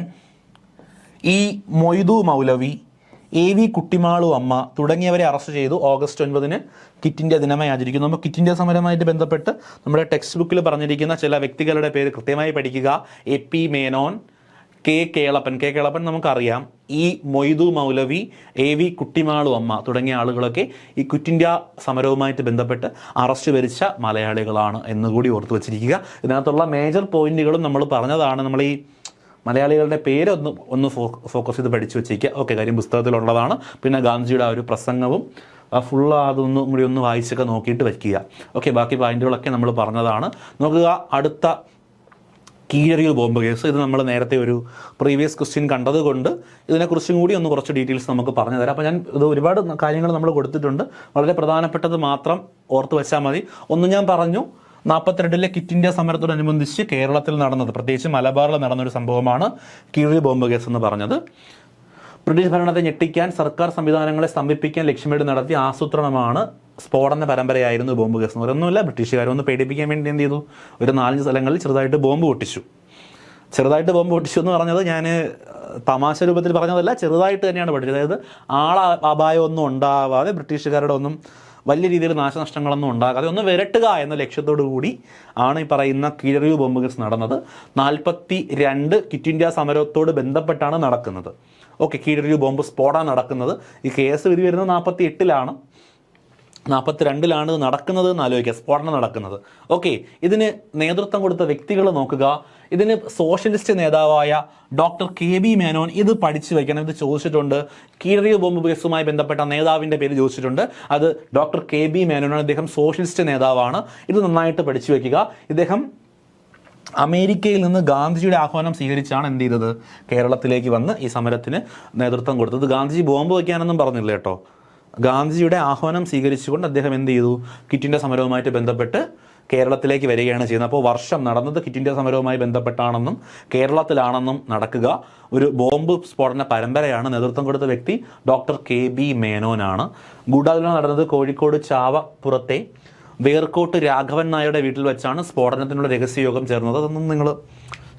E Moidu മൗലവി, AV കുട്ടിമാളു അമ്മ തുടങ്ങിയവരെ അറസ്റ്റ് ചെയ്തു. ഓഗസ്റ്റ് 9 ക്വിറ്റ് ഇന്ത്യ ദിനമായി ആചരിക്കുന്നു. അപ്പോൾ ക്വിറ്റ് ഇന്ത്യ സമരമായിട്ട് ബന്ധപ്പെട്ട് നമ്മുടെ ടെക്സ്റ്റ് ബുക്കിൽ പറഞ്ഞിരിക്കുന്ന ചില വ്യക്തികളുടെ പേര് കൃത്യമായി പഠിക്കുക. AP മേനോൻ, K കേളപ്പൻ നമുക്കറിയാം. E മൊയ്തു മൗലവി, AV കുട്ടിമാളു അമ്മ തുടങ്ങിയ ആളുകളൊക്കെ ഈ ക്വിറ്റ് ഇന്ത്യ സമരവുമായിട്ട് ബന്ധപ്പെട്ട് അറസ്റ്റ് വരിച്ച മലയാളികളാണ് എന്നുകൂടി ഓർത്ത് വച്ചിരിക്കുക. ഇതിനകത്തുള്ള മേജർ പോയിന്റുകളും നമ്മൾ പറഞ്ഞതാണ്. നമ്മൾ ഈ മലയാളികളുടെ പേര് ഒന്ന് ഫോക്കസ് ചെയ്ത് പഠിച്ചു വെച്ചേക്കുക. ഓക്കെ, കാര്യം പുസ്തകത്തിലുള്ളതാണ്. പിന്നെ ഗാന്ധിജിയുടെ ആ ഒരു പ്രസംഗവും ഫുള്ള് അതൊന്നും കൂടി ഒന്ന് വായിച്ചൊക്കെ നോക്കിയിട്ട് വയ്ക്കുക. ഓക്കെ, ബാക്കി പോയിന്റുകളൊക്കെ നമ്മൾ പറഞ്ഞതാണ്. നോക്കുക, അടുത്ത കീഴരിയൂർ ബോംബ് കേസ്. ഇത് നമ്മൾ നേരത്തെ ഒരു പ്രീവിയസ് ക്വസ്റ്റ്യൻ കണ്ടതുകൊണ്ട് ഇതിനെക്കുറിച്ചും കൂടി കുറച്ച് ഡീറ്റെയിൽസ് നമുക്ക് പറഞ്ഞു തരാം. അപ്പോൾ ഞാൻ ഇത് ഒരുപാട് കാര്യങ്ങൾ നമ്മൾ കൊടുത്തിട്ടുണ്ട്. വളരെ പ്രധാനപ്പെട്ടത് മാത്രം ഓർത്ത് വെച്ചാൽ മതി. ഒന്ന് ഞാൻ പറഞ്ഞു, 42 ക്വിറ്റ് ഇന്ത്യ സമരത്തോടനുബന്ധിച്ച് കേരളത്തിൽ നടന്നത്, പ്രത്യേകിച്ച് മലബാറിൽ നടന്നൊരു സംഭവമാണ് കീഴരിയൂർ ബോംബ് കേസ് എന്ന് പറഞ്ഞത്. ബ്രിട്ടീഷ് ഭരണത്തെ ഞെട്ടിക്കാൻ സർക്കാർ സംവിധാനങ്ങളെ സ്തംഭിപ്പിക്കാൻ ലക്ഷ്യമിട്ട് നടത്തിയ ആസൂത്രണമാണ്, സ്ഫോടന പരമ്പരയായിരുന്നു ബോംബ് കേസ്. ഒരൊന്നുമില്ല, ബ്രിട്ടീഷുകാരൊന്ന് പേടിപ്പിക്കാൻ വേണ്ടി എന്ത് ചെയ്തു? ഒരു 4 സ്ഥലങ്ങളിൽ ചെറുതായിട്ട് ബോംബ് പൊട്ടിച്ചു എന്ന് പറഞ്ഞത് ഞാൻ തമാശ രൂപത്തിൽ പറഞ്ഞതല്ല, ചെറുതായിട്ട് തന്നെയാണ് പഠിച്ചത്. അതായത് അപായമൊന്നും ഉണ്ടാവാതെ ബ്രിട്ടീഷുകാരുടെ ഒന്നും വലിയ രീതിയിൽ നാശനഷ്ടങ്ങളൊന്നും ഉണ്ടാകാതെ ഒന്ന് വിരട്ടുക എന്ന ലക്ഷ്യത്തോടു കൂടി ആണ് ഈ പറയുന്ന കീഴരിയൂർ ബോംബ് കേസ് നടന്നത്. 42 ക്വിറ്റ് ഇന്ത്യ സമരത്തോട് ബന്ധപ്പെട്ടാണ് നടക്കുന്നത്. ഓക്കെ, കീഴരിയൂർ ബോംബ് സ്ഫോടനം നടക്കുന്നത്. ഈ കേസ് വിധി വരുന്നത് 48-ലാണ്, 42-ലാണ് ഇത് നടക്കുന്നത് എന്ന് ആലോചിക്കുക, സ്ഫോടനം നടക്കുന്നത്. ഓക്കെ, ഇതിന് നേതൃത്വം കൊടുത്ത വ്യക്തികൾ നോക്കുക. ഇതിന് സോഷ്യലിസ്റ്റ് നേതാവായ ഡോക്ടർ KB മേനോൻ ഇത് പഠിച്ചു വയ്ക്കണം. ഇത് ചോദിച്ചിട്ടുണ്ട്, കീഴരിയൂർ ബോംബ് കേസുമായി ബന്ധപ്പെട്ട നേതാവിൻ്റെ പേര് ചോദിച്ചിട്ടുണ്ട്. അത് ഡോക്ടർ KB മേനോനാണ്. ഇദ്ദേഹം സോഷ്യലിസ്റ്റ് നേതാവാണ്. ഇത് നന്നായിട്ട് പഠിച്ചു വയ്ക്കുക. ഇദ്ദേഹം അമേരിക്കയിൽ നിന്ന് ഗാന്ധിജിയുടെ ആഹ്വാനം സ്വീകരിച്ചാണ് എന്ത് ചെയ്തത്, കേരളത്തിലേക്ക് വന്ന് ഈ സമരത്തിന് നേതൃത്വം കൊടുത്തത്. ഗാന്ധിജി ബോംബ് വയ്ക്കാനൊന്നും പറഞ്ഞില്ല കേട്ടോ. ഗാന്ധിജിയുടെ ആഹ്വാനം സ്വീകരിച്ചുകൊണ്ട് അദ്ദേഹം എന്ത് ചെയ്തു, ക്വിറ്റ് ഇന്ത്യ സമരവുമായിട്ട് ബന്ധപ്പെട്ട് കേരളത്തിലേക്ക് വരികയാണ് ചെയ്യുന്നത്. അപ്പോൾ വർഷം നടന്നത് ക്വിറ്റ് ഇന്ത്യ സമരവുമായി ബന്ധപ്പെട്ടാണെന്നും കേരളത്തിലാണെന്നും നടക്കുക ഒരു ബോംബ് സ്ഫോടന പരമ്പരയാണ്. നേതൃത്വം കൊടുത്ത വ്യക്തി ഡോക്ടർ KB മേനോനാണ്. ഗൂഢാലോചന നടന്നത് കോഴിക്കോട് ചാവപ്പുറത്തെ വേർക്കോട്ട് രാഘവൻ നായരുടെ വീട്ടിൽ വെച്ചാണ് സ്ഫോടനത്തിനുള്ള രഹസ്യയോഗം ചേർന്നത്. അതൊന്നും നിങ്ങൾ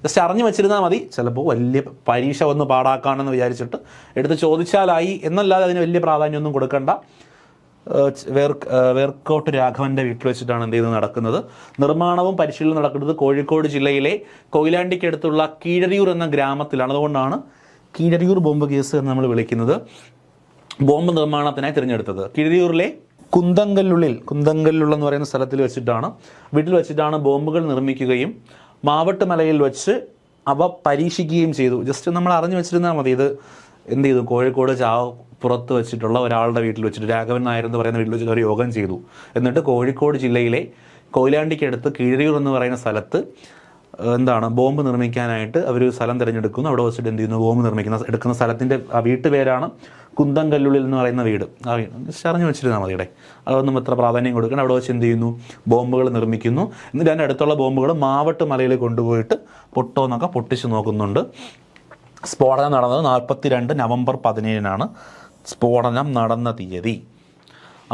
ജസ്റ്റ് അറിഞ്ഞു വെച്ചിരുന്നാൽ മതി. ചിലപ്പോൾ വലിയ പരീക്ഷ ഒന്ന് പാടാക്കാണെന്ന് വിചാരിച്ചിട്ട് എടുത്ത് ചോദിച്ചാലായി എന്നല്ലാതെ അതിന് വലിയ പ്രാധാന്യമൊന്നും കൊടുക്കണ്ട. വേർക്കോട്ട് രാഘവൻ്റെ വീട്ടിൽ വെച്ചിട്ടാണ് എന്ത് ചെയ്യുന്നത് നടക്കുന്നത്. നിർമ്മാണവും പരിശീലനവും നടക്കുന്നത് കോഴിക്കോട് ജില്ലയിലെ കൊയിലാണ്ടിക്കടുത്തുള്ള കീഴരിയൂർ എന്ന ഗ്രാമത്തിലാണ്. അതുകൊണ്ടാണ് കീഴരിയൂർ ബോംബ് കേസ് എന്ന് നമ്മൾ വിളിക്കുന്നത്. ബോംബ് നിർമ്മാണത്തിനായി തിരഞ്ഞെടുത്തത് കീഴരിയൂരിലെ കുന്തങ്കല്ലുള്ള എന്ന് പറയുന്ന സ്ഥലത്തിൽ വെച്ചിട്ടാണ്, വീട്ടിൽ വെച്ചിട്ടാണ് ബോംബുകൾ നിർമ്മിക്കുകയും മാവട്ട് മലയിൽ വെച്ച് അവ പരീക്ഷിക്കുകയും ചെയ്തു. ജസ്റ്റ് നമ്മൾ അറിഞ്ഞു വെച്ചിരുന്നാൽ മതി. ഇത് എന്ത് ചെയ്തു, കോഴിക്കോട് ചാവപ്പുറത്ത് വെച്ചിട്ടുള്ള ഒരാളുടെ വീട്ടിൽ വെച്ചിട്ട്, രാഘവൻ നായർ എന്ന് പറയുന്ന വീട്ടിൽ വെച്ചിട്ട് ഒരു യോഗം ചെയ്തു. എന്നിട്ട് കോഴിക്കോട് ജില്ലയിലെ കൊയിലാണ്ടിക്കടുത്ത് കീഴരിയൂർ എന്ന് പറയുന്ന സ്ഥലത്ത് ബോംബ് നിർമ്മിക്കാനായിട്ട് അവർ സ്ഥലം തിരഞ്ഞെടുക്കുന്നു. അവിടെ വെച്ചിട്ട് എന്ത് ചെയ്യുന്നു, എടുക്കുന്ന സ്ഥലത്തിൻ്റെ ആ വീട്ടുപേരാണ് കുന്തങ്കല്ലുള്ളിൽ എന്ന് പറയുന്ന വീട്. ആ വീട് അറിഞ്ഞു വെച്ചിരുന്നാൽ മതി. ഇവിടെ അതൊന്നും എത്ര പ്രാധാന്യം കൊടുക്കണം. അവിടെ വെച്ച് എന്ത് ചെയ്യുന്നു, ബോംബുകൾ നിർമ്മിക്കുന്നു. എന്നിട്ട് അതിൻ്റെ അടുത്തുള്ള ബോംബുകൾ മാവട്ട് മലയിൽ കൊണ്ടുപോയിട്ട് പൊട്ടോന്നൊക്കെ പൊട്ടിച്ച് നോക്കുന്നുണ്ട്. സ്ഫോടനം നടന്നത് 42 നവംബർ 17-നാണ് സ്ഫോടനം നടന്ന തീയതി.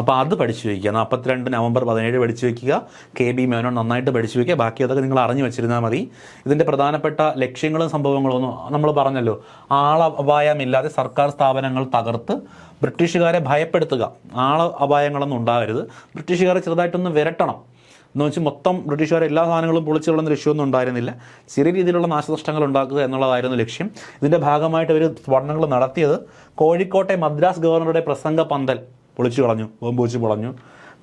അപ്പോൾ അത് പഠിച്ചു വയ്ക്കുക. 42 നവംബർ 17 പഠിച്ചു വയ്ക്കുക. KB മേനോൻ നന്നായിട്ട് പഠിച്ചു വയ്ക്കുക. ബാക്കി അതൊക്കെ നിങ്ങൾ അറിഞ്ഞു വെച്ചിരുന്നാൽ മതി. ഇതിൻ്റെ പ്രധാനപ്പെട്ട ലക്ഷ്യങ്ങളും സംഭവങ്ങളും നമ്മൾ പറഞ്ഞല്ലോ. അപായമില്ലാതെ സർക്കാർ സ്ഥാപനങ്ങൾ തകർത്ത് ബ്രിട്ടീഷുകാരെ ഭയപ്പെടുത്തുക. അപായങ്ങളൊന്നും ഉണ്ടാകരുത്. ബ്രിട്ടീഷുകാരെ ചെറുതായിട്ടൊന്ന് വിരട്ടണം എന്ന് വെച്ച് മൊത്തം ബ്രിട്ടീഷുകാരെ എല്ലാ സാധനങ്ങളും പൊളിച്ചുകൊള്ളുന്ന ലക്ഷ്യമൊന്നും ഉണ്ടായിരുന്നില്ല. ചെറിയ രീതിയിലുള്ള നാശനഷ്ടങ്ങൾ ഉണ്ടാക്കുക എന്നുള്ളതായിരുന്നു ലക്ഷ്യം. ഇതിൻ്റെ ഭാഗമായിട്ട് അവർ സ്ഫോടനങ്ങൾ നടത്തിയത് കോഴിക്കോട്ടെ മദ്രാസ് ഗവർണറുടെ പ്രസംഗ പന്തൽ പൊളിച്ചു കളഞ്ഞു, ബോംബ് വെച്ച് പൊളഞ്ഞു.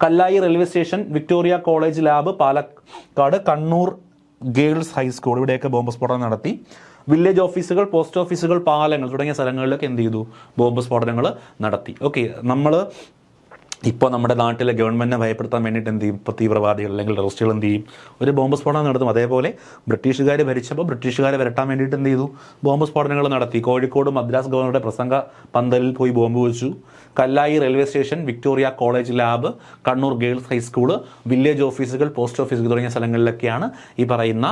Kallayi railway station, Victoria college lab, Palakkad Kannur girls high school, ഇവിടെയൊക്കെ ബോംബ് സ്ഫോടനം നടത്തി. വില്ലേജ് ഓഫീസുകൾ, പോസ്റ്റ് ഓഫീസുകൾ, പാലങ്ങൾ തുടങ്ങിയ സ്ഥലങ്ങളിലൊക്കെ എന്ത് ചെയ്തു, ബോംബ് സ്ഫോടനങ്ങൾ നടത്തി. ഓക്കെ, ഇപ്പോൾ നമ്മുടെ നാട്ടിലെ ഗവൺമെൻറ്റിനെ ഭയപ്പെടുത്താൻ വേണ്ടിയിട്ട് എന്ത് ചെയ്യും, ഇപ്പോൾ തീവ്രവാദികൾ അല്ലെങ്കിൽ ടെററിസ്റ്റുകൾ എന്ത് ചെയ്യും, ഒരു ബോംബ് സ്ഫോടനം നടത്തും. അതേപോലെ ബ്രിട്ടീഷുകാർ ഭരിച്ചപ്പോൾ ബ്രിട്ടീഷുകാരെ വരട്ടാൻ വേണ്ടിയിട്ട് എന്ത് ചെയ്തു, ബോംബ് സ്ഫോടനങ്ങൾ നടത്തി. കോഴിക്കോട് മദ്രാസ് ഗവർണറുടെ പ്രസംഗ പന്തലിൽ പോയി ബോംബ് വെച്ചു. Kallayi railway station, Victoria college lab, Kannur girls high school, village ഓഫീസുകൾ, പോസ്റ്റ് ഓഫീസുകൾ തുടങ്ങിയ സ്ഥലങ്ങളിലൊക്കെയാണ് ഈ പറയുന്ന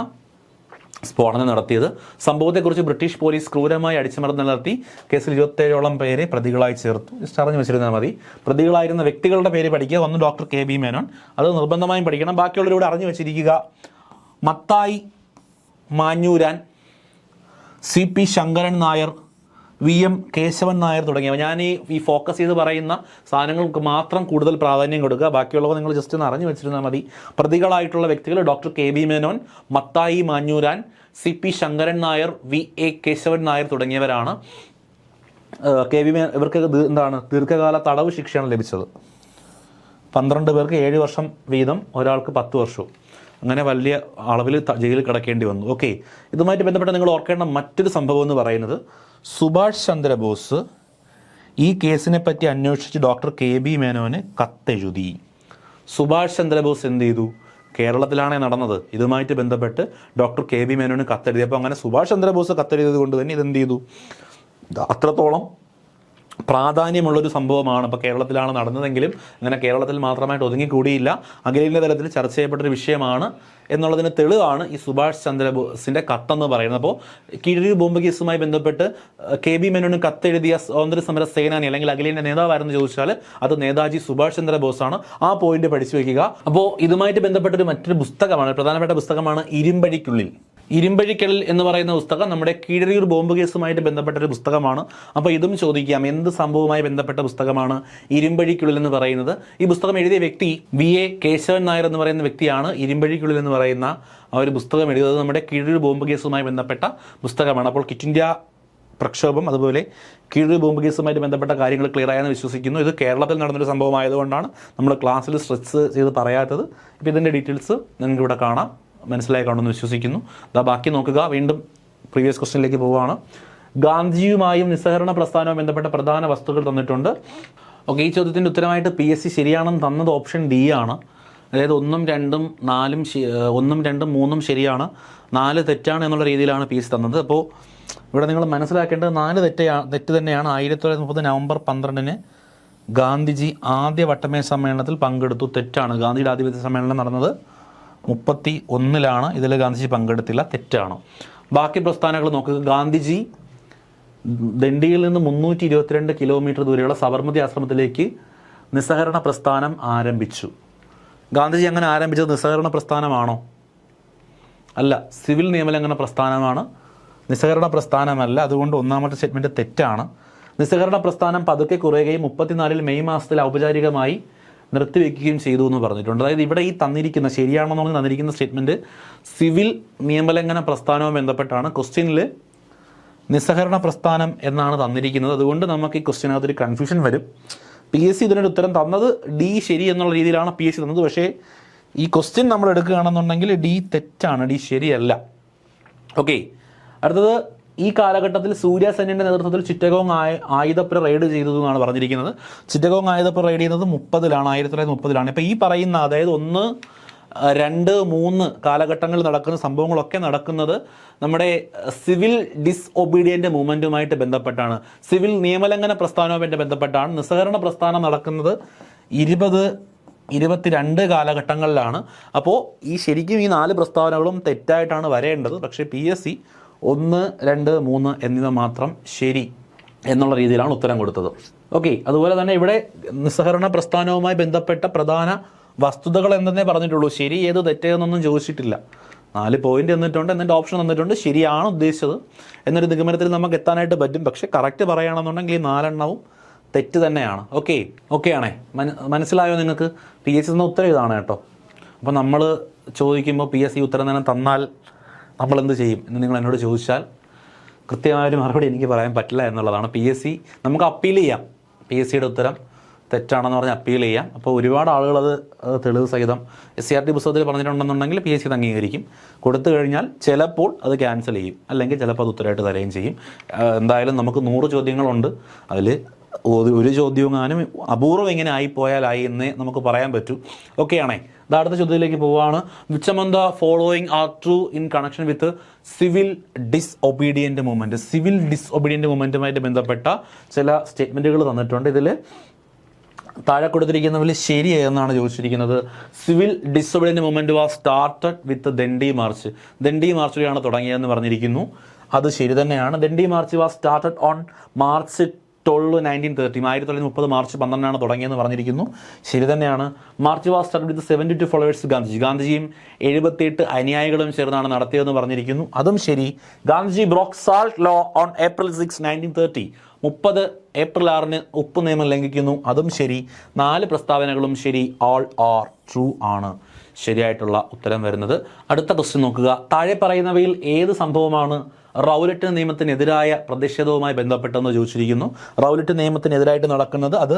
സ്ഫോടനം നടത്തിയത്. സംഭവത്തെക്കുറിച്ച് ബ്രിട്ടീഷ് പോലീസ് ക്രൂരമായി അടിച്ചമർത്തൽ നടത്തി. കേസിൽ 27ഓളം പേരെ പ്രതികളായി ചേർത്തു. ജസ്റ്റ് അറിഞ്ഞു വെച്ചിരുന്നാൽ മതി. പ്രതികളായിരുന്ന വ്യക്തികളുടെ പേര് പഠിക്കുക. ഒന്ന് ഡോക്ടർ KB മേനോൻ, അത് നിർബന്ധമായും പഠിക്കണം. ബാക്കിയുള്ളവരോട് അറിഞ്ഞു വെച്ചിരിക്കുക. മത്തായി മാഞ്ഞൂരാൻ, CP ശങ്കരൻ നായർ, VM കേശവൻ നായർ തുടങ്ങിയവ. ഞാൻ ഈ ഫോക്കസ് ചെയ്ത് പറയുന്ന സാധനങ്ങൾക്ക് മാത്രം കൂടുതൽ പ്രാധാന്യം കൊടുക്കുക. ബാക്കിയുള്ളവ നിങ്ങൾ ജസ്റ്റ് ഒന്ന് അറിഞ്ഞു വെച്ചിരുന്നാൽ മതി. പ്രതികളായിട്ടുള്ള വ്യക്തികൾ doctor KB Menon, Mathai Manjooran, CP Sankaran Nair, VA Kesavan Nair തുടങ്ങിയവരാണ്. ഇവർക്ക് ദീർഘകാല തടവ് ശിക്ഷയാണ് ലഭിച്ചത്. 12 പേർക്ക് 7 വർഷം വീതം, ഒരാൾക്ക് 10 വർഷവും. അങ്ങനെ വലിയ അളവിൽ ജയിലിൽ കിടക്കേണ്ടി വന്നു. ഓക്കെ, ഇതുമായിട്ട് ബന്ധപ്പെട്ട് നിങ്ങൾ ഓർക്കേണ്ട മറ്റൊരു സംഭവം എന്ന് പറയുന്നത്, സുഭാഷ് ചന്ദ്രബോസ് ഈ കേസിനെ പറ്റി അന്വേഷിച്ച് ഡോക്ടർ KB മേനോന് കത്തെഴുതി. സുഭാഷ് ചന്ദ്രബോസ് എന്ത് ചെയ്തു, കേരളത്തിലാണേ നടന്നത്, ഇതുമായിട്ട് ബന്ധപ്പെട്ട് ഡോക്ടർ KB മേനോന് കത്തെഴുതിയപ്പോൾ അങ്ങനെ സുഭാഷ് ചന്ദ്രബോസ് കത്തെഴുതിയത് കൊണ്ട് തന്നെ ഇതെന്ത് ചെയ്തു, അത്രത്തോളം പ്രാധാന്യമുള്ളൊരു സംഭവമാണ്. ഇപ്പോൾ കേരളത്തിലാണ് നടന്നതെങ്കിലും അങ്ങനെ കേരളത്തിൽ മാത്രമായിട്ട് ഒതുങ്ങിക്കൂടിയില്ല, അഖിലേന്ത്യാ തലത്തിൽ ചർച്ച ചെയ്യപ്പെട്ടൊരു വിഷയമാണ് എന്നുള്ളതിന് തെളിവാണ് ഈ സുഭാഷ് ചന്ദ്രബോസിൻ്റെ കത്തെന്ന് പറയുന്നത്. അപ്പോൾ കീഴരിയൂർ ബോംബ് കേസുമായി ബന്ധപ്പെട്ട് KB മേനോന് കത്തെഴുതിയ സ്വാതന്ത്ര്യ സമര സേനാനി അല്ലെങ്കിൽ അഖിലേന്ത്യാ നേതാവായിരുന്നു ചോദിച്ചാൽ അത് നേതാജി സുഭാഷ് ചന്ദ്രബോസാണ്. ആ പോയിന്റ് പഠിച്ചു വയ്ക്കുക. അപ്പോൾ ഇതുമായിട്ട് ബന്ധപ്പെട്ടൊരു മറ്റൊരു പുസ്തകമാണ്, പ്രധാനപ്പെട്ട പുസ്തകമാണ് ഇരുമ്പഴിക്കുള്ളിൽ. ഇരുമ്പഴിക്കലിൽ എന്ന് പറയുന്ന പുസ്തകം നമ്മുടെ കീഴരിയൂർ ബോംബ് കേസുമായിട്ട് ബന്ധപ്പെട്ട ഒരു പുസ്തകമാണ്. അപ്പോൾ ഇതും ചോദിക്കാം, എന്ത് സംഭവവുമായി ബന്ധപ്പെട്ട പുസ്തകമാണ് ഇരുമ്പഴിക്കുള്ളിൽ എന്ന് പറയുന്നത്? ഈ പുസ്തകം എഴുതിയ വ്യക്തി VA കേശവൻ നായർ എന്ന് പറയുന്ന വ്യക്തിയാണ് ഇരുമ്പഴിക്കുള്ളിൽ എന്ന് പറയുന്ന ആ ഒരു പുസ്തകം എഴുതിയത്. നമ്മുടെ കീഴരിയൂർ ബോംബ് കേസുമായി ബന്ധപ്പെട്ട പുസ്തകമാണ്. അപ്പോൾ ക്വിറ്റ് ഇന്ത്യ പ്രക്ഷോഭം അതുപോലെ കീഴരിയൂർ ബോംബ് കേസുമായിട്ട് ബന്ധപ്പെട്ട കാര്യങ്ങൾ ക്ലിയർ ആയെന്ന് വിശ്വസിക്കുന്നു. ഇത് കേരളത്തിൽ നടന്നൊരു സംഭവമായതുകൊണ്ടാണ് നമ്മൾ ക്ലാസ്സിൽ സ്ട്രെസ് ചെയ്ത് പറയാത്തത്. ഇപ്പോൾ ഇതിൻ്റെ ഡീറ്റെയിൽസ് നിങ്ങൾക്ക് ഇവിടെ കാണാം, മനസ്സിലായി കാണുമെന്ന് വിശ്വസിക്കുന്നു. ബാക്കി നോക്കുക. വീണ്ടും പ്രീവിയസ് ക്വസ്റ്റ്യനിലേക്ക് പോവുകയാണ്. ഗാന്ധിജിയുമായും നിസ്സഹകരണ പ്രസ്ഥാനവുമായി ബന്ധപ്പെട്ട പ്രധാന വസ്തുക്കൾ തന്നിട്ടുണ്ട്. ഓക്കെ, ഈ ചോദ്യത്തിൻ്റെ ഉത്തരമായിട്ട് PSC ശരിയാണെന്ന് തന്നത് ഓപ്ഷൻ D ആണ്. അതായത് 1, 2, 4 1, 2, 3 ശരിയാണ്, 4 തെറ്റാണ് എന്നുള്ള രീതിയിലാണ് PSC തന്നത്. അപ്പോൾ ഇവിടെ നിങ്ങൾ മനസ്സിലാക്കേണ്ടത് 4 തെറ്റ് തന്നെയാണ്. 1930 നവംബർ 12 ഗാന്ധിജി ആദ്യ വട്ടമേശ സമ്മേളനത്തിൽ പങ്കെടുത്തു. തെറ്റാണ്. ഗാന്ധിജിയുടെ ആദ്യ സമ്മേളനം നടന്നത് 31 ഇതിൽ ഗാന്ധിജി പങ്കെടുത്തില്ല, തെറ്റാണ്. ബാക്കി പ്രസ്ഥാനങ്ങൾ നോക്കുക. ഗാന്ധിജി ദണ്ഡിയിൽ നിന്ന് 322 കിലോമീറ്റർ ദൂരെയുള്ള സബർമതി ആശ്രമത്തിലേക്ക് നിസ്സഹകരണ പ്രസ്ഥാനം ആരംഭിച്ചു. ഗാന്ധിജി അങ്ങനെ ആരംഭിച്ചത് നിസ്സഹകരണ പ്രസ്ഥാനമാണോ? അല്ല, സിവിൽ നിയമലംഘന പ്രസ്ഥാനമാണ്, നിസ്സഹകരണ പ്രസ്ഥാനമല്ല. അതുകൊണ്ട് ഒന്നാമത്തെ സ്റ്റേറ്റ്മെൻറ്റ് തെറ്റാണ്. നിസ്സഹകരണ പ്രസ്ഥാനം പതുക്കെ കുറയുകയും 34 മെയ് മാസത്തിൽ ഔപചാരികമായി നിർത്തിവെക്കുകയും ചെയ്തു എന്ന് പറഞ്ഞിട്ടുണ്ട്. അതായത് ഇവിടെ ഈ തന്നിരിക്കുന്ന ശരിയാണെന്ന് തന്നിരിക്കുന്ന സ്റ്റേറ്റ്മെൻറ്റ് സിവിൽ നിയമലംഘന പ്രസ്ഥാനവുമായി ബന്ധപ്പെട്ടാണ്. ക്വസ്റ്റ്യനിൽ നിസ്സഹകരണ പ്രസ്ഥാനം എന്നാണ് തന്നിരിക്കുന്നത്. അതുകൊണ്ട് നമുക്ക് ഈ ക്വസ്റ്റ്യനകത്തൊരു കൺഫ്യൂഷൻ വരും. PSC ഇതിനൊരു ഉത്തരം തന്നത് D ശരി എന്നുള്ള രീതിയിലാണ് PSC തന്നത്. പക്ഷേ ഈ ക്വസ്റ്റ്യൻ നമ്മൾ എടുക്കുകയാണെന്നുണ്ടെങ്കിൽ D തെറ്റാണ്, D ശരിയല്ല. ഓക്കെ, അടുത്തത് ഈ കാലഘട്ടത്തിൽ സൂര്യ സെന്നിൻ്റെ നേതൃത്വത്തിൽ ചിറ്റഗോങ് ആയുധപ്പുര റെയ്ഡ് ചെയ്തു എന്നാണ് പറഞ്ഞിരിക്കുന്നത്. ചിറ്റഗോങ് ആയുധപ്പുര റെയ്ഡ് ചെയ്യുന്നത് 1930 ഇപ്പോൾ ഈ പറയുന്ന അതായത് 1, 2, 3 കാലഘട്ടങ്ങളിൽ നടക്കുന്ന സംഭവങ്ങളൊക്കെ നടക്കുന്നത് നമ്മുടെ സിവിൽ ഡിസ്ഒബീഡിയൻ്റ് മൂവ്മെൻറ്റുമായിട്ട് ബന്ധപ്പെട്ടാണ്, സിവിൽ നിയമലംഘന പ്രസ്ഥാനവുമായിട്ട് ബന്ധപ്പെട്ടാണ്. നിസ്സഹകരണ പ്രസ്ഥാനം നടക്കുന്നത് 2022 കാലഘട്ടങ്ങളിലാണ്. അപ്പോൾ ഈ ശരിക്കും ഈ 4 പ്രസ്താവനകളും തെറ്റായിട്ടാണ് വരേണ്ടത്. പക്ഷേ PSC 1, 2, 3 എന്നിവ മാത്രം ശരി എന്നുള്ള രീതിയിലാണ് ഉത്തരം കൊടുത്തത്. ഓക്കെ, അതുപോലെ തന്നെ ഇവിടെ നിസ്സഹകരണ പ്രസ്ഥാനവുമായി ബന്ധപ്പെട്ട പ്രധാന വസ്തുതകൾ എന്തെന്നേ പറഞ്ഞിട്ടുള്ളൂ. ശരി ഏത് തെറ്റേന്നൊന്നും ചോദിച്ചിട്ടില്ല. 4 പോയിന്റ് തന്നിട്ടുണ്ട്, എന്നിട്ട് ഓപ്ഷൻ തന്നിട്ടുണ്ട്. ശരിയാണ് ഉദ്ദേശിച്ചത് എന്നൊരു നിഗമനത്തിൽ നമുക്ക് എത്താനായിട്ട് പറ്റും. പക്ഷേ കറക്റ്റ് പറയുകയാണെന്നുണ്ടെങ്കിൽ ഈ 4 എണ്ണവും തെറ്റ് തന്നെയാണ്. ഓക്കെ ആണേ, മനസ്സിലായോ നിങ്ങൾക്ക്? PSC എന്ന ഉത്തരം ഇതാണ് കേട്ടോ. അപ്പോൾ നമ്മൾ ചോദിക്കുമ്പോൾ PSC ഉത്തരം തന്നെ തന്നാൽ നമ്മളെന്ത് ചെയ്യും എന്ന് നിങ്ങൾ എന്നോട് ചോദിച്ചാൽ കൃത്യമായൊരു മറുപടി എനിക്ക് പറയാൻ പറ്റില്ല എന്നുള്ളതാണ്. PSC നമുക്ക് അപ്പീൽ ചെയ്യാം, PSCയുടെ ഉത്തരം തെറ്റാണെന്ന് പറഞ്ഞ് അപ്പീൽ ചെയ്യാം. അപ്പോൾ ഒരുപാട് ആളുകൾ അത് തെളിവ് സഹിതം SCRT പുസ്തകത്തിൽ പറഞ്ഞിട്ടുണ്ടെന്നുണ്ടെങ്കിൽ PSC അത് അംഗീകരിക്കും. കൊടുത്തു കഴിഞ്ഞാൽ ചിലപ്പോൾ അത് ക്യാൻസൽ ചെയ്യും, അല്ലെങ്കിൽ ചിലപ്പോൾ അത് ഉത്തരമായിട്ട് തരുകയും ചെയ്യും. എന്തായാലും നമുക്ക് 100 ചോദ്യങ്ങളുണ്ട്. അതിൽ ഒരു ചോദ്യവുമാനും അപൂർവം ഇങ്ങനെ ആയിപ്പോയാലായി എന്നേ നമുക്ക് പറയാൻ പറ്റൂ. ഓക്കെ ആണേ, ഇത് അടുത്ത ചോദ്യത്തിലേക്ക് പോവുകയാണ്. Which among the following are true in connection with civil disobedient movement? Civil disobedient മൂവ്മെൻറ്റുമായിട്ട് ബന്ധപ്പെട്ട ചില സ്റ്റേറ്റ്മെൻറ്റുകൾ തന്നിട്ടുണ്ട്. ഇതിൽ താഴെ കൊടുത്തിരിക്കുന്നതിൽ ശരി എന്നാണ് ചോദിച്ചിരിക്കുന്നത്. Civil disobedient movement was started with Dandi march. Dandi മാർച്ചിലാണ് തുടങ്ങിയതെന്ന് പറഞ്ഞിരിക്കുന്നു. അത് ശരി തന്നെയാണ്. Dandi march was started on March 12, 1930. 1930 March 12 തുടങ്ങിയെന്ന് പറഞ്ഞിരിക്കുന്നു. ശരി തന്നെയാണ്. March was started with 72 followers ഗാന്ധിജിയും 78 അനുയായികളും ചേർന്നാണ് നടത്തിയതെന്ന് പറഞ്ഞിരിക്കുന്നു. അതും ശരി. Gandhiji broke salt law on April 6, 1930. 30 April 6 ഉപ്പ് നിയമം ലംഘിക്കുന്നു. അതും ശരി. 4 പ്രസ്താവനകളും ശരി. ഓൾ ആർ ട്രൂ ആണ് ശരിയായിട്ടുള്ള ഉത്തരം വരുന്നത്. അടുത്ത ക്വസ്റ്റ്യൻ നോക്കുക. താഴെ പറയുന്നവയിൽ ഏത് സംഭവമാണ് റൗലറ്റ് നിയമത്തിനെതിരായ പ്രതിഷേധവുമായി ബന്ധപ്പെട്ടെന്ന് ചോദിച്ചിരിക്കുന്നു. റൗലറ്റ് നിയമത്തിനെതിരായിട്ട് നടക്കുന്നത് അത്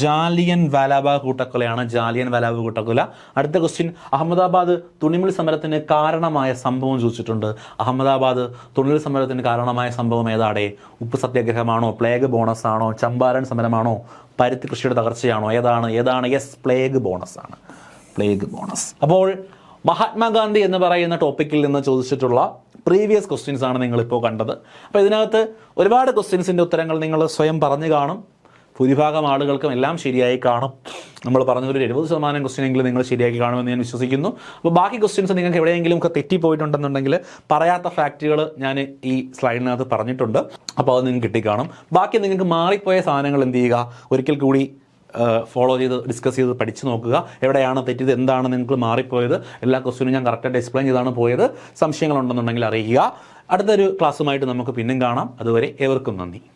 ജാലിയൻ വാലാബാഗ് കൂട്ടക്കൊലയാണ്. ജാലിയൻ വാലാബാഗ് കൂട്ടക്കൊല. അടുത്ത ക്വസ്റ്റ്യൻ, അഹമ്മദാബാദ് തുണിമിൽ സമരത്തിന് കാരണമായ സംഭവം ചോദിച്ചിട്ടുണ്ട്. അഹമ്മദാബാദ് തുണിമിൽ സമരത്തിന് കാരണമായ സംഭവം ഏതാടെ? ഉപ്പ് സത്യാഗ്രഹമാണോ, പ്ലേഗ് ബോണസ് ആണോ, ചമ്പാരൻ സമരമാണോ, പരുത്തി കൃഷിയുടെ തകർച്ചയാണോ? ഏതാണ്? യെസ്, പ്ലേഗ് ബോണസ് ആണ്. Plague bonus. അപ്പോൾ മഹാത്മാഗാന്ധി എന്ന് പറയുന്ന ടോപ്പിക്കിൽ നിന്ന് ചോദിച്ചിട്ടുള്ള പ്രീവിയസ് ക്വസ്റ്റ്യൻസ് ആണ് നിങ്ങളിപ്പോൾ കണ്ടത്. അപ്പോൾ ഇതിനകത്ത് ഒരുപാട് ക്വസ്റ്റ്യൻസിൻ്റെ ഉത്തരങ്ങൾ നിങ്ങൾ സ്വയം പറഞ്ഞു കാണും. ഭൂരിഭാഗം ആളുകൾക്കും എല്ലാം ശരിയായി കാണും. നമ്മൾ പറഞ്ഞൊരു 70% ക്വസ്റ്റ്യനെങ്കിലും നിങ്ങൾ ശരിയാക്കി കാണുമെന്ന് ഞാൻ വിശ്വസിക്കുന്നു. അപ്പോൾ ബാക്കി ക്വസ്റ്റ്യൻസ് നിങ്ങൾക്ക് എവിടെയെങ്കിലും ഒക്കെ തെറ്റിപ്പോയിട്ടുണ്ടെന്നുണ്ടെങ്കിൽ പറയാത്ത ഫാക്റ്റുകൾ ഞാൻ ഈ സ്ലൈഡിനകത്ത് പറഞ്ഞിട്ടുണ്ട്. അപ്പോൾ അത് നിങ്ങൾക്ക് കിട്ടിക്കാണും. ബാക്കി നിങ്ങൾക്ക് മാറിപ്പോയ സാധനങ്ങൾ എന്ത് ചെയ്യുക, ഒരിക്കൽ കൂടി ഫോളോ ചെയ്ത് ഡിസ്കസ് ചെയ്ത് പഠിച്ച് നോക്കുക. എവിടെയാണ് തെറ്റിയത്, എന്താണ് നിങ്ങൾക്ക് മാറിപ്പോയത്, എല്ലാ ക്വസ്റ്റ്യനും ഞാൻ കറക്റ്റായിട്ട് എക്സ്പ്ലെയിൻ ചെയ്താണ് പോയത്. സംശയങ്ങളുണ്ടെന്നുണ്ടെങ്കിൽ അറിയിക്കുക. അടുത്തൊരു ക്ലാസ്സുമായിട്ട് നമുക്ക് പിന്നെയും കാണാം. അതുവരെ ഏവർക്കും നന്ദി.